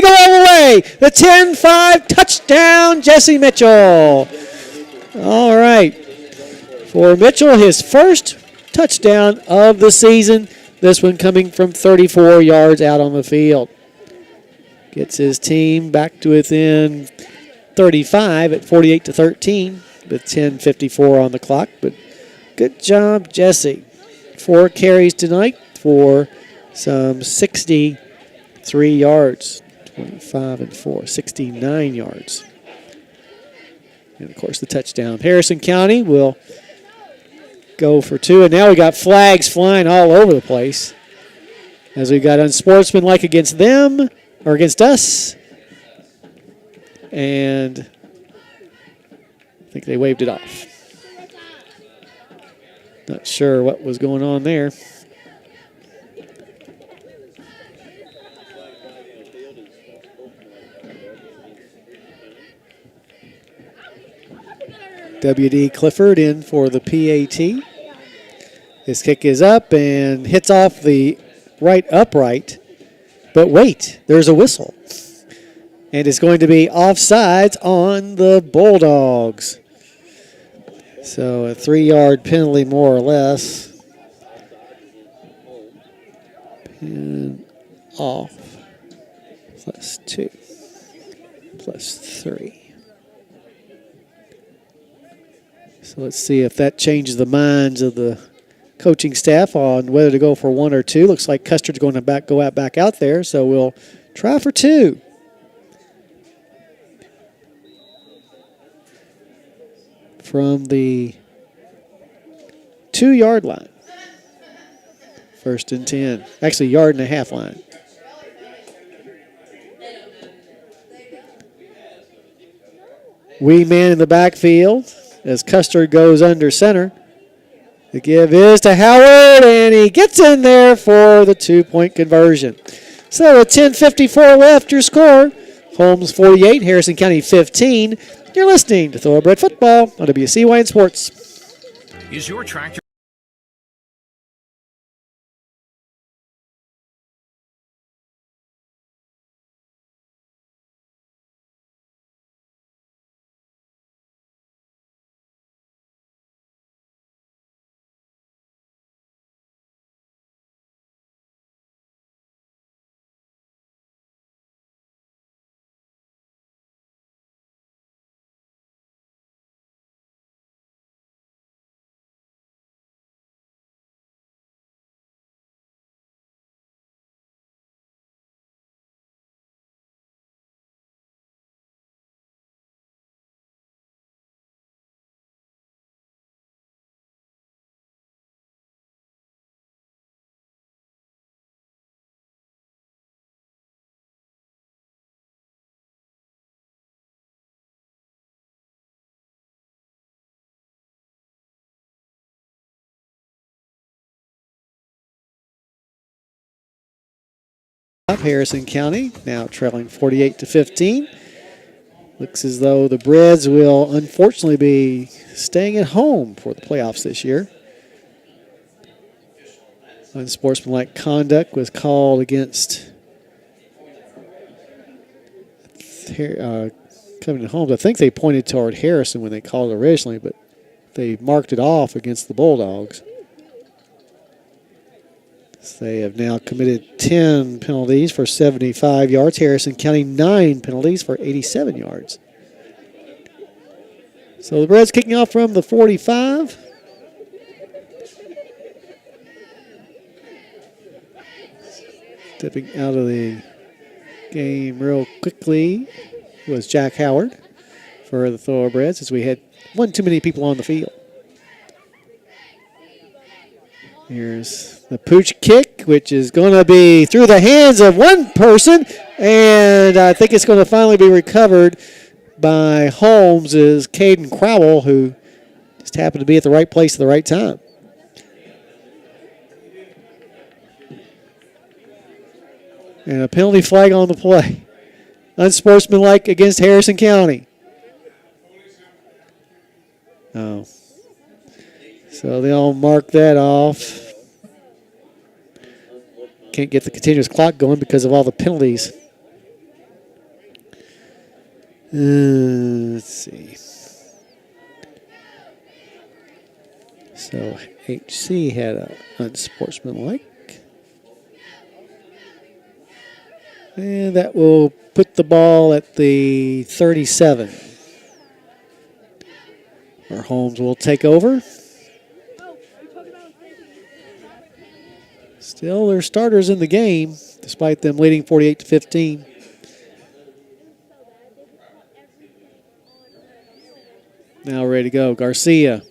Go all the way. The 10-5 touchdown, Jesse Mitchell. All right. For Mitchell, his first touchdown of the season. This one coming from 34 yards out on the field. Gets his team back to within 35 at 48-13 with 10:54 on the clock. But good job, Jesse. 4 carries tonight for some 63 yards. 25 and 4, 69 yards. And, of course, the touchdown. Harrison County will go for 2. And now we got flags flying all over the place as we got unsportsmanlike against them, or against us. And I think they waved it off. Not sure what was going on there. W.D. Clifford in for the PAT. His kick is up and hits off the right upright. But wait, there's a whistle. And it's going to be offsides on the Bulldogs. So a 3-yard penalty more or less. Pin off. +2. +3. So let's see if that changes the minds of the coaching staff on whether to go for 1 or 2. Looks like Custer's going to go back out there, so we'll try for 2. From the 2-yard line. 1st and 10. Actually, 1.5 yard line. We man in the backfield as Custer goes under center. The give is to Howard, and he gets in there for the 2-point conversion. So with 10:54 left, your score, Holmes 48, Harrison County 15. You're listening to Thoroughbred Football on WCYN Sports. Is your tractor Harrison County now trailing 48-15. Looks as though the Breds will unfortunately be staying at home for the playoffs this year. Unsportsmanlike conduct was called against coming to Holmes. I think they pointed toward Harrison when they called it originally, but they marked it off against the Bulldogs. They have now committed 10 penalties for 75 yards. Harrison County 9 penalties for 87 yards. So the Reds kicking off from the 45. Stepping out of the game real quickly was Jack Howard for the Thoroughbreds as we had one too many people on the field. Here's the pooch kick, which is going to be through the hands of one person, and I think it's going to finally be recovered by Holmes' Caden Crowell, who just happened to be at the right place at the right time. And a penalty flag on the play. Unsportsmanlike against Harrison County. Oh. So they'll mark that off. Can't get the continuous clock going because of all the penalties. Let's see. So HC had an unsportsmanlike. And that will put the ball at the 37. Where Holmes will take over. Still, they're starters in the game, despite them leading 48-15. Now ready to go. Garcia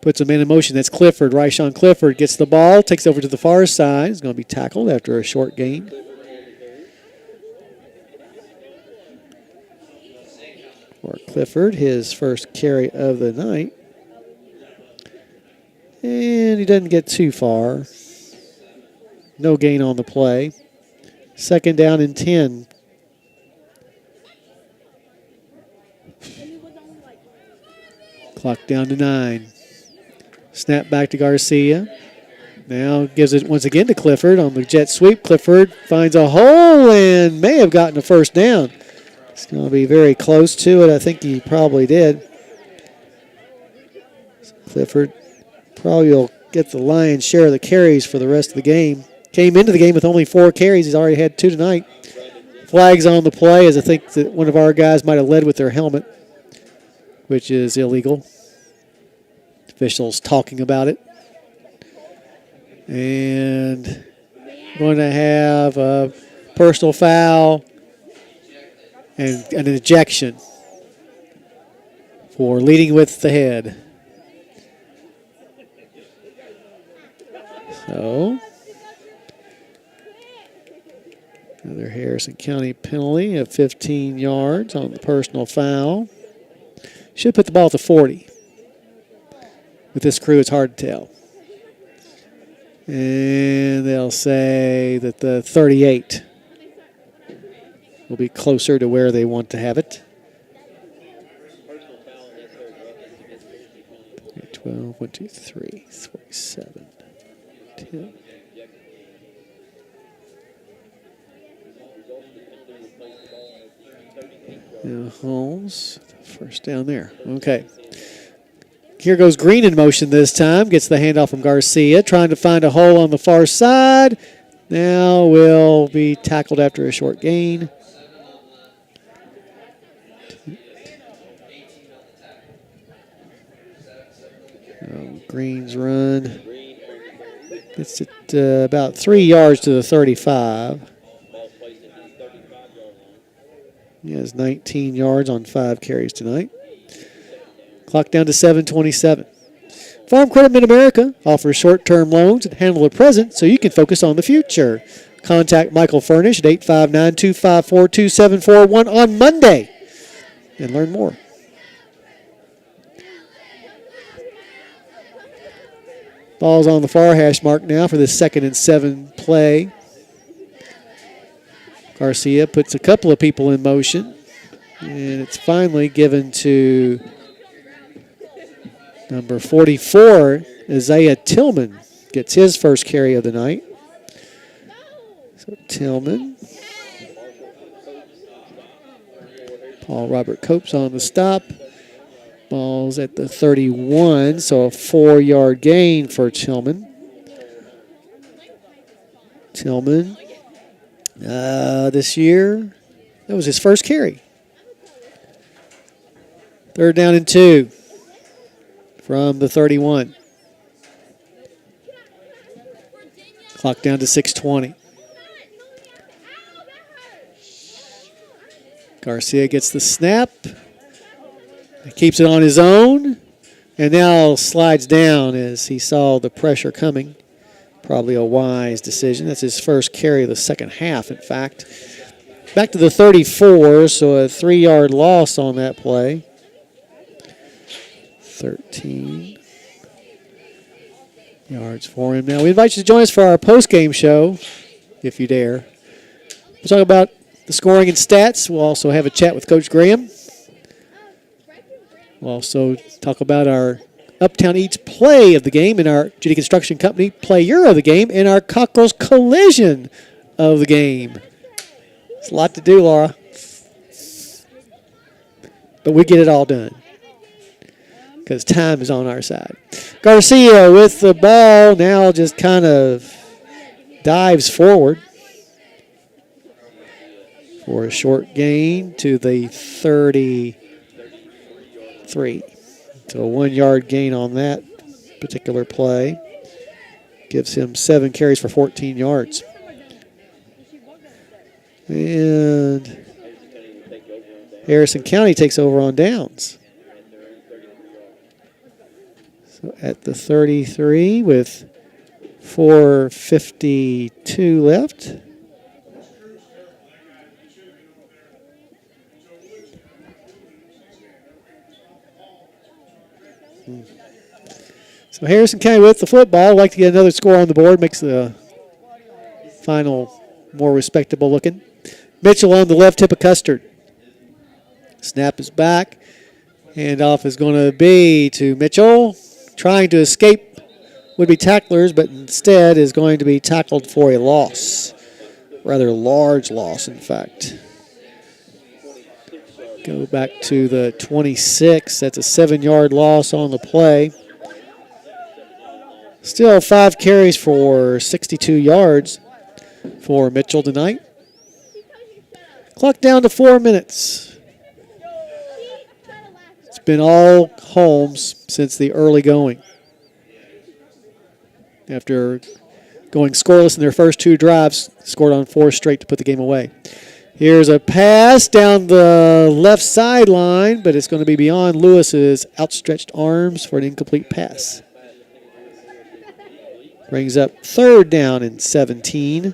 puts a man in motion. That's Clifford. Ryshawn Clifford gets the ball, takes over to the far side. He's going to be tackled after a short gain. For Clifford, his first carry of the night. And he doesn't get too far. No gain on the play. Second down and 10. Clock down to 9. Snap back to Garcia. Now gives it once again to Clifford on the jet sweep. Clifford finds a hole and may have gotten a first down. It's going to be very close to it. I think he probably did. Clifford probably will get the lion's share of the carries for the rest of the game. Came into the game with only 4 carries. He's already had 2 tonight. Flags on the play, as I think that one of our guys might have led with their helmet, which is illegal. Officials talking about it. And going to have a personal foul and an ejection for leading with the head. So, another Harrison County penalty of 15 yards on the personal foul. Should put the ball at the 40. With this crew, it's hard to tell. And they'll say that the 38 will be closer to where they want to have it. 12, 1, 2, 3, 47, 10. Now Holmes, first down there. Okay. Here goes Green in motion this time. Gets the handoff from Garcia. Trying to find a hole on the far side. Now will be tackled after a short gain. Green's run. Gets it about 3 yards to the 35. He has 19 yards on 5 carries tonight. Clock down to 7:27. Farm Credit Mid-America offers short-term loans and handle the present so you can focus on the future. Contact Michael Furnish at 859-254-2741 on Monday and learn more. Ball's on the far hash mark now for the 2nd and 7 play. Garcia puts a couple of people in motion, and it's finally given to number 44, Isaiah Tillman, gets his first carry of the night. So Tillman. Paul Robert Copes on the stop. Ball's at the 31, so a 4-yard gain for Tillman. Tillman, this year, that was his first carry. 3rd down and 2 from the 31. Clock down to 6:20. Garcia gets the snap. He keeps it on his own. And now slides down as he saw the pressure coming. Probably a wise decision. That's his first carry of the second half, in fact. Back to the 34, so a 3-yard loss on that play. 13 yards for him. Now, we invite you to join us for our post-game show, if you dare. We'll talk about the scoring and stats. We'll also have a chat with Coach Graham. We'll also talk about our Uptown Eats play of the game and our Judy Construction Company player of the game and our Cockrell's collision of the game. It's a lot to do, Laura. But we get it all done because time is on our side. Garcia with the ball now just kind of dives forward. for a short gain to the 33. So a 1 yard gain on that particular play. Gives him 7 carries for 14 yards. And Harrison County takes over on downs. So at the 33 with 4:52 left. So Harrison County with the football. Like to get another score on the board. Makes the final more respectable looking. Mitchell on the left hip of Custard. Snap is back. Handoff is going to be to Mitchell. Trying to escape would-be tacklers, but instead is going to be tackled for a loss. Rather large loss, in fact. Go back to the 26. That's a 7-yard loss on the play. Still 5 carries for 62 yards for Mitchell tonight. Clock down to 4 minutes. It's been all Holmes since the early going. After going scoreless in their first 2 drives, scored on 4 straight to put the game away. Here's a pass down the left sideline, but it's going to be beyond Lewis's outstretched arms for an incomplete pass. Brings up 3rd down and 17.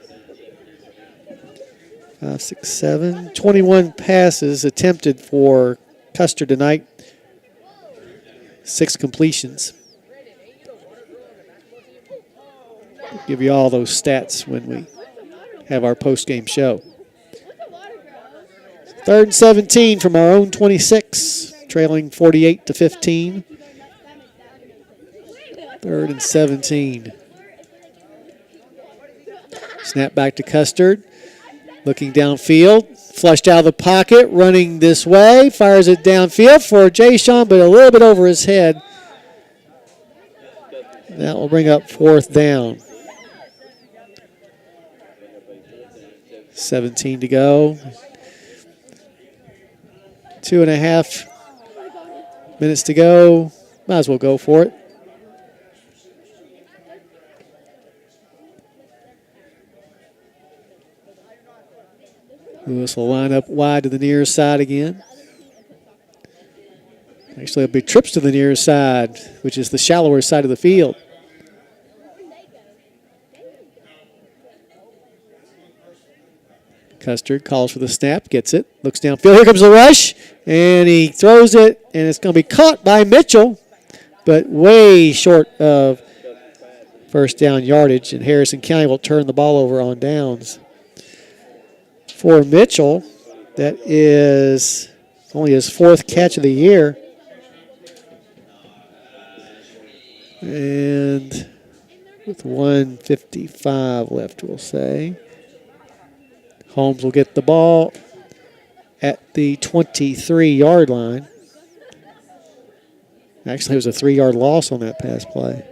5, 6, 7. 21 passes attempted for Custer tonight. 6 completions. We'll give you all those stats when we have our post-game show. 3rd and 17 from our own 26, trailing 48-15. 3rd and 17. Snap back to Custard. Looking downfield. Flushed out of the pocket. Running this way. Fires it downfield for Jay Sean, but a little bit over his head. That will bring up 4th down. 17 to go. 2.5 minutes to go. Might as well go for it. Lewis will line up wide to the near side again. Actually, a big trips to the near side, which is the shallower side of the field. Custard calls for the snap, gets it, looks downfield. Here comes the rush, and he throws it, and it's going to be caught by Mitchell, but way short of 1st down yardage, and Harrison County will turn the ball over on downs. For Mitchell, that is only his 4th catch of the year. And with 1:55 left, we'll say. Holmes will get the ball at the 23-yard line. Actually, it was a 3-yard loss on that pass play.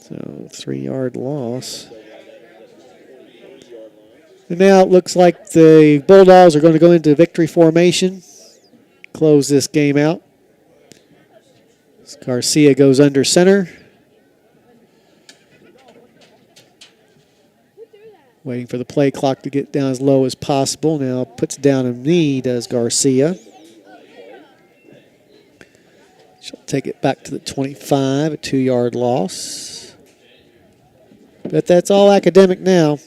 So, 3-yard loss. And now it looks like the Bulldogs are going to go into victory formation, close this game out. Garcia goes under center. Waiting for the play clock to get down as low as possible. Now puts down a knee, does Garcia. She'll take it back to the 25, a 2-yard loss. But that's all academic now.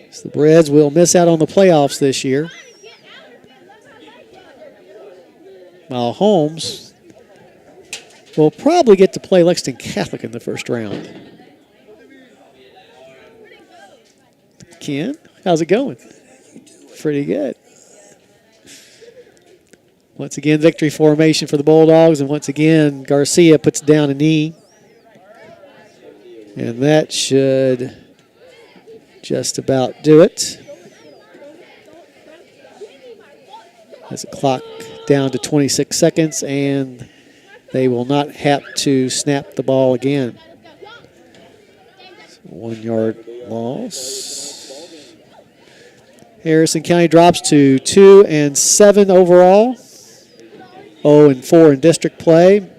So the Reds will miss out on the playoffs this year. While Holmes will probably get to play Lexington Catholic in the 1st round. Ken, how's it going? Pretty good. Once again, victory formation for the Bulldogs, and once again, Garcia puts down a knee. And that should just about do it. As the clock down to 26 seconds, and they will not have to snap the ball again. So 1 yard Loss. Harrison County drops to 2-7 overall. 0-4 in district play.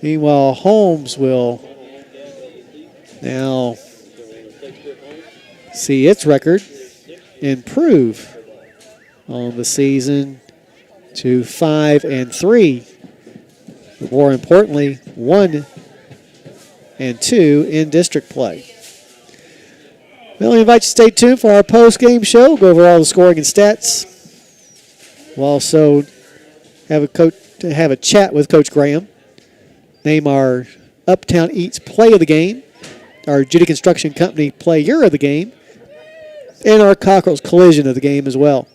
Meanwhile, Holmes will now see its record improve on the season to 5-3. More importantly, 1-2 in district play. Well, we invite you to stay tuned for our post-game show. We'll go over all the scoring and stats. We'll also have a chat with Coach Graham. Name our Uptown Eats play of the game, our Judy Construction Company player of the game, and our Cockrell's collision of the game as well.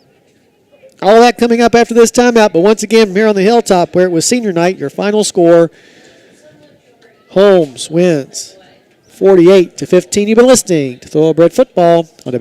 All that coming up after this timeout, but once again, from here on the Hilltop, where it was senior night, your final score, Holmes wins 48-15. You've been listening to Thoroughbred Football on